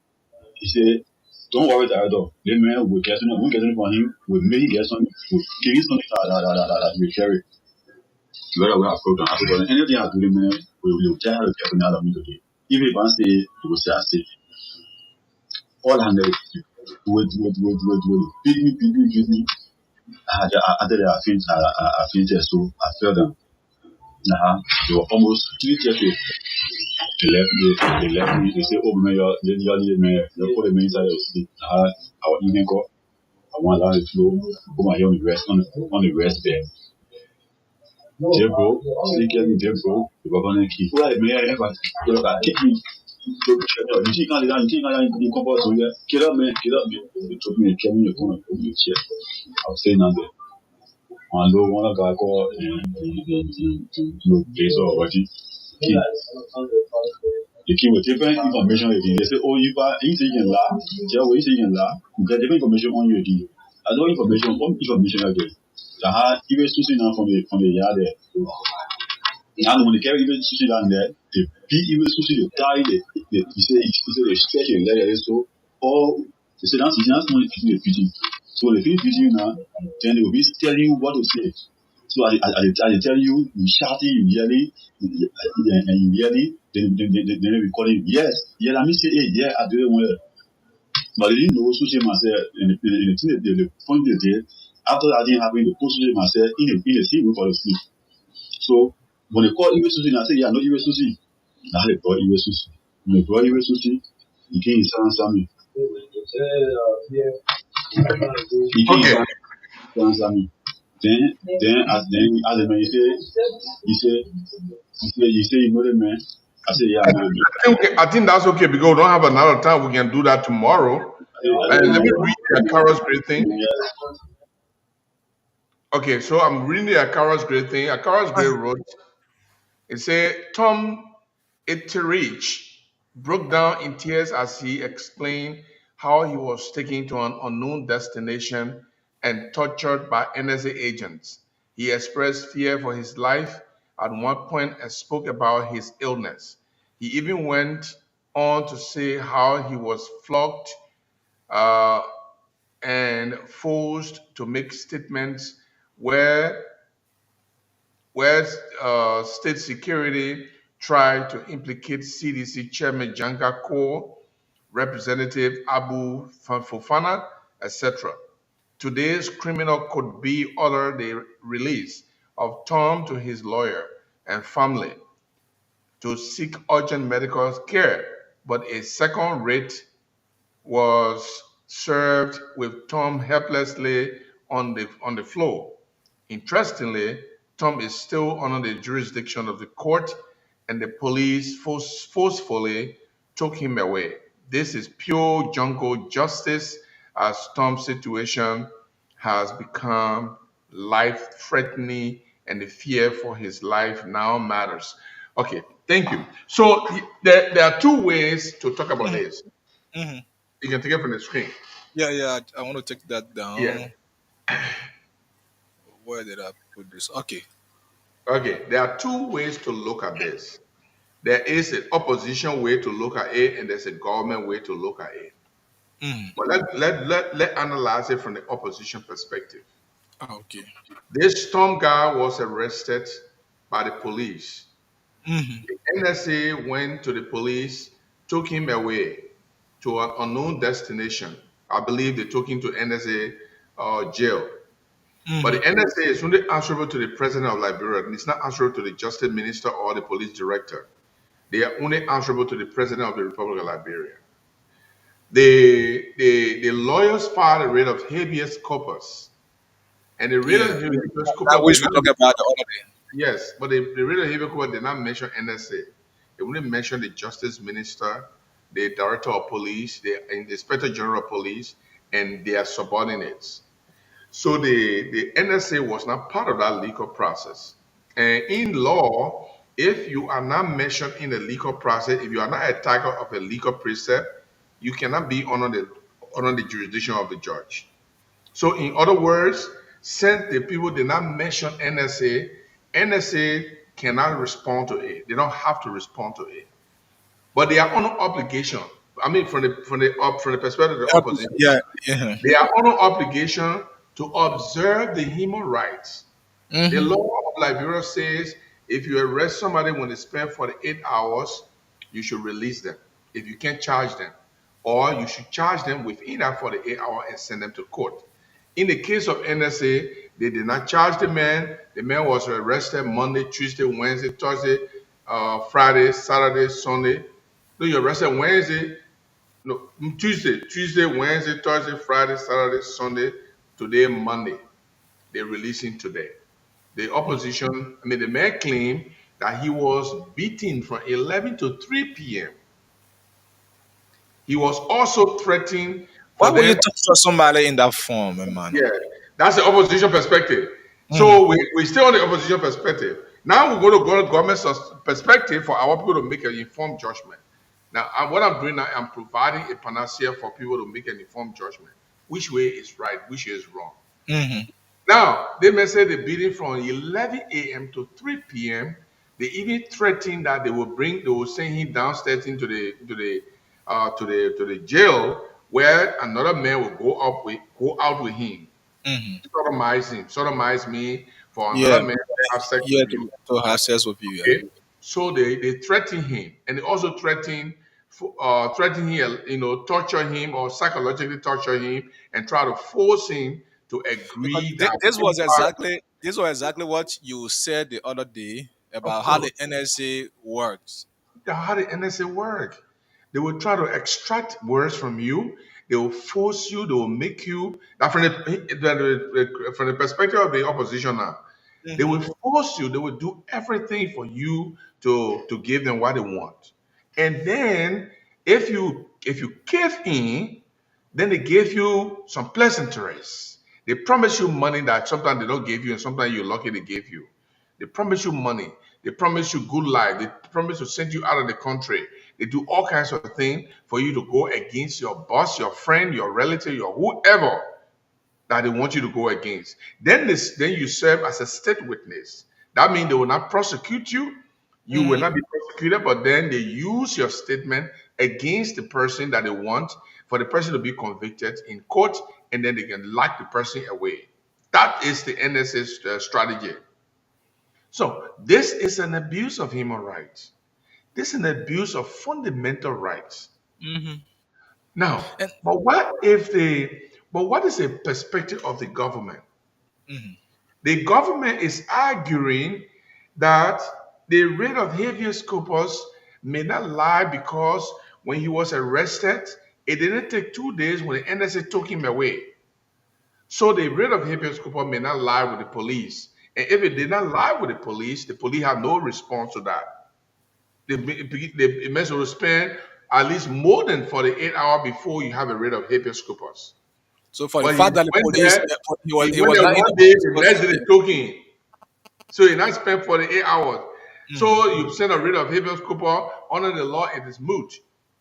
he said, don't worry, director. The man will get something. We'll get something for him. We'll make him get something. We'll give him something that we carry. Whether we have program, anything I do, the man, we will try to get another me today. Even if I say, he will say, I say. All handle with beat me. I did I fainted, so I fell down. They were almost 3 years old. They left me. They say, oh, man, you're put them inside the seat. Our evening call. I want to flow. Put my on the rest on the rest bed. Dear bro, see, get me, dear bro. The governor key. Right, may I ever kick me? You think you come out, so yeah, get up, man, get up, man. They took me and kept me in the corner, put me in the chair. I was saying, nothing. And though one guy called in place or what he came with different information again. They say, oh, you are you lie. Yeah, what you lie. You get different information on you again. I know information again. I had even sushi now from the yard there. And when they carry even sushi down there, they beat even sushi, they tie they stretch your leg so all they say that's money people they feeding. So they feed you now, then they will be telling you what to say. So I tell you, you shouting, you yelling, and you yelling, then they be calling, yes, yeah, let me say, hey, yeah, I do it well. But they didn't know sushi myself, and the point they did, after that didn't happen, they put sushi myself in the sea for the sleep. So when they call Iwe Susi, I say, yeah, no Iwe Susi. Now they brought Iwe Susi. When they brought Iwe Susi, he came in San Sami. He came in Okay. San Sami. As the man, you know the man. I say, yeah, I know the man. I think that's okay because we don't have another time. We can do that tomorrow. Let me read the Carol's great thing. Okay, so I'm reading the Carol's great thing. Carol's great wrote, it said, Tom Itterich broke down in tears as he explained how he was taken to an unknown destination and tortured by NSA agents. He expressed fear for his life at one point and spoke about his illness. He even went on to say how he was flogged uh, and forced to make statements where where state security tried to implicate CDC Chairman Janga Kaur, Representative Abu Fofana, etc. Today's criminal could be ordered the release of Tom to his lawyer and family to seek urgent medical care, but a second rate was served with Tom helplessly on the floor. Interestingly, Tom is still under the jurisdiction of the court, and the police forcefully took him away. This is pure jungle justice, as Tom's situation has become life threatening, and the fear for his life now matters. Okay, thank you. So there are two ways to talk about this. Mm-hmm. You can take it from the screen. Yeah, yeah. I want to take that Yes. down. Where did I put this? Okay. Okay, there are two ways to look at this. There is an opposition way to look at it, and there's a government way to look at it. Mm. But let analyze it from the opposition perspective. Okay. This Storm guy was arrested by the police. Mm-hmm. The NSA went to the police, took him away to an unknown destination. I believe they took him to NSA jail. But the Mm-hmm. NSA is only answerable to the president of Liberia, and it's not answerable to the justice minister or the police director. They are only answerable to the president of the Republic of Liberia. The lawyers filed a writ of habeas corpus, and the writ Yeah. of habeas That corpus which did we not, talk about the other day. yes, but the writ of habeas corpus did not mention NSA. It only mentioned the justice minister, the director of police, the inspector general of police, and their subordinates. So the NSA was not part of that legal process. And in law, if you are not mentioned in the legal process, if you are not a title of a legal precept, you cannot be under the jurisdiction of the judge. So in other words, since the people did not mention NSA, NSA cannot respond to it. They don't have to respond to it. But they are under obligation. I mean, from the perspective of the opposition, Yeah. Yeah. they are under obligation to observe the human rights. The Mm-hmm. law of Liberia says if you arrest somebody when they spend 48 hours, you should release them if you can't charge them. Or you should charge them within that 48 hours and send them to court. In the case of NSA, they did not charge the man. The man was arrested Monday, Tuesday, Wednesday, Thursday. Friday, Saturday, Sunday. No, you're arrested Wednesday. No, Tuesday, Wednesday, Thursday, Friday, Saturday, Sunday. Today, Monday. They're releasing today. The opposition, I mean, the man claimed that he was beaten from 11 to 3 p.m. He was also threatened Why for would you them. torture somebody in that form, man? Yeah, that's the opposition perspective. Mm-hmm. So we stay on the opposition perspective. Now we're going to go to government perspective for our people to make an informed judgment. Now, what I'm doing now, I'm providing a panacea for people to make an informed judgment. Which way is right, which is wrong. Mm-hmm. Now, they may say the bidding from 11 a.m. to 3 p.m. They even threaten that they will send him downstairs into the jail where another man will go out with him, Mm-hmm. sodomize me for Yeah, another man to have sex yeah, with me. to have sex with you. Yeah. Okay, so they threaten him, and they also threaten him, torture him or psychologically torture him, and try to force him to Because agree that this was exactly what you said the other day of about how course. the NSA works. How the NSA work? They will try to extract words from you. They will force you. They will make you. Now, from the perspective of the opposition now, they Mm-hmm. will force you. They will do everything for you to give them what they want. And then, if you give in, then they give you some pleasantries. They promise you money that sometimes they don't give you, and sometimes you're lucky they give you. They promise you money. They promise you good life. They promise to send you out of the country. They do all kinds of things for you to go against your boss, your friend, your relative, your whoever that they want you to go against. Then you serve as a state witness. That means they will not prosecute you. You will Mm-hmm. not be prosecuted, but then they use your statement against the person that they want for the person to be convicted in court, and then they can lock the person away. That is the NSA's strategy. So this is an abuse of human rights. This is an abuse of fundamental rights. Mm-hmm. Now, And but what is the perspective of the government? mhm. The government is arguing that the rate of habeas corpus may not lie because when he was arrested, it didn't take 2 days when the NSA took him away. So the rate of habeas corpus may not lie with the police. And if it did not lie with the police have no response to that. They may will spend at least more than 48 hours before you have a rate of habeas corpus. So for the But he fact that the went police, there, he he went was there not in one the day, police the next day custody. they took him. So he now spent 48 hours. Mm-hmm. So you send a writ of habeas corpus under the law, it is moot.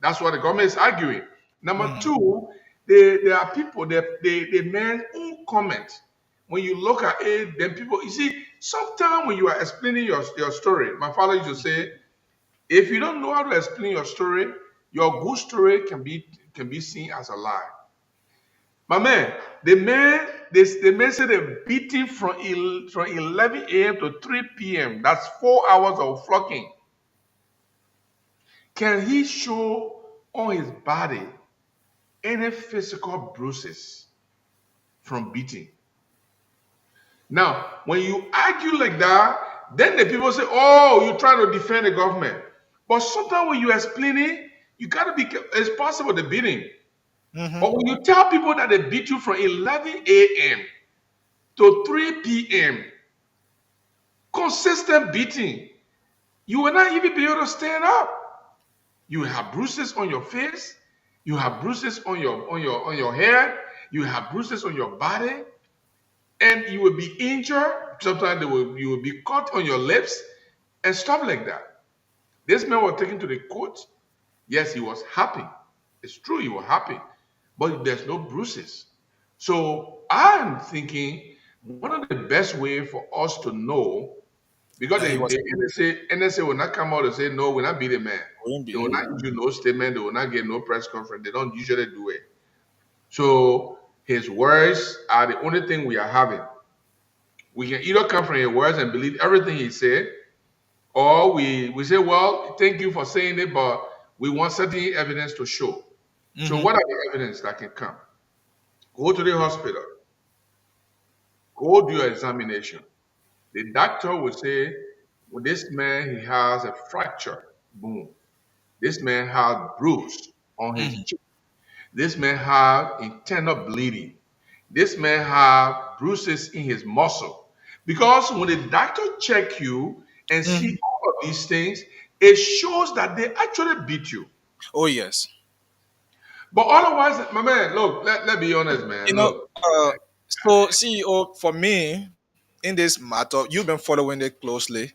That's what the government is arguing. Number Mm-hmm. two, there are people that they man own comment. When you look at it, then people, you see, sometimes when you are explaining your story, my father used to say, if you don't know how to explain your story, your good story can be seen as a lie. My man, the man said they're beating from 11 a.m. to 3 p.m. That's 4 hours of flocking. Can he show on his body any physical bruises from beating? Now, when you argue like that, then the people say, "Oh, you're trying to defend the government." But sometimes when you explain it, you gotta be. It's possible the beating, Mm-hmm. but when you tell people that they beat you from 11 a.m. to 3 p.m. consistent beating, you will not even be able to stand up. You have bruises on your face, you have bruises on your hair, you have bruises on your body, and you will be injured. Sometimes you will be cut on your lips and stuff like that. This man was taken to the court. Yes, he was happy. It's true, he was happy, but there's no bruises. So I'm thinking one of the best way for us to know, because That he was the NSA will not come out and say, no, we're not beat a man. wouldn't be. They will not Mhm. issue no statement. They will not get no press conference. They don't usually do it. So his words are the only thing we are having. We can either come from his words and believe everything he said, or we say, well, thank you for saying it, but we want certain evidence to show. So Mm-hmm. what are the evidence that can come? Go to the hospital. Go do your examination. The doctor will say, Well, this man, he has a fracture. Boom. This man had bruise on his cheek. This man had internal bleeding. This man had bruises in his muscle. Because when the doctor check you and see all of these things, it shows that they actually beat you. Oh yes. But otherwise, my man, look, let be honest, You man. know, Look, so CEO, for me, in this matter, you've been following it closely.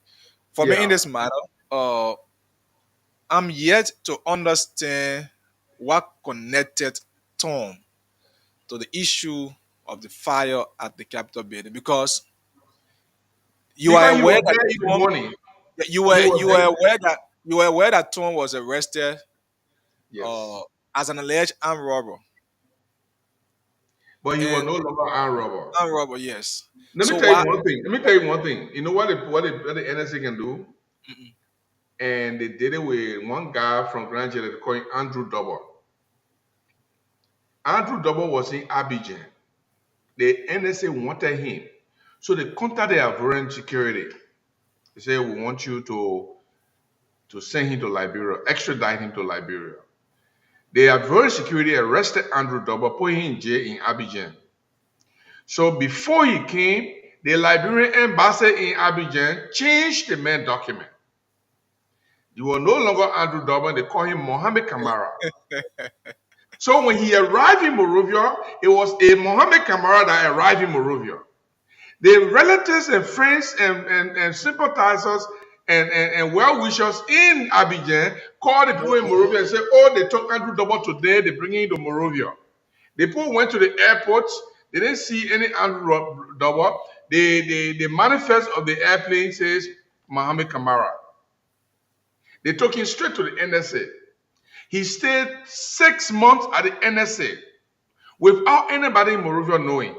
For me, in yeah. this matter, I'm yet to understand what connected Tom to the issue of the fire at the Capitol building, because you are Because he aware was that there in the Tom, morning. you He were was you were there. aware that Tom was arrested uh, Yes. as an alleged armed robber. But he was And no longer armed robber. armed robber, yes. Let me So tell you why? one thing. Let me tell you one thing. You know what the NSA can do? And they did it with one guy from Grand Chile called Andrew Double. Andrew Double was in Abidjan. The NSA wanted him. So they contacted their foreign security. They said, we want you to send him to Liberia, extradite him to Liberia. The foreign security arrested Andrew Double, put him in jail in Abidjan. So before he came, the Liberian embassy in Abidjan changed the main document. You were no longer Andrew Double, they call him Mohammed Kamara. So when he arrived in Monrovia, it was a Mohammed Kamara that arrived in Monrovia. The relatives and friends and sympathizers and well-wishers in Abidjan called the people in Monrovia and said, oh, they took Andrew Double today, they bring him to Monrovia. The people went to the airport, they didn't see any Andrew Double. The manifest of the airplane says Mohammed Kamara. They took him straight to the NSA. He stayed 6 months at the NSA without anybody in Monrovia knowing.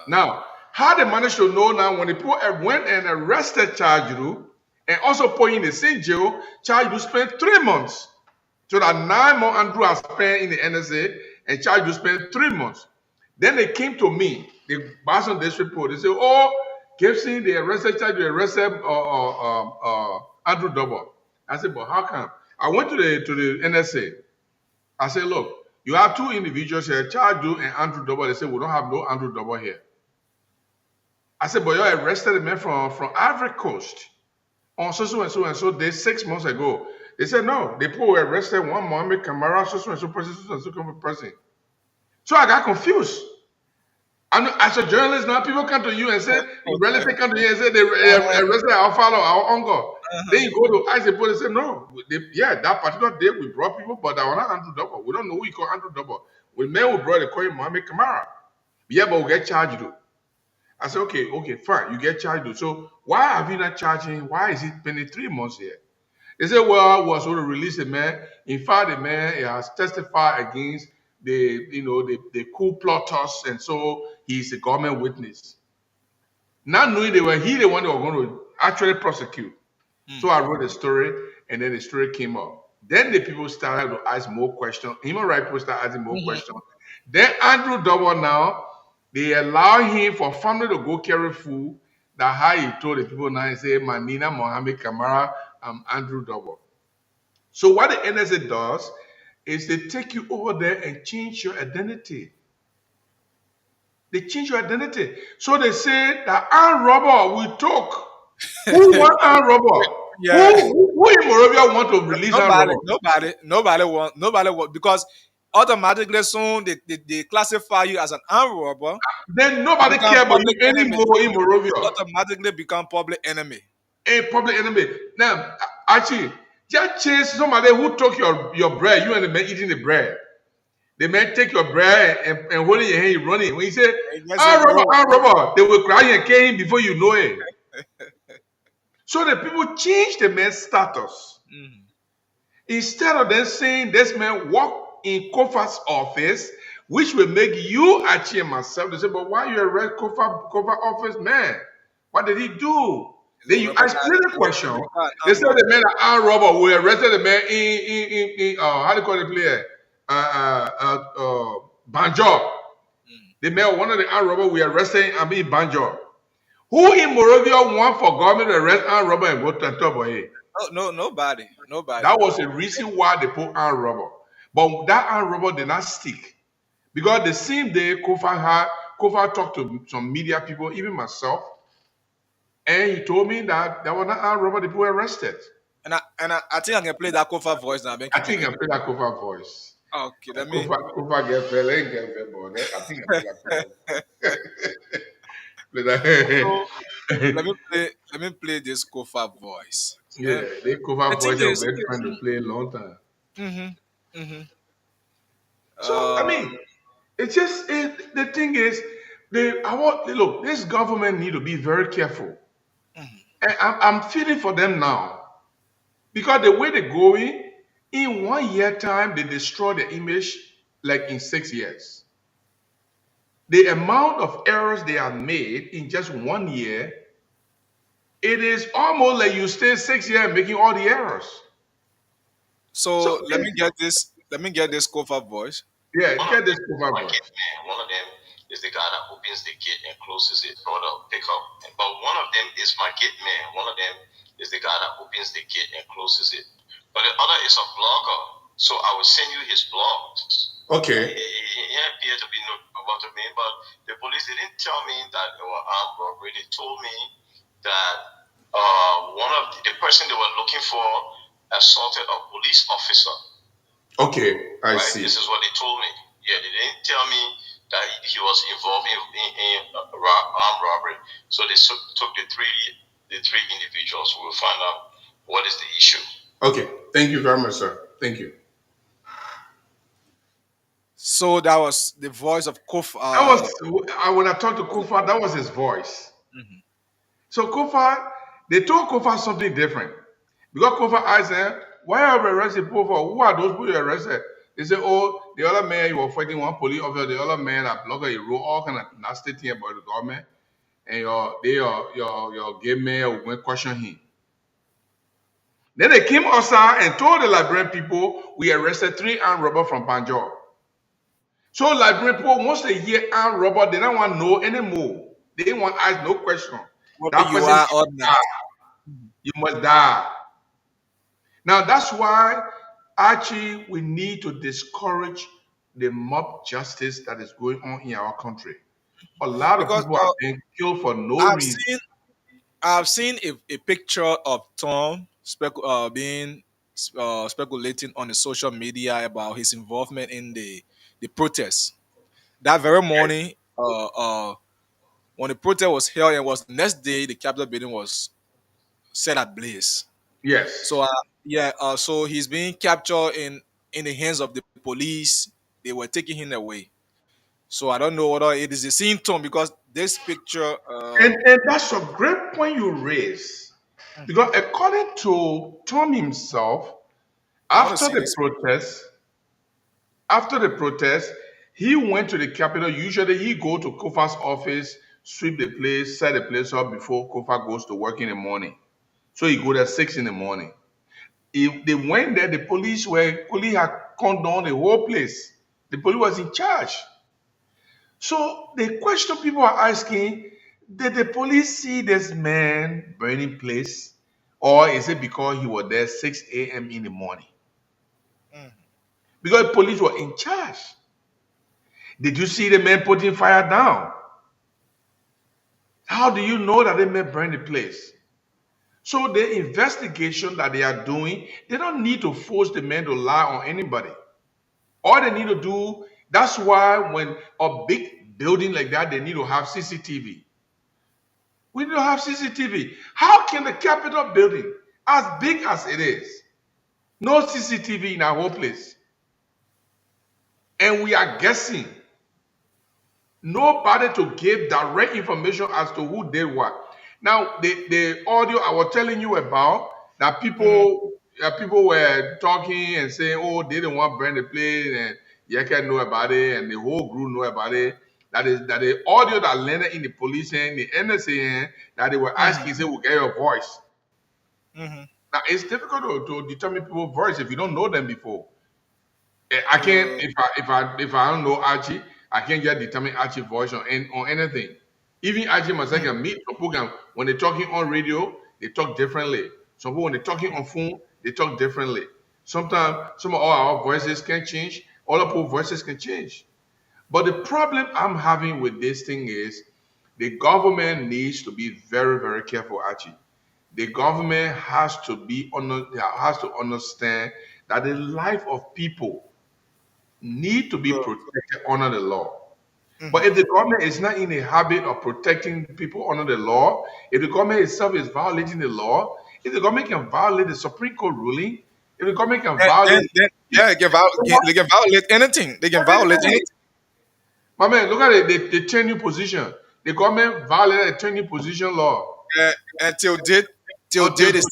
Now, how they managed to know now when the people went and arrested Chajuru and also put him in the same jail, Chajuru spent 3 months. So that 9 months Andrew has spent in the NSA and Chajuru spent 3 months. Then they came to me, the Boston District Report. They said, oh, Gibson, they arrested Chajuru, they arrested Andrew Double. I said, but how come? I went to the NSA. I said, look, you have two individuals here, Chajuru and Andrew Double. They said, we don't have no Andrew Double here. I said, but you arrested a man from Ivory Coast on so day 6 months ago. They said, no, the people were arrested one Mohammed Kamara, so person. So I got confused. And as a journalist now, people come to you and say, your relative come to you and say they arrested our father, our uncle. Then you go to ICE and say, no, that particular day we brought people, but that was not Andrew Double. We don't know who you call Andrew Double. We men we brought, they call him Mohammed Kamara. Yeah, but we get charged though. I said, okay, fine. You get charged. So why have you not charged him? Why is he spending 3 months here? They said, well, we was going to release a man. In fact, the man has testified against the coup plotters, and so he's a government witness. Not knowing they were the one that were going to actually prosecute. So I wrote a story, and then the story came up. Then the people started to ask more questions. Human rights people started asking more questions. Then Andrew Double now, they allow him for family to go carry food. That how he told the people now, he say, Manina Mohammed Kamara, I'm Andrew Double. So what the NSA does is they take you over there and change your identity. They change your identity. So they say that armed robber we took. Who want armed robber? Yeah. Who in Moravia want to release armed robber? Nobody want, because automatically soon they classify you as an armed robber. Then nobody Become care about you public enemy. anymore in Moravia. Automatically become public enemy. A public enemy. Now, actually, just chase somebody who took your bread, you and the man eating the bread. The man take your bread and holding your hand, running. When you say, armed robber, they will cry and kill him before you know it. So the people change the man's status. Instead of them saying this man walk in Kofa's office, which will make you achieve myself, they say, but why you arrest Kofa office man? What did he do? Then you ask the question. They said the man an armed robber. We arrested the man in how do you call the player? Banjo. The man, one of the armed robbers we arrested him in Banjo. Who in Moravia want for government to arrest armed robber and go to top of it? Nobody. That was the reason why they put armed robber. But that armed robber did not stick. Because the same day Kofa talked to some media people, even myself, and he told me that there was not armed robber the people arrested. And I think I can play that Kofa voice now. Ben I think Kikeke. I play that Kofa voice. Okay, let me Kofa get fell, ain't get fell, but I think I play that Kofa play that. so let me play this Kofa voice. Yeah, And they the Kofa thing voice have is, been trying to play a long time. hmm hmm So I uh, mean, the thing is, look. This government need to be very careful, and I'm feeling for them now because the way they're going, in 1 year time, they destroy the image like in 6 years. The amount of errors they have made in just 1 year, it is almost like you stay 6 years making all the errors. so So let me get this Kofa voice. yeah, get this cover voice. Okay. Okay, I see. Okay, thank you very much, sir. Thank you. So that was the voice of Kofa. That was when I talked to Kofa, that was his voice. So Kofa, they told Kofa something different. Because Kofa asked them, why have you arrested people for? Who are those people you arrested? They say, oh, the other man you were fighting one police officer, the other man that blogger, he wrote all kind of nasty thing about the government. And your gay man went question him. Then they came outside and told the Liberian people, we arrested 3 armed robbers from Banjul. So Liberian people, once they hear armed robber, they don't want to know anymore. They didn't want to ask no question. Whether That you person are must or not. die. You must die. Now that's why actually we need to discourage the mob justice that is going on in our country. A lot of Because people are being killed for no I've reason. seen I've seen a picture of Tom being speculating on the social media about his involvement in the protest. That very morning, when the protest was held, and was the next day, the Capitol building was set ablaze. Yes. So so he's being captured in the hands of the police. They were taking him away. So I don't know whether it is a symptom because this picture. And that's a great point you raise. Because according to Tom himself, I want to after see the this. protest, after the protest, he went to the Capitol. Usually he go to Kofa's office, sweep the place, set the place up before Kofa goes to work in the morning. So he go there 6 in the morning. If they went there, the police had come down the whole place. The police was in charge. So the question people are asking, did the police see this man burning place? Or is it because he was there 6 a.m. in the morning? Because the police were in charge. Did you see the man putting fire down? How do you know that they may burn the place? So the investigation that they are doing, they don't need to force the man to lie on anybody. All they need to do, that's why when a big building like that, they need to have CCTV. We need to have CCTV. How can the Capitol building, as big as it is, no CCTV in our whole place? And we are guessing. Nobody to give direct information as to who did what. Now, the audio I was telling you about that people were talking and saying, "Oh, they didn't want to burn the place," and Yeka know about it, and the whole group know about it. That the audio that landed in the police and the NSA that they were asking, say, "We get your voice." Now, it's difficult to determine people's voice if you don't know them before. I can't if I don't know Archie, I can't just determine Archie voice on anything. Even IG myself can meet some people when they're talking on radio, they talk differently. Some people when they're talking on phone, they talk differently. Sometimes some of our voices can change, other people's voices can change. But the problem I'm having with this thing is the government needs to be very, very careful, Archie. The government has to understand that the life of people need to be protected under the law. But if the government is not in the habit of protecting people under the law, if the government itself is violating the law, if the government can violate the Supreme Court ruling, if the government can violate Then yeah, they can violate anything. They can violate everything. anything. My man, look at it, the training position. The government violated the training position law Until date, till until date, today.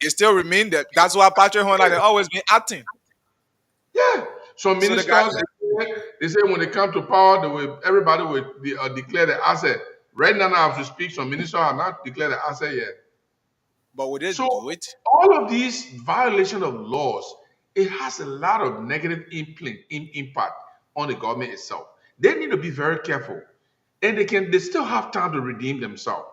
it still remain that. That's why Patrick Hunter they always been acting. Yeah. Some So the guy, ministers they say when they come to power, everybody will declare the asset. Right now, I have to speak. Some ministers have not declared the asset yet. but would they So do it? all of these violation of laws, it has a lot of negative impact on the government itself. They need to be very careful, and they still have time to redeem themselves.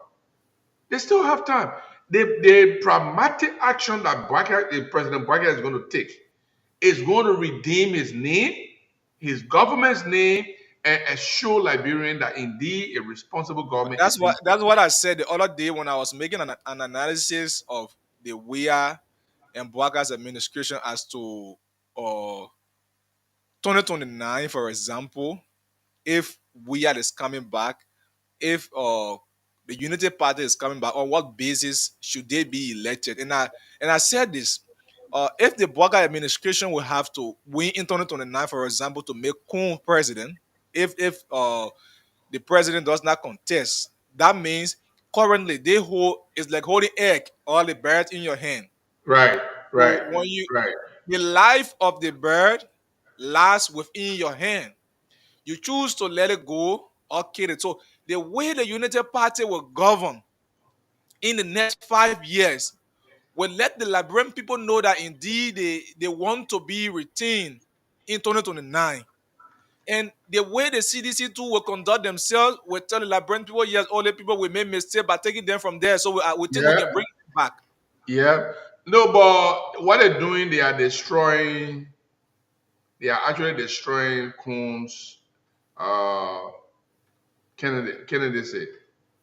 They still have time. The pragmatic action that President Biden is going to take is going to redeem his name, his government's name, and assure Liberian that indeed a responsible government is being. That's what I said the other day when I was making an analysis of the Weah and Bwaga's administration as to 2029, for example, if Weah is coming back, if the Unity Party is coming back, on what basis should they be elected? And I said this: if the Bwaga administration will have to win in 2029, for example, to make Kun president, if the president does not contest, that means currently they hold it's like holding egg or the bird in your hand. Right, right, So when you right. the life of the bird lies within your hand. You choose to let it go or kill it. So the way the Unity Party will govern in the next 5 years will let the Liberian people know that indeed they want to be retained in 2029. And the way the CDC too will conduct themselves will tell the Liberian people, yes, all the people will make mistakes by taking them from there. So we think we Yeah, can bring them back. yeah. No, but what they're doing, they are destroying. They are actually destroying Kuhn's uh, candidacy.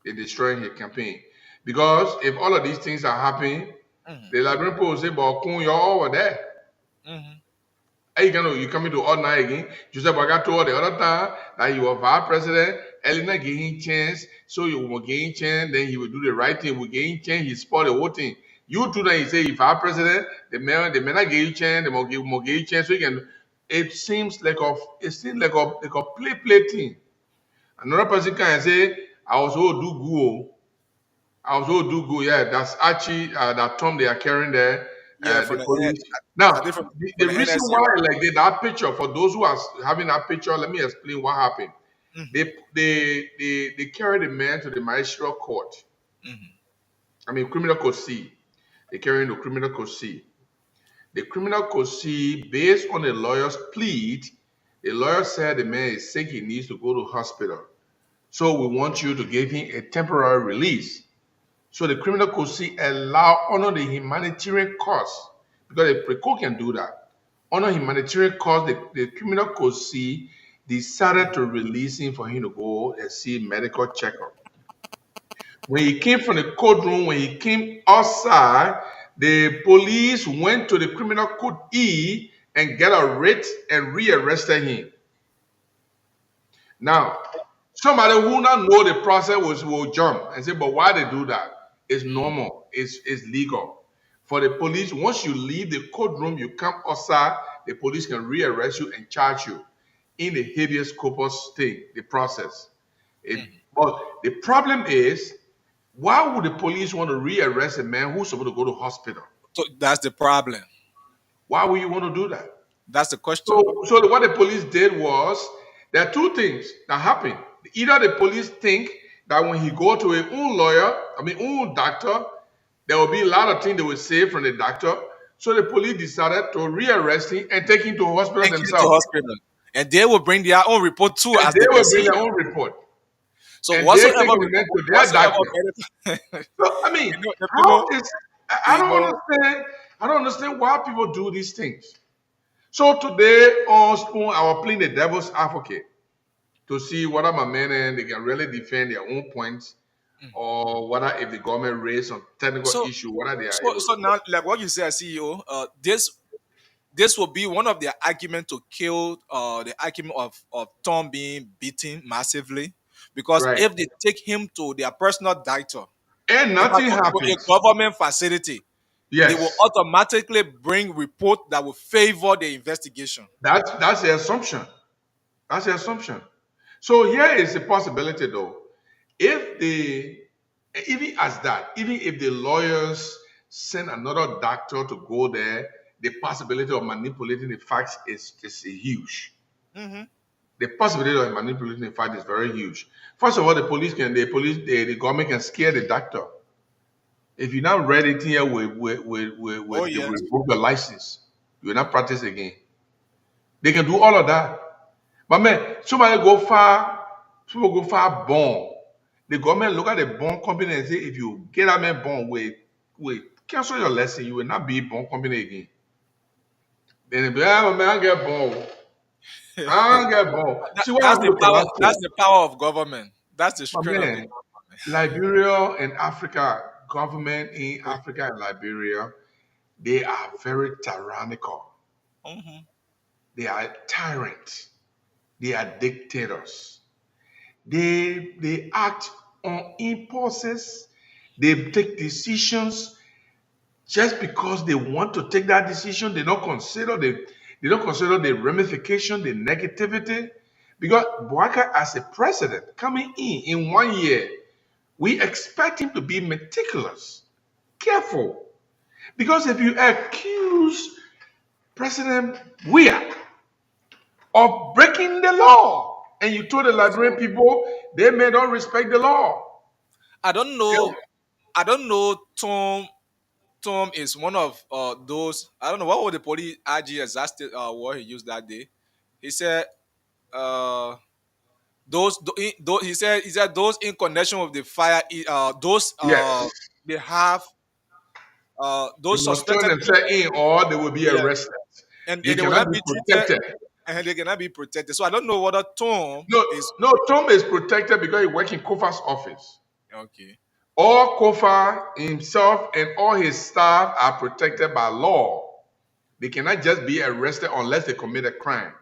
They're destroying his campaign because if all of these things are happening, Mhm, the Liberian people will say, "But Kuhn, you're over there. mhm. How you coming to all night again?" Joseph Baga told the other time that you were vice president. Elena gave him chance, so you will gain chance. Then he will do the right thing. We gain chance. He spoiled the whole thing. You too, then you say if vice president, the man not give you chance. They will give you chance. So you can. It seems like a play thing. Another person can say, "I was all do good. I was all do good." Yeah, that's actually that term they are carrying there. Yeah, The from the police. I Now, think the from the reason NSC, why right? like that picture for those who are having that picture, let me explain what happened. Mhm, They carried the man to the magistrate court. mhm. I mean, criminal code C. They carried the criminal code C. The criminal code C, based on the lawyer's plea, the lawyer said the man is sick. He needs to go to hospital. So we want you to give him a temporary release. So the criminal code C allow honor the humanitarian cause because the pre-court can do that. Honor humanitarian cause, the criminal code C decided to release him for him to go and see medical checkup. When he came from the courtroom, when he came outside, the police went to the criminal code E and got a writ and rearrested him. Now, somebody who not know the process will jump and say, but why they do that? It's normal. It's legal. For the police, once you leave the courtroom, you come outside, the police can rearrest you and charge you in the habeas corpus thing, the process. But the problem is, why would the police want to rearrest a man who's supposed to go to hospital? So that's the problem. Why would you want to do that? That's the question. So what the police did was there are two things that happen. Either the police think that when he go to a own lawyer, own doctor, there will be a lot of things they will say from the doctor. So the police decided to rearrest him and take him to a hospital Take you to themselves. hospital, and they will bring their own report too And as they they will bring perceive. their own report. So and they're whatsoever, taking the man to their whatsoever doctor. benefit, So I mean, you how know, is I you don't know. understand. I don't understand why people do these things. So today on Spoon, I was playing the devil's advocate to see whether my men and they can really defend their own points, or whether if the government raise some technical So issue, whether they are so able so to. now, like what you said, CEO, this will be one of their arguments to kill the argument of Tom being beaten massively, because Right. if they take him to their personal doctor, And in fact nothing to a happens. government facility, they will Yes. automatically bring report that will favor the investigation. That's the assumption. That's the assumption. So here is a possibility though. If they even as that, even if the lawyers send another doctor to go there, the possibility of manipulating the facts is huge. Hmm. The possibility of manipulating the fact is very huge. First of all, the government can scare the doctor. If you now read it here Oh they will yes. revoke your license, you will not practice again. They can do all of that. But man, somebody go far bond. The government look at the bond company and say, if you get that man bond, wait, cancel your lesson, you will not be bond company again. Then they be, ah, man, I get bond. I get bond. See what That's happened the to power. Tabasco? That's the power of government. That's the But strength of the man, Liberia and Africa, government in Africa and Liberia, they are very tyrannical. government. They are tyrants. They are dictators. They act on impulses. They take decisions just because they want to take that decision. They don't consider the ramification, the negativity. Because Boaka as a president coming in 1 year, we expect him to be meticulous, careful. Because if you accuse President Weah of breaking the law, and you told the Liberian people they may not respect the law. I don't know. I don't know. Tom is one of those. I don't know what was the police IG exactly what he used that day. He said uh he said those in connection with the fire, those Yes. they have They those must turn suspected themselves people. in or they will be Yeah, arrested. and They they will cannot not be be treated, protected. and they cannot be protected. So I don't know whether Tom No, is no, Tom is protected because he works in Kofa's office. okay. All Kofa himself and all his staff are protected by law. They cannot just be arrested unless they commit a crime.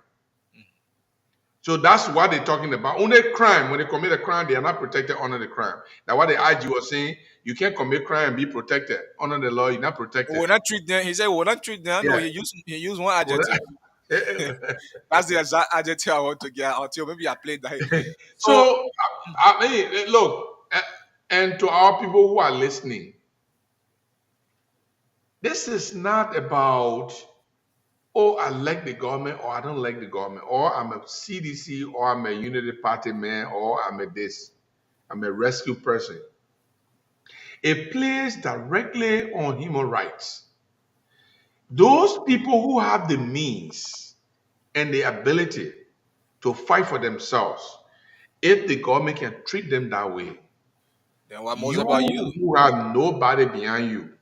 So that's what they're talking about. Only crime, when they commit a crime, they are not protected under the crime. Now, what the IG was saying, you can't commit crime and be protected. Under the law, you're not We protected. will not treat them. He said we will not treat them. No, Yeah. he used one adjective. That's the exact adjective I want to get until maybe I played that. So So, I mean, look, and to our people who are listening, this is not about, oh, I like the government or I don't like the government, or I'm a CDC or I'm a Unity Party man or I'm a this, I'm a rescue person. It plays directly on human rights. Those people who have the means and the ability to fight for themselves, if the government can treat them that way, then what most you about you? who have nobody behind you,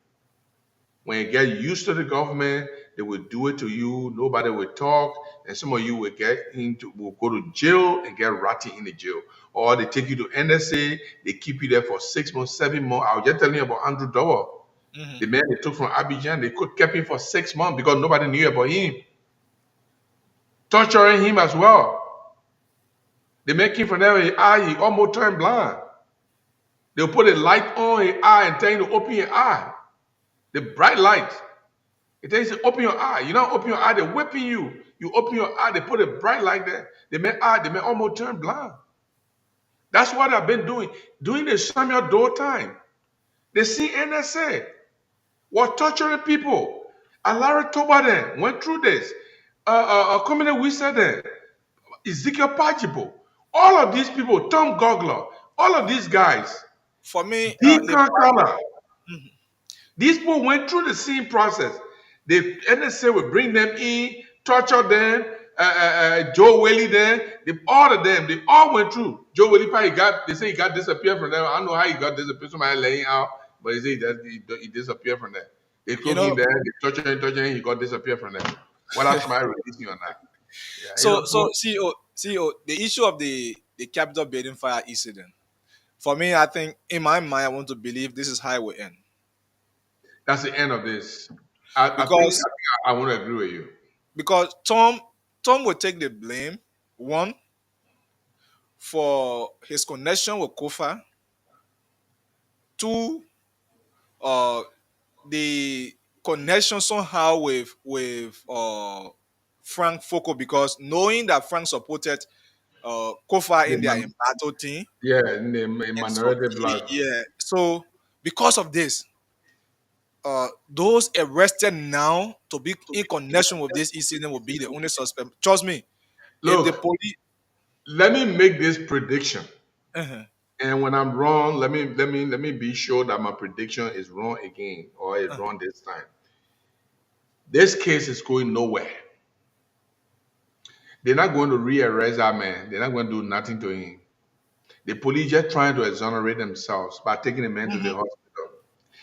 when you get used to the government, they will do it to you. Nobody will talk, and some of you will go to jail and get ratty in the jail, or they take you to NSA. They keep you there for 6 months, 7 months. I was just telling you about Andrew Dower, Hmm. the man they took from Abidjan. They kept him for 6 months because nobody knew about him, torturing him as well. They make him from there his eye, he almost turned blind. They'll put a light on his eye and tell him to open your eye, the bright light. It tells you to open your eye. You don't open your eye, they're whipping you. You open your eye, they put a bright light there. They may almost turn blind. That's what I've been doing. During the Samuel Doe time, the CNSA was torturing people. Alara Tobaden went through this. Community we said that Ezekiel Pajibo, all of these people, Tom Gogler, all of these guys, For me, the Deacon problem. Kala, these people went through the same process. The NSA will bring them in, torture them, Joe Willie there, all of them, they all went through. Joe Willie, they say he got disappeared from there. I don't know how he got disappeared, somebody laying out, but they say he disappeared from there. They You took him know, there, they touched him, he got disappeared from there. Whether somebody released him or not. Yeah, so CEO, the issue of the Capitol building fire incident. For me, I think in my mind, I want to believe this is how it will end that's the end of this. because I want to agree with you. Tom will take the blame, one, for his connection with Kofa, two, uh the connection somehow with Frank Foco, because knowing that Frank supported Kofa The in their man, embattled team, yeah, in and so minority black. yeah, so because of this, those arrested now to be in connection with this incident will be the only suspect. Trust me, if the Look, police, let me make this prediction. uh And when I'm wrong, let me be sure that my prediction is wrong again or is wrong this time. This case is going nowhere. They're not going to rearrest that man. They're not going to do nothing to him. The police just trying to exonerate themselves by taking the man to the hospital.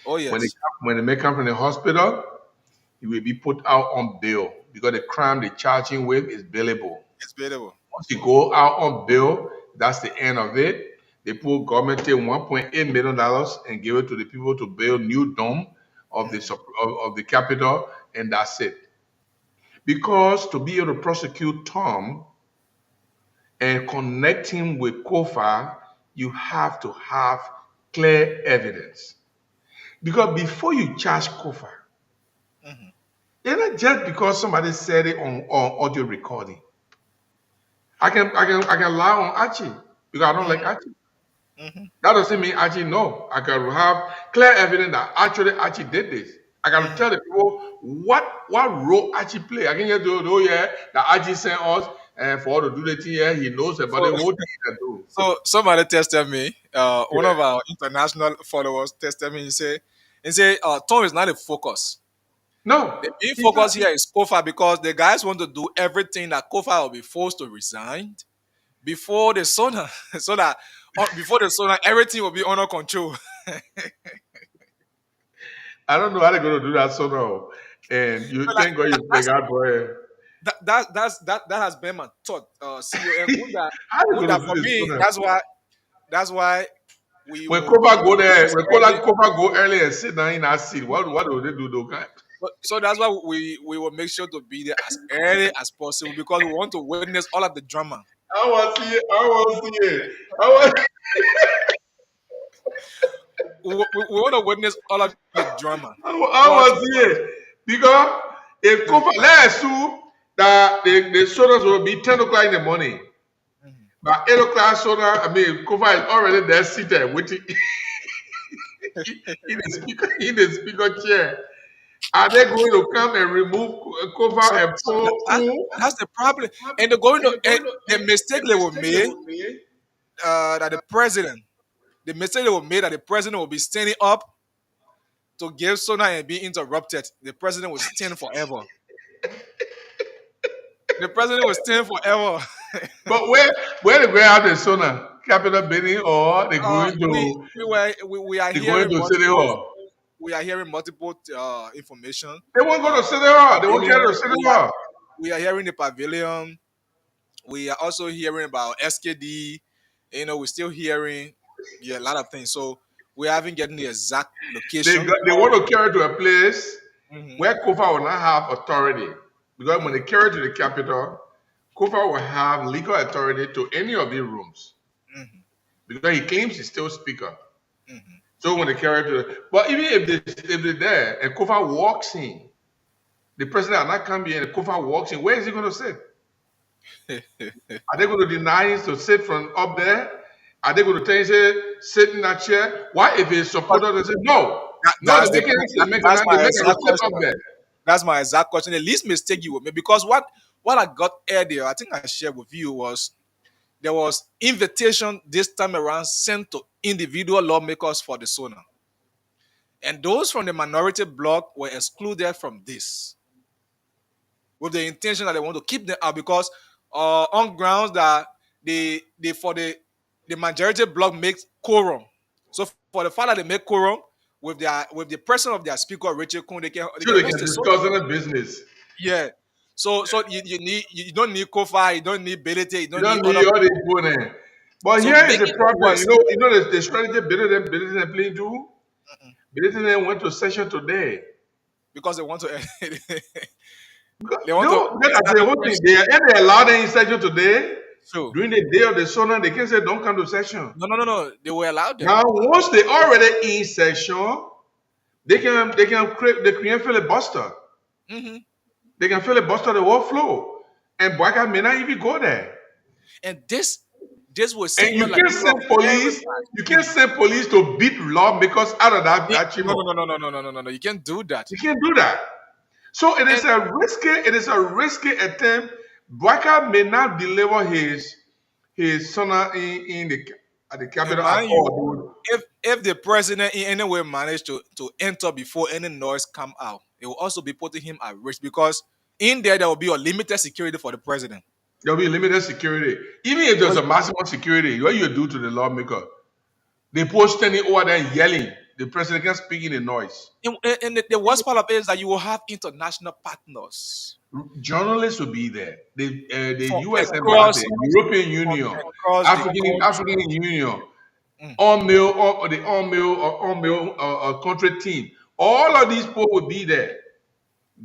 oh When yes, when the man come from the hospital, he will be put out on bail because the crime they charge him with is bailable. it's bearable. Once you go out on bail, that's the end of it. They put government take $1.8 million and give it to the people to build new dome of of the capital, and that's it. Because to be able to prosecute Tom and connect him with Kofa, you have to have clear evidence. Because before you charge Kofa, it's not just because somebody said it on audio recording. I can lie on Archie because I don't like Archie. That doesn't mean Archie no. I can have clear evidence that actually Archie did this. I can tell the people what role Archie played. I can just do oh yeah that Archie sent us and for all to do the thing here, he knows about So the whole thing that do. so somebody tested me. One Yeah. of our international followers tested me. He say, Tom is not a focus. No, The main he's not. focus here is Kofa because the guys want to do everything that Kofa will be forced to resign before the sauna, so that before the sauna, everything will be under control. I don't know how they're gonna do that so now. And you So like thank God you play that's God boy. that has been my thought, CEO. And How they Wunda, gonna do for this so me, now? that's why we When will Kofa go there, as when early. Kofa go early and sit down in that seat, what do they do though? So that's why we will make sure to be there as early as possible because we want to witness all of the drama. I want to see it. I want to see it. I want. We want to witness all of the drama. I But want to see it because if Kofa, let's assume that the sodas will be 10 o'clock in the morning. By 8 o'clock, soda, I mean, Kofa is already there seated waiting in the speaker chair. Are they going to come and remove Kofa so, and so pour who? that's the problem. And the mistake they will make, that the mistake they will make that the president will be standing up to give Sona and be interrupted. The president will stand forever. The president will stand forever. But where they going out the sauna? Capital Building or they uh, going we to we are they going hearing to City multiple Hall? information. They won't go Uh, to City Hall. They won't carry pavilion. to City Hall. We are hearing the pavilion. We are also hearing about SKD. We're still hearing a lot of things. So we haven't gotten the exact location. They want to carry to a place Mhm, where Kofa will not have authority. Because when they carry to the capital, Kofa will have legal authority to any of these rooms. mhm, Because he claims he's still speaker. mhm. So when they carry to the but even if they're there and Kofa walks in, the president are not coming in and Kofa walks in, where is he going to sit? Are they going to deny him to sit from up there? Are they going to tell him, say, sit in that chair? Why if his But supporters they say, no, no, that's they make it, that's they my make it exact sit up question. there. That's my exact question. The least mistake you would make, because what I got earlier, I think I shared with you, was there was invitation this time around sent to individual lawmakers for the SONA. And those from the minority bloc were excluded from this. with the intention that they want to keep them out because on grounds that they for the majority bloc makes quorum. So for the fact that they make quorum with the person of their speaker Richard Kuhn, they So can they host can it. So discuss any business. yeah. So you don't need Kofa, you don't need Belete, you You don't need don't other need all the people. people there. But So here is the making it problem. worse. You know the strategy Billy playing too? Billy went to session today. Because they want to they They want to don't get at start the the whole thing. press. They allowed them in session today. So During the day of the sonar, they can say don't come to session. no. They were allowed them. Now, once they already in session, they create filibuster. Hmm. They can filibuster the whole flow. And Boyka may not even go there. And this will And signal like this law very you bad. can't send police to beat lawmakers out of that chamber. No. You can't do that. You can't do that. So And it is a risky attempt. Boyka may not deliver his sonar in the at the and capital at mind you, all. if the president in any way managed to enter before any noise come out, it will also be putting him at risk because in there will be a limited security for the president. There'll be limited security. Even if there's Because a maximum security, what you do to the lawmaker? They post standing over there yelling. The president can speak in the noise. and the worst part of it is that you will have international partners Journalists will be there. The from U.S. across Embassy, European Union, the country. African Union, Mm. all mail country team. All of these people will be there.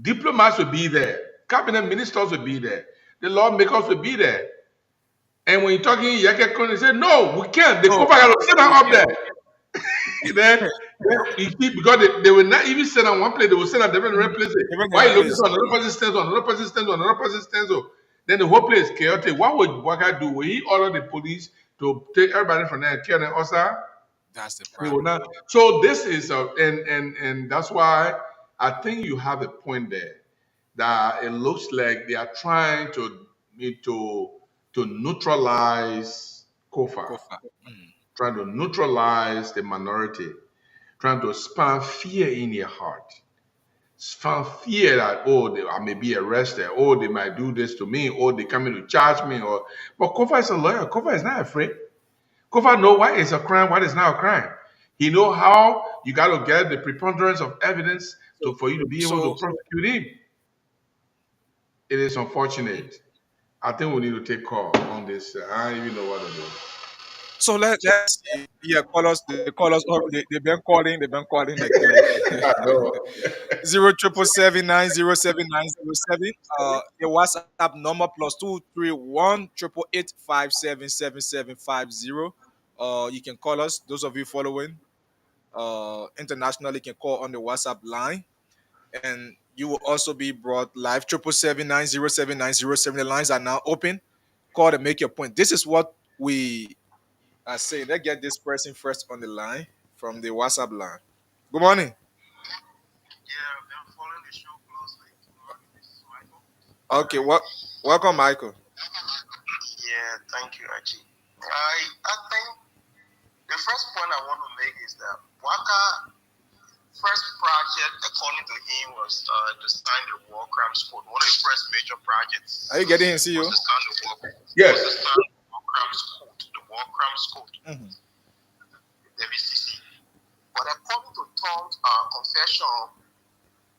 Diplomats will be there. Cabinet ministers will be there. The lawmakers will be there. And when you're talking, Yeke Kone say, no, we can't. The No, cover will sit down we up can't. there. You see, because they will not even sit on one place, they will sit on different places. Why you Different looking place. for another person stands on, another person stands on, another person stands on? Then the whole place is chaotic. What would Waka do? Will he order the police to take everybody from there and kill them also? That's the He will problem. not. So this is and that's why I think you have a point there that it looks like they are trying to neutralize Kofa, Kofa. Mm. trying to neutralize the minority, trying to spam fear in your heart. Spam fear that, oh, I may be arrested, oh, they might do this to me, or they coming to charge me, or but Kofa is a lawyer. Kofa is not afraid. Kofa know what is a crime, what is not a crime. He know how you got to get the preponderance of evidence for you to be able to So prosecute him. It is unfortunate. I think we need to take call on this. I don't even know what to do. so let's see. Yeah, call us up. They've been calling I know. 07779079007. The WhatsApp number +231 888 5777750. You can call us. Those of you following internationally can call on the WhatsApp line, and you will also be brought live. 777907907. The lines are now open. Call to make your point. This is what we are saying. Let's get this person first on the line from the WhatsApp line. Good morning. Okay, what? Welcome, Michael. Yeah, thank you, Archie. I think the first point I want to make is that Waka first project, according to him, was to sign the War Crimes Code. One of the first major projects. Are you getting in, see you? Was to sign the Yes. War Crimes Code, the War Crimes Code, the VCC. But according to Tom's confession,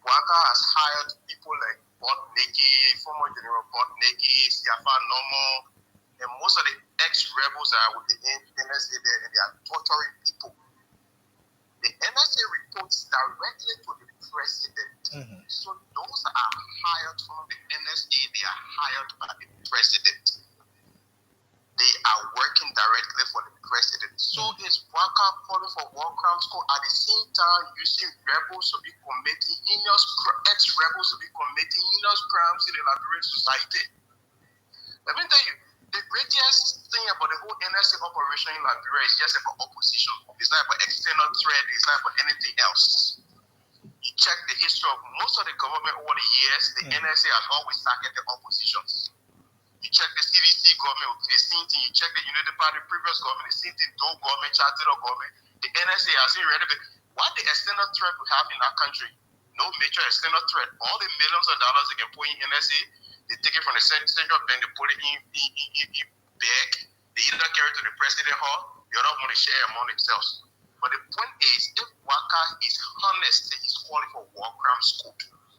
Waka has hired people like former General Botneke, Siafa Normal, and most of the ex-rebels are with the NSA there, and they are torturing people. The NSA reports directly to the president. So those are hired from the NSA, they are hired by the president. They are working directly for the president. So is Waka calling for war crimes code at the same time using rebels to be committing ex-rebels to be committing heinous crimes in the Liberian society? Let me tell you, the greatest thing about the whole NSA operation in Liberia is just about opposition. It's not about external threat. It's not about anything else. You check the history of most of the government over the years, the NSA has always targeted oppositions. You check the CDC government, the same thing. You check the United Party previous government, the same thing. No government, chartered government. The NSA has been ready. What the external threat we have in our country? No major external threat. All the millions of dollars they can put in NSA, they take it from the central bank, they put it in bag. They either carry it to the president hall, the other want to share among themselves. But the point is, if Waka is honest, he's calling for war crime school.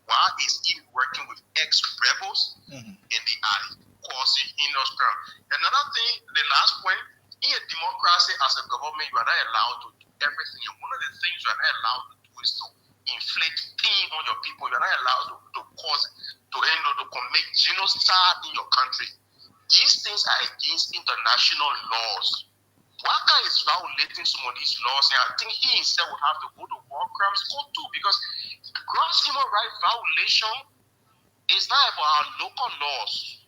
Why is he working with ex-rebels and they are causing heinous crime? Another thing, the last point, in a democracy as a government, you are not allowed to do everything. And one of the things you are not allowed to do is to inflict pain on your people. You are not allowed to cause, to commit genocide in your country. These things are against international laws. Waka is violating some of these laws, and I think he himself will have to go to war crime school too, because gross human rights violation is not about our local laws.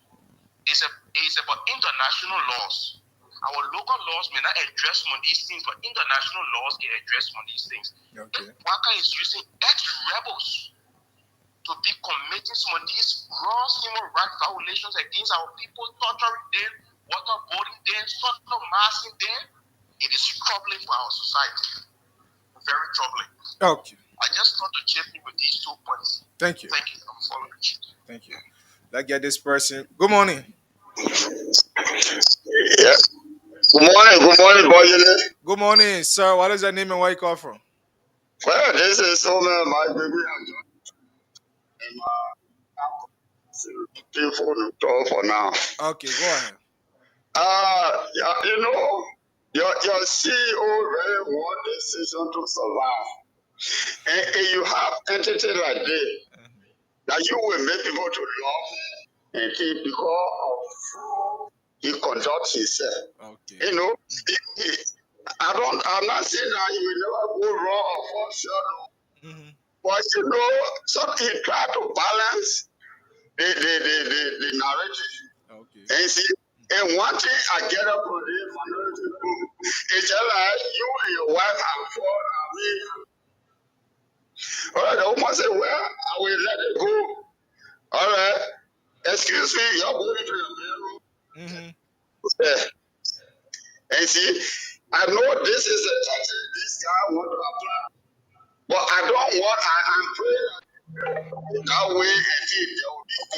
It's about international laws. Our local laws may not address some of these things, but international laws can address some of these things. Okay. If Waka is using ex-rebels to be committing some of these gross human rights violations against our people, torturing them, waterboarding them, massing them, it is troubling for our society. Very troubling. Okay. I just thought to chip in with these 2 points. Thank you. Thank you. I'm following you. Thank you. Let's get this person. Good morning. Yeah. Good morning, boy. Good morning, sir. What is your name and where you call from? Well, this is so man, my baby. And people to talk for now. Okay, go ahead. Yeah, you know, your CEO really want this season to survive. And you have entity like this that you will make people to love and keep because of how he conducts himself. Okay. You know, I'm not saying that he will never go wrong or fall short. But you know, something try to balance the narrative. Okay. And see, and one thing I get up on this minority group is just like you and your wife have fought. All right, the woman said, well, I will let it go. All right, excuse me, you're going to your bedroom. And see, I know this is a tactic this guy want to apply. But I don't want, I'm praying that way indeed there will be the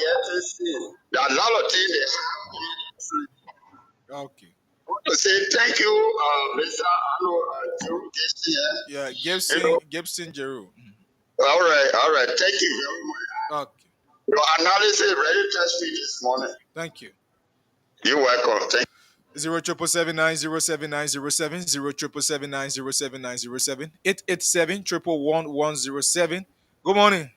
that a lot of things they have. Okay. I want to say thank you, Mr. Jeru Gibson. Yeah, Gibson Jeru. All right. Thank you very much. Okay. Your analysis really touched me this morning. Thank you. You're welcome. Thank you. 077907907 0777907 887-111-107. Good morning.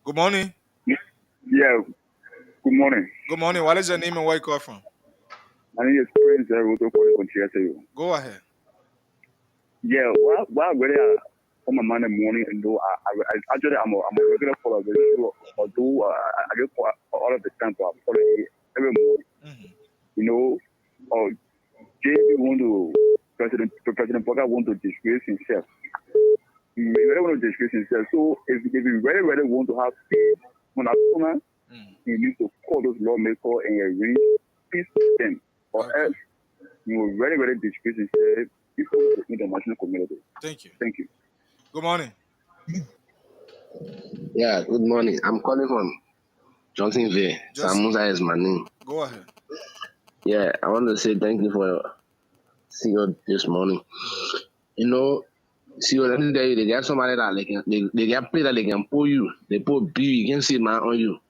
Good morning. Yeah, good morning. Good morning. What is your name and where you call from? My name is Prince Roto calling from TSAU. Go ahead. Yeah, well, really, on my Monday morning, and though I actually I'm a regular follower of the show, although I get all of the time, but I follow it every morning. You know, JB want to President Boga want to disgrace himself. He really want to disgrace himself. So if he really want to have peace on our corner, he needs to call those lawmakers and reach peace with them, or else he will really disgrace himself before the international community. Thank you. Thank you. Good morning. Yeah, good morning. I'm calling from Johnsonville. Samusa is my name. Go ahead. Yeah, I want to say thank you for seeing you this morning. You know, see, let me tell you, they got somebody that they get play that they can pull you. They put B, you can see man on you.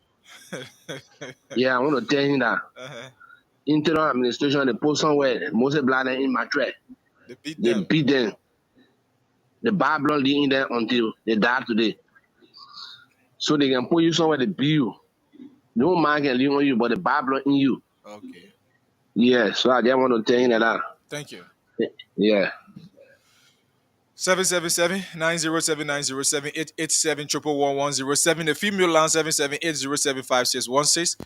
Yeah, I want to tell you that. Internal administration, they put somewhere, Moses Blatter in my track. They beat them. The Bible in there until they die today. So they can put you somewhere to beat you. No man can live on you, but the Bible in you. Okay. Yeah, so I just want to tell you that. Thank you. Yeah. 777-907-907 887-111-107. The female line 778-075616.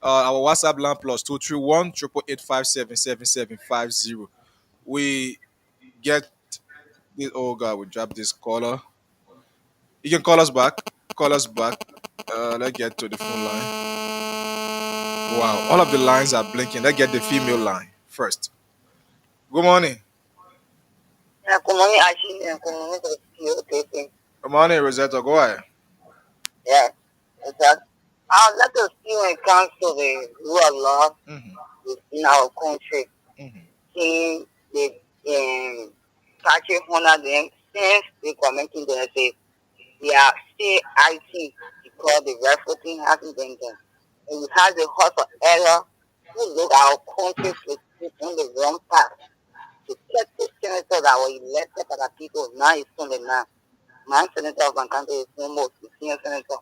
Our WhatsApp line plus 231-888-577-7750. We get this. Oh God, we dropped this caller. You can call us back. Call us back. Let's get to the phone line. Wow, all of the lines are blinking. Let's get the female line first. Good morning. Good morning, Ashley, and good morning to the Good morning, Rosetta. Go ahead. Yeah, exactly. I'd like to see when it comes to the rule of law in our country, seeing the party honor them since the committee they say they are still IT because the referencing hasn't been done. And we have the heart of error who look our country to sit on the wrong path. The 30 senators that were elected by the people now is only now. My senator of my country is no more the senior senator.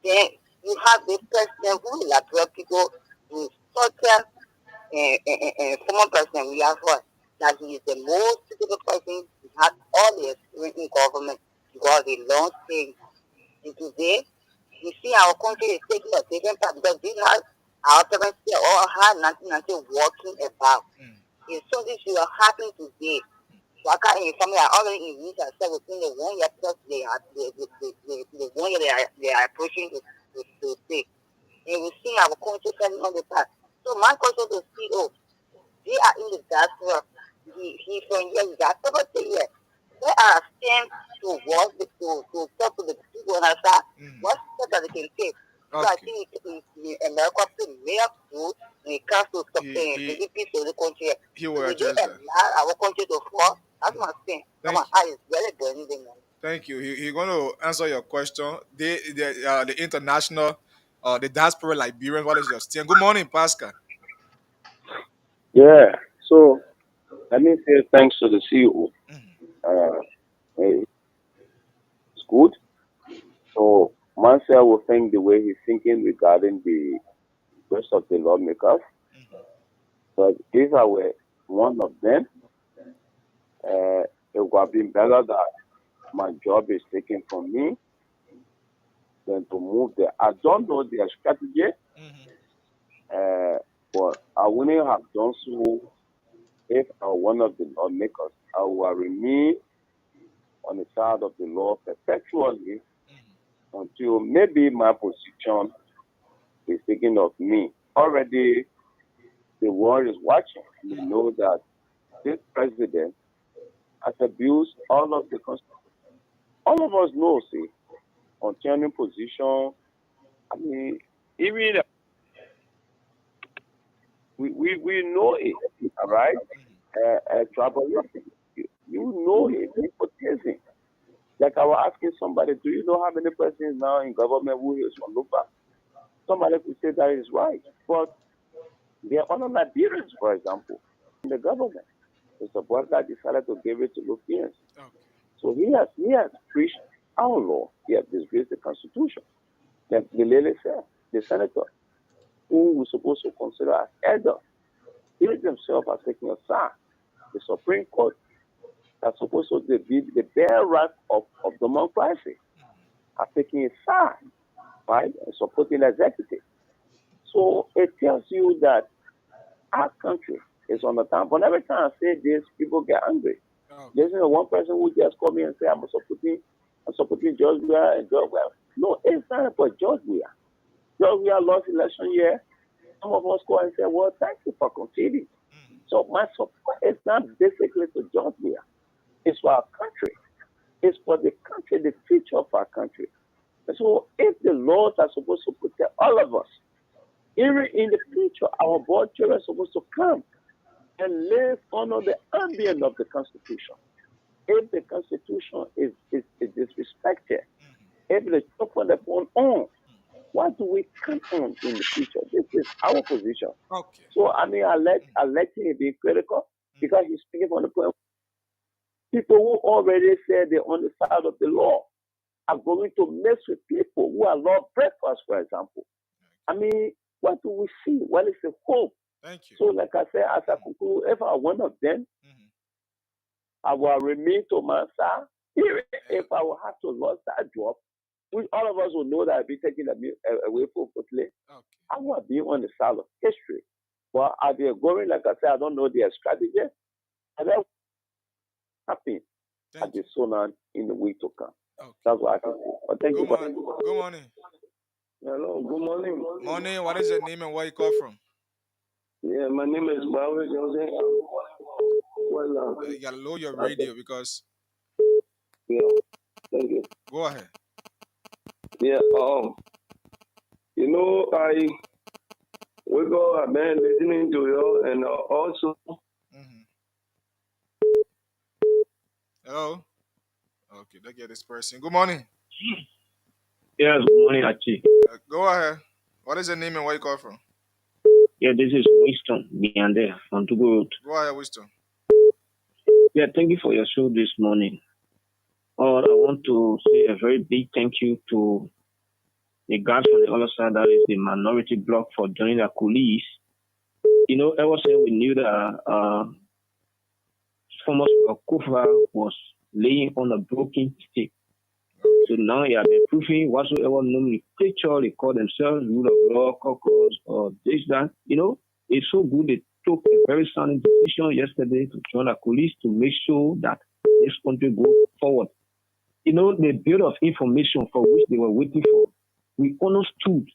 Then you have the president who will appear people with such a former president we have what that he is the most suitable person. He has all the experience in government because he long stay. And today you see our country is taking a different path because this has our parents all had nothing working about. It's something should have happened today. Waka in family are already in reach ourselves within the 1 year plus they are the 1 year they are approaching to stay. And we see our country coming on the path. So my question to CEO, they are in the diaspora. He from here, he got over here. They are stand to work to talk to the people on our side. What step that they can take? So I think in America to make through when it comes to bringing peace to the country. He So will we address don't that. allow our country to fall. That's my thing. Come on, I is very burning them. Thank you. He going to answer your question. The international, the diaspora Liberians. What is your stand? Good morning, Pascal. Yeah. So let me say thanks to the CEO. It's good. So Marcel will think the way he's thinking regarding the rest of the lawmakers. But if I were one of them, it would have been better that my job is taken from me than to move there. I don't know their strategy, but I wouldn't have done so if I were one of the lawmakers. I would remain on the side of the law perpetually until maybe my position is taken of me. Already, the world is watching. We know that this president has abused all of the constitution. All of us know, see, on turning position. I mean, even we know it, all right? Tribalism, you know it, nepotism. Like I was asking somebody, do you know how many persons now in government who is from Lupa? Somebody could say that is right, but there are other Liberians, for example, in the government. Mr. Butler decided to give it to Lupians. So he has preached our law. He has disgraced the Constitution. Like the lady said, the senator, who we supposed to consider as elder, he himself has taken a side. The Supreme Court that's supposed to be the bare rank of democracy are taking a side, right, and supporting the executive. So it tells you that our country is on the time. But every time I say this, people get angry. There's one person who just called me and say I'm supporting George Weah and George Weah. No, it's not about George Weah. George Weah lost election year. Some of us call and say, well, thank you for conceding. So my support is not basically to George Weah. It's for our country. It's for the country, the future of our country. And so if the laws are supposed to protect all of us, even in the future, our boy children are supposed to come and live under the ambient of the Constitution. If the Constitution is disrespected, if they chop on the phone on, what do we count on in the future? This is our position. Okay. So I mean, I let him be critical because he's speaking from the point. People who already said they're on the side of the law are going to mess with people who are law breakers, for example. I mean, what do we see? What is the hope? Thank you. So, like I said, as I conclude, if I one of them, I will remain to my side. Even if I will have to lose that job, which all of us will know that I'll be taking away from Putley, I will be on the side of history. But are they going, like I said, I don't know their strategy. And that will happen at the Sonan in the week to come. That's what I can say. But thank you. Good morning. Hello, good morning. Morning. What is your name and where you call from? Yeah, my name is Bobby Jose. Well, you gotta lower your radio because. Yeah. Thank you. Go ahead. Yeah, I wake up, I've been listening to you, and also. Hello. Okay, let's get this person. Good morning. Yes, good morning, Achi. Go ahead. What is your name and where you call from? Yeah, this is Winston Biande from Tugu Road. Go ahead, Winston. Yeah, thank you for your show this morning. I want to say a very big thank you to the guys from the other side, that is the minority bloc, for joining the police. Ever since we knew that former Kofa was laying on a broken stick. So now he has been proving whatsoever nomenclature they call themselves, rule of law, caucus, or this, that. It's so good they took a very sound decision yesterday to join the police to make sure that this country goes forward. The build of information for which they were waiting for, we understood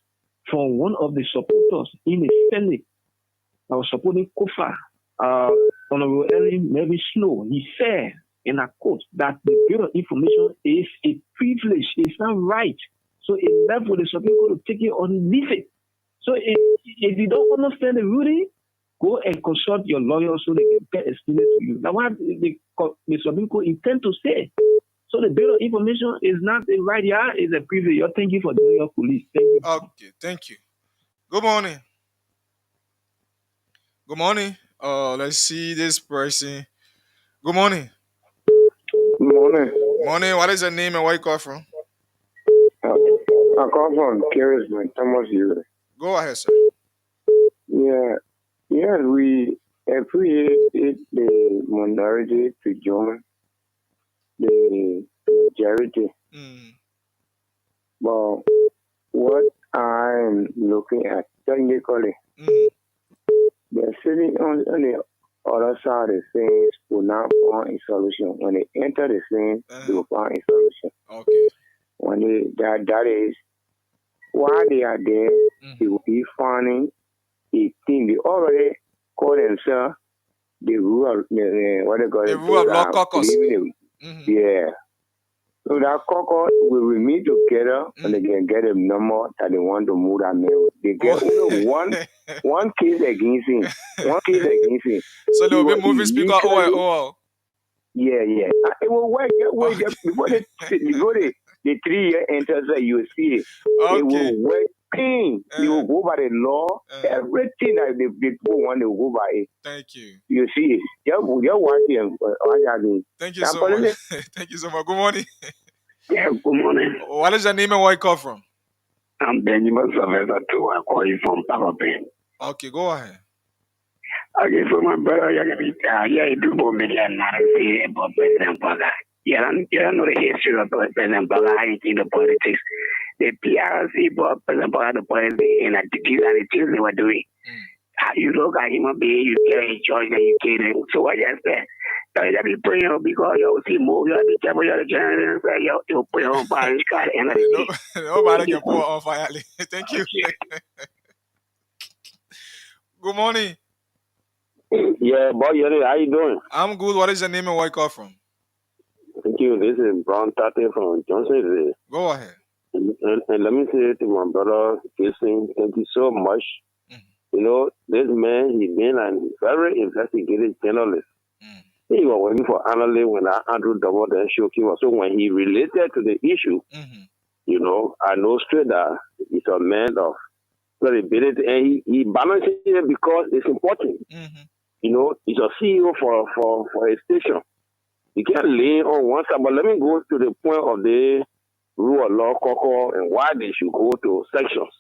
from one of the supporters in the Senate that was supporting Kofa, Honorable Ellen Mary Snow. He said, in a quote, that the build of information is a privilege, it's not right. So it left with the Supreme Court to take it or leave it. So if you don't understand the ruling, go and consult your lawyer so they can get explained to you. Now, what the Supreme Court intend to say. So the build of information is not a right, it's a privilege. Thank you for doing your police. Thank you. Okay, thank you. Good morning. Good morning. Let's see this person. Good morning. Good morning. Morning. What is your name and where you call from? I call from Carisburg, Thomas Ure. Go ahead, sir. Yeah, we appreciate the minority to join the majority. But what I'm looking at technically, they're sitting on the other side of the things will not find a solution. When they enter the scene, they will find a solution. Okay. When that is while they are there, they will be finding a thing. They already call themselves the rule of what they call it. The rule of law caucus. Yeah. So that caucus will meet together and they can get a number that they want to move that man. They get only one case against him. One case against him. So they will be moving speaker OL. Yeah. It will work. Before the 3 year enters, you will see it. Okay. It will work. They will go by the law. Everything that the people want, they will go by it. Thank you. You see it. You're watching. Thank you so much. Thank you so much. Good morning. Yeah, good morning. What is your name and where you call from? I'm Benjamin Sylvester too. I call you from Papa-Pen. Okay, go ahead. Okay, so my brother, you do both me and not say about President Boga. You don't know the history of President Boga, how you think the politics. The PRC brought President Boga the politics and the things they were doing. You look at him, you get in charge and you kill him. So what you say? You be praying because you see move, you be careful, you put on fire, and nobody can put on fire. Thank you. Good morning. Yeah, boy, how you doing? I'm good. What is your name and where you call from? Thank you. This is Brown Tate from Johnsonville. Go ahead. And let me say to my brother, Jason, thank you so much. This man, he's been a very investigative journalist. He was working for analyst when Andrew Double then show him. So when he related to the issue, I know straight that he's a man of credibility and he balances it because it's important. He's a CEO for a station. You can't lay on one side, but let me go to the point of the rule of law caucus and why they should go to sections.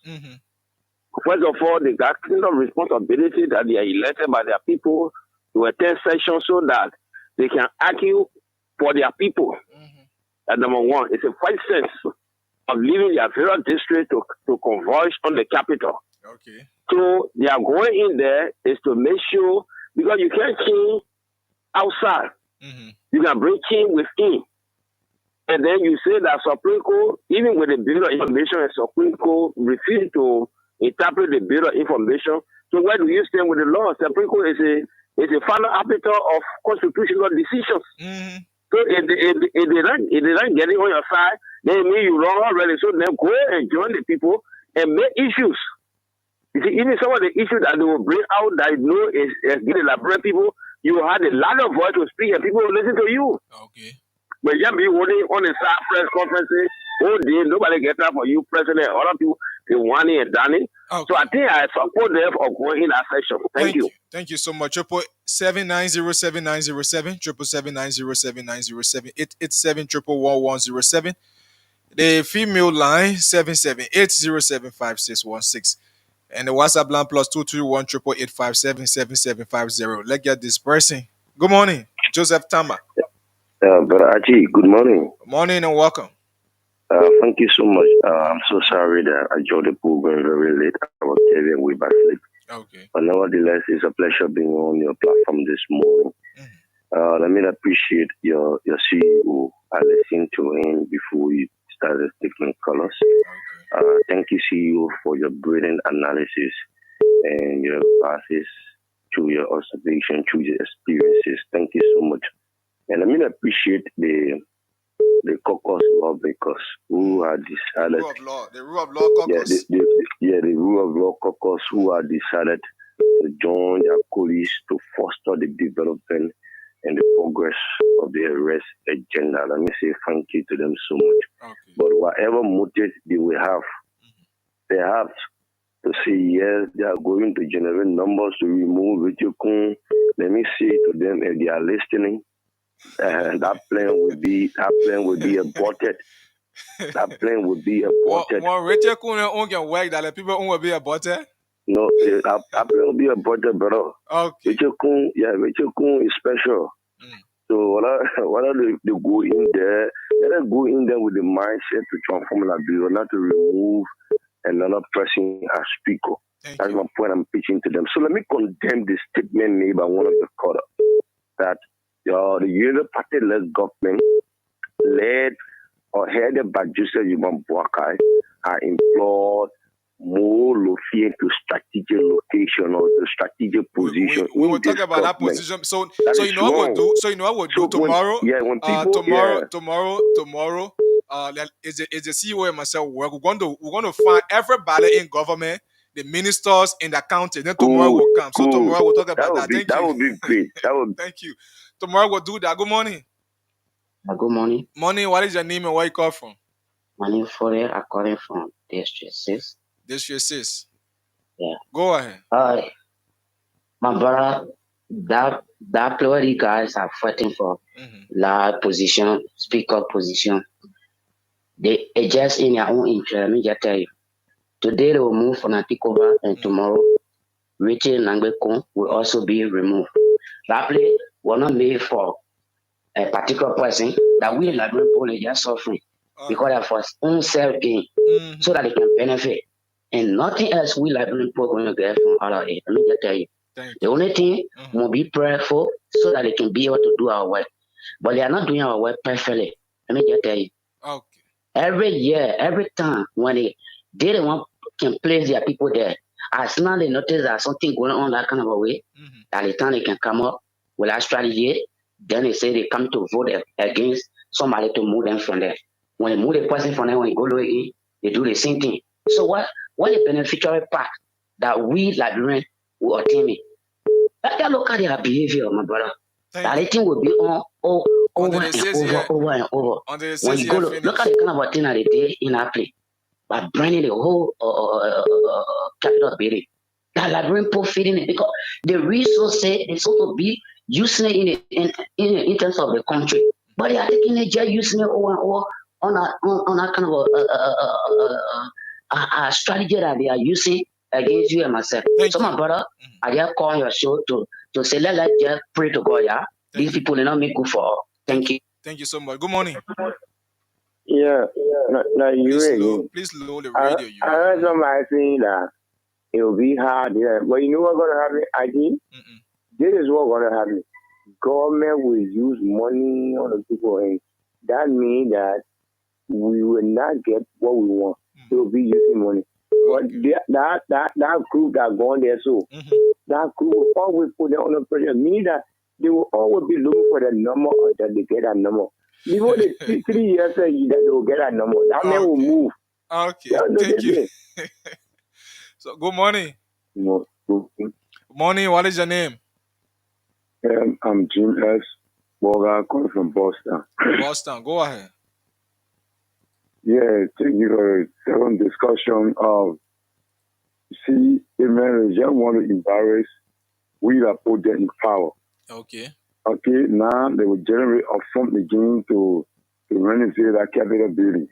First of all, they got kind of responsibility that they are elected by their people to attend sessions so that they can argue for their people. That's number one. It's a fight sense of leaving their various districts to converge on the capital. Okay. So they are going in there is to make sure, because you can't change outside. You can bring change within. And then you say that Supreme Court, even with the Bureau of Information and Supreme Court refuse to interpret the Bureau of Information. So where do you stand with the law? Supreme Court is a final arbiter of constitutional decisions. So if they don't get it on your side, then it means you wrong already. So then go and join the people and make issues. You see, even some of the issues that they will bring out that you know is get elaborate people, you have a lot of voice to speak and people will listen to you. Okay. But you be holding on the side press conferences all day, nobody gets up for you, president. Other people they want it and done it. Okay. So I think I support them for going in that section. Thank you. Thank you so much. 7907907 777907907 887111107. The female line 778075616. And the WhatsApp line plus 23188577750. Let's get this person. Good morning, Joseph Tama. Brother Aji, good morning. Good morning and welcome. Thank you so much. I'm so sorry that I joined the program very late. I was getting way back sleep. Okay. But nevertheless, it's a pleasure being on your platform this morning. Let me appreciate your CEO. I listened to him before you started taking colors. Thank you, CEO, for your brilliant analysis and your passes through your observation, through your experiences. Thank you so much. And let me appreciate the caucus lawmakers who are decided. The rule of law caucus. The rule of law caucus who are decided to join their colleagues to foster the development and the progress of the arrest agenda. Let me say thank you to them so much. Okay. But whatever motive they will have, they have to say yes, they are going to generate numbers to remove Richard Kuhn. Let me say to them if they are listening, that plan will be aborted. That plan will be aborted. One Richard Kuhn can work that people will be aborted. No, that plan will be aborted, brother. Okay. Richard Kuhn is special. So whether they go in there, let them go in there with the mindset to transform the bill, not to remove another person as speaker. That's my point I'm pitching to them. So let me condemn the statement made by one of the court that the Union Party-led government led or headed by Joseph Yuman Boakai are employed more Lofien to strategic location or to strategic position. We will talk about that position. So you know what we'll do. So you know what we'll do tomorrow. When people tomorrow. Is the CEO and myself work. We're going to find everybody in government, the ministers in the county. Then tomorrow will come. So tomorrow we'll talk about that. Thank you. That would be great. Thank you. Tomorrow we'll do that. Good morning. Good morning. Morning. What is your name and where you call from? My name is Fourier. I'm calling from District 6. District 6. Yeah. Go ahead. My brother, that player you guys are fighting for la position, speaker position. They adjust in their own interest. Let me just tell you. Today they will move for Natikoba and tomorrow Richard Nangbekon will also be removed. That play was not made for a particular person that we in Liberian people are just suffering because of our own self-gain so that they can benefit. And nothing else we Liberian people are going to get from all of it. Let me just tell you. The only thing will be prayerful so that they can be able to do our work. But they are not doing our work perfectly. Let me just tell you. Okay. Every year, every time when they don't want can place their people there, as now they notice that something going on that kind of a way, at the time they can come up with a strategy, then they say they come to vote against somebody to move them from there. When they move the person from there, when they go to it, they do the same thing. So what the beneficiary part that we Liberians will attain it? Let them look at their behavior, my brother. That thing will be on over and over. When you go look at the kind of thing that they did in our place, by burning the whole capital building. That Liberian people feeding it because the resources is supposed to be using it in terms of the country, but they are taking it just using it over and over on a kind of a strategy that they are using against you and myself. So my brother, I just call your show to say let's just pray to God, yeah. These people they not make good for all. Thank you. Thank you so much. Good morning. Yeah. Now you please lower the radio. I heard somebody saying that it will be hard, yeah. But you know what's gonna happen, ID? This is what's gonna happen. Government will use money on the people, and that means that we will not get what we want. They will be using money. But that group that gone there, so that group will always put them on the pressure. Meaning that They will always be looking for the number until they get a number. Before the 3 years that they will get a number, that man will move. Okay. No, Thank you. they So good morning. No, Good morning. What is your name? I'm Jim S. Boga, calling from Boston. Boston. Go ahead. Yeah, thank you for the second discussion. See, the man just want to embarrass we that put them in power. Okay. Okay, now they will generate a fund again to renovate that capital building.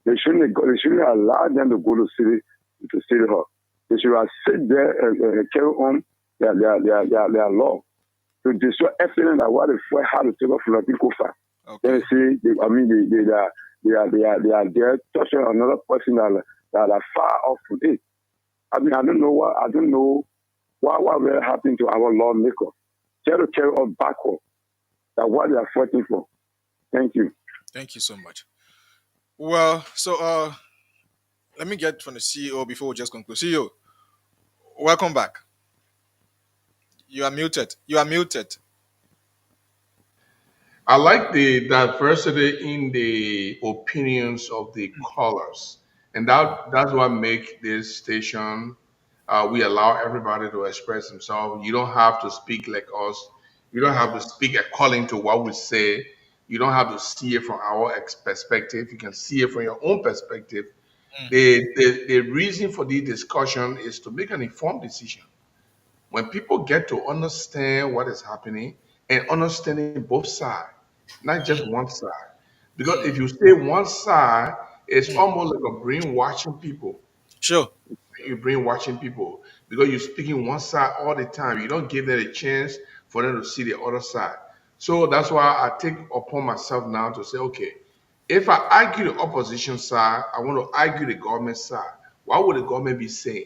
They shouldn't allow them to go to city hall. They should have sit there and carry on their law to destroy everything that what the fuck how to take off from the people. Then see, they are there touching another person that are far off from it. I don't know what will happen to our lawmaker. Try to carry us backward. That what they are fighting for. Thank you. Thank you so much. Well, so let me get from the CEO before we just conclude. CEO, welcome back. You are muted. You are muted. I like the diversity in the opinions of the callers, and that's what make this station. We allow everybody to express themselves. You don't have to speak like us. You don't have to speak according to what we say. You don't have to see it from our perspective. You can see it from your own perspective. The reason for the discussion is to make an informed decision. When people get to understand what is happening and understanding both sides, not just one side. Because if you say one side, it's almost like a brainwashing people. Sure. You're brainwashing people because you're speaking one side all the time. You don't give them a chance for them to see the other side. So that's why I take upon myself now to say, okay, if I argue the opposition side, I want to argue the government side. What would the government be saying?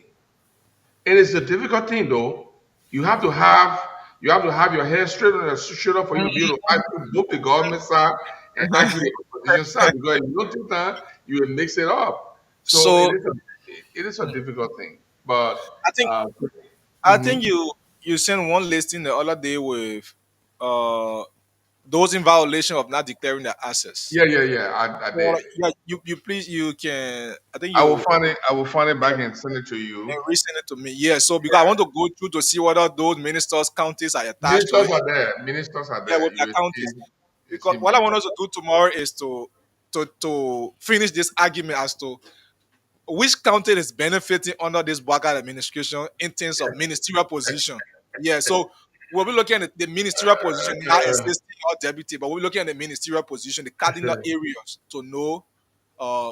It is a difficult thing though. You have to have your head straight on your shoulder for you to be able to argue both the government side and argue the opposition side because if you don't do that, you will mix it up. So So it is a difficult thing. But I think uh, I think mhm. you sent one listing the other day with uh those in violation of not declaring their access. Yeah. I Well, did. yeah, you please you can I think I will you find it. I will find it yeah, back and send it to you. and resend it to me. Yeah, so because I want to go through to see whether those ministers' counties are attached to Ministers it. are there. Ministers are Yeah, there. with You their will counties. see. You Because see what I want ministers. us to do tomorrow is to finish this argument as to which county is benefiting under this Bogart administration in terms of ministerial position. Yeah, so we'll be looking at the ministerial position, not existing or deputy, but we're looking at the ministerial position, the cardinal areas to know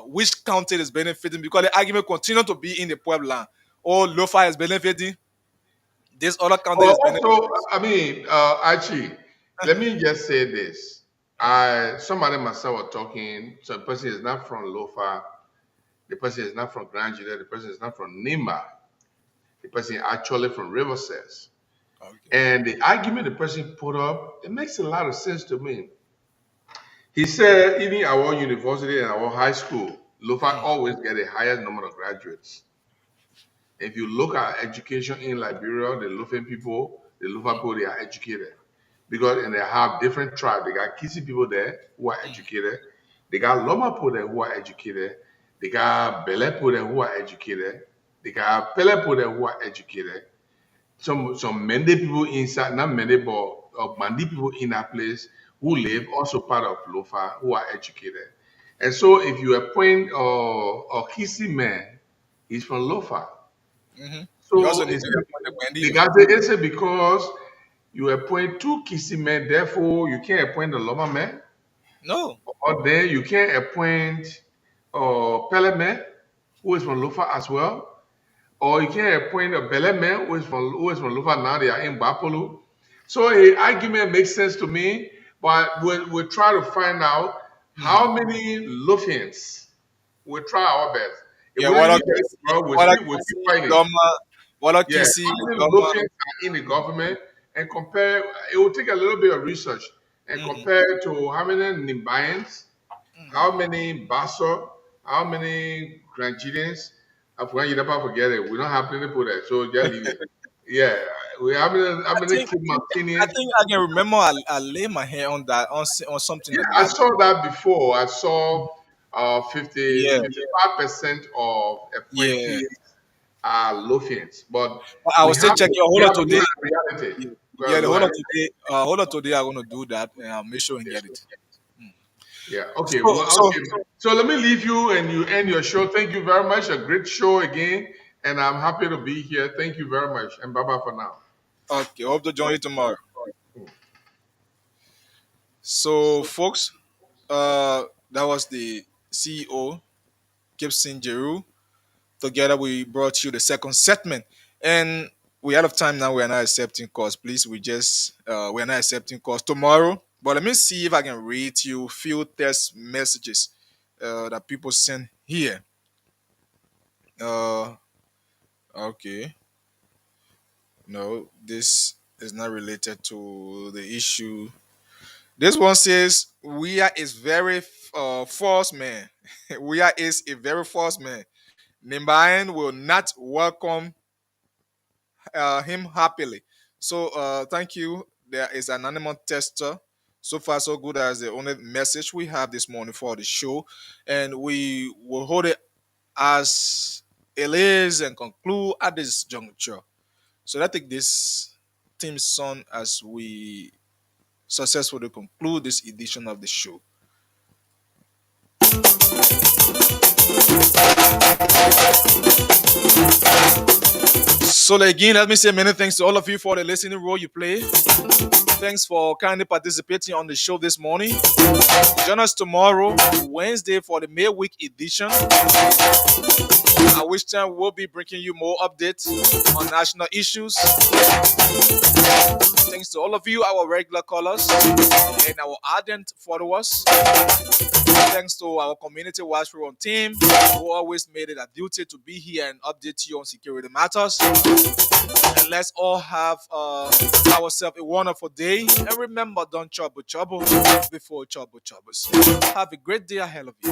which county is benefiting because the argument continue to be in the Puebla. Oh, Lofa is benefiting, this other county Well, is benefiting. also, I mean, actually, let me just say this. Somebody myself was talking. So the person is not from Lofa. The person is not from Grand Judah. The person is not from Nima. The person is actually from Riverside. And the argument the person put up, it makes a lot of sense to me. He said, even our university and our high school, Lofa always get the highest number of graduates. If you look at education in Liberia, the Lufa people, they are educated because and they have different tribes. They got Kisi people there who are educated. They got Loma people there who are educated. They got Bele people there who are educated. They got Pele people there who are educated. Some Mende people inside, not Mende, but Mandi people in that place who live also part of Lofa who are educated. And so if you appoint a Kisi man, he's from Lofa. You also So need to appoint the the Wendy. guy said, is it because you appoint two kissy men, therefore you can't appoint the Loma man? No. Or then you can't appoint Pele man, who is from Lufa as well? Or you can't appoint a Bele man, who is from Lufa now, they are in Bapolu. So a argument makes sense to me, but we'll try to find out how many Lufians. We'll try our best. If Yeah, we don't Wada get it, Kisi, well, Wada we'll Kisi, keep fighting. Loma, Wada Yeah, Kisi, how many Loma. Lothians are in the government and compare, it will take a little bit of research and compare to how many Nimbayans, how many Basso, how many Grangidians. I forgot you never forget it. We don't have plenty people there, so just leave it. Yeah, We how I many think Kim I Martinez? think I can remember. I lay my hand on that on something Yeah, like I that. saw that before. I saw Yeah, 55% of yeah. appointees are Lothians, but But I we was still have checking. we Hold on have to look today. at reality. Yeah, We yeah. have to look Hold at on it. today. Hold on today. I'm gonna do that and I'll make sure and get it. Yeah. Okay. So Well. so Okay. So let me leave you and you end your show. Thank you very much. A great show again, and I'm happy to be here. Thank you very much, and bye bye for now. okay. Hope to join you tomorrow. So folks, that was the CEO Gibson Jeru. Together we brought you the second segment, and we out of time now. We are not accepting calls. Please, we are not accepting calls tomorrow. But let me see if I can read you few test messages that people send here. Uh, okay, no, this is not related to the issue. This one says we are is very false man. We are is a very false man. Nimbayan will not welcome him happily. So thank you. There is an anonymous tester. So far, so good as the only message we have this morning for the show. And we will hold it as it is and conclude at this juncture. So I think this team song as we successfully conclude this edition of the show. So again, let me say many thanks to all of you for the listening role you play. Thanks for kindly participating on the show this morning. Join us tomorrow, Wednesday, for the midweek edition. At which time we'll be bringing you more updates on national issues. Thanks to all of you, our regular callers and our ardent followers. Thanks to our community watch forum team who always made it a duty to be here and update you on security matters. And let's all have ourselves a wonderful day. And remember, don't trouble before trouble troubles. Have a great day ahead of you.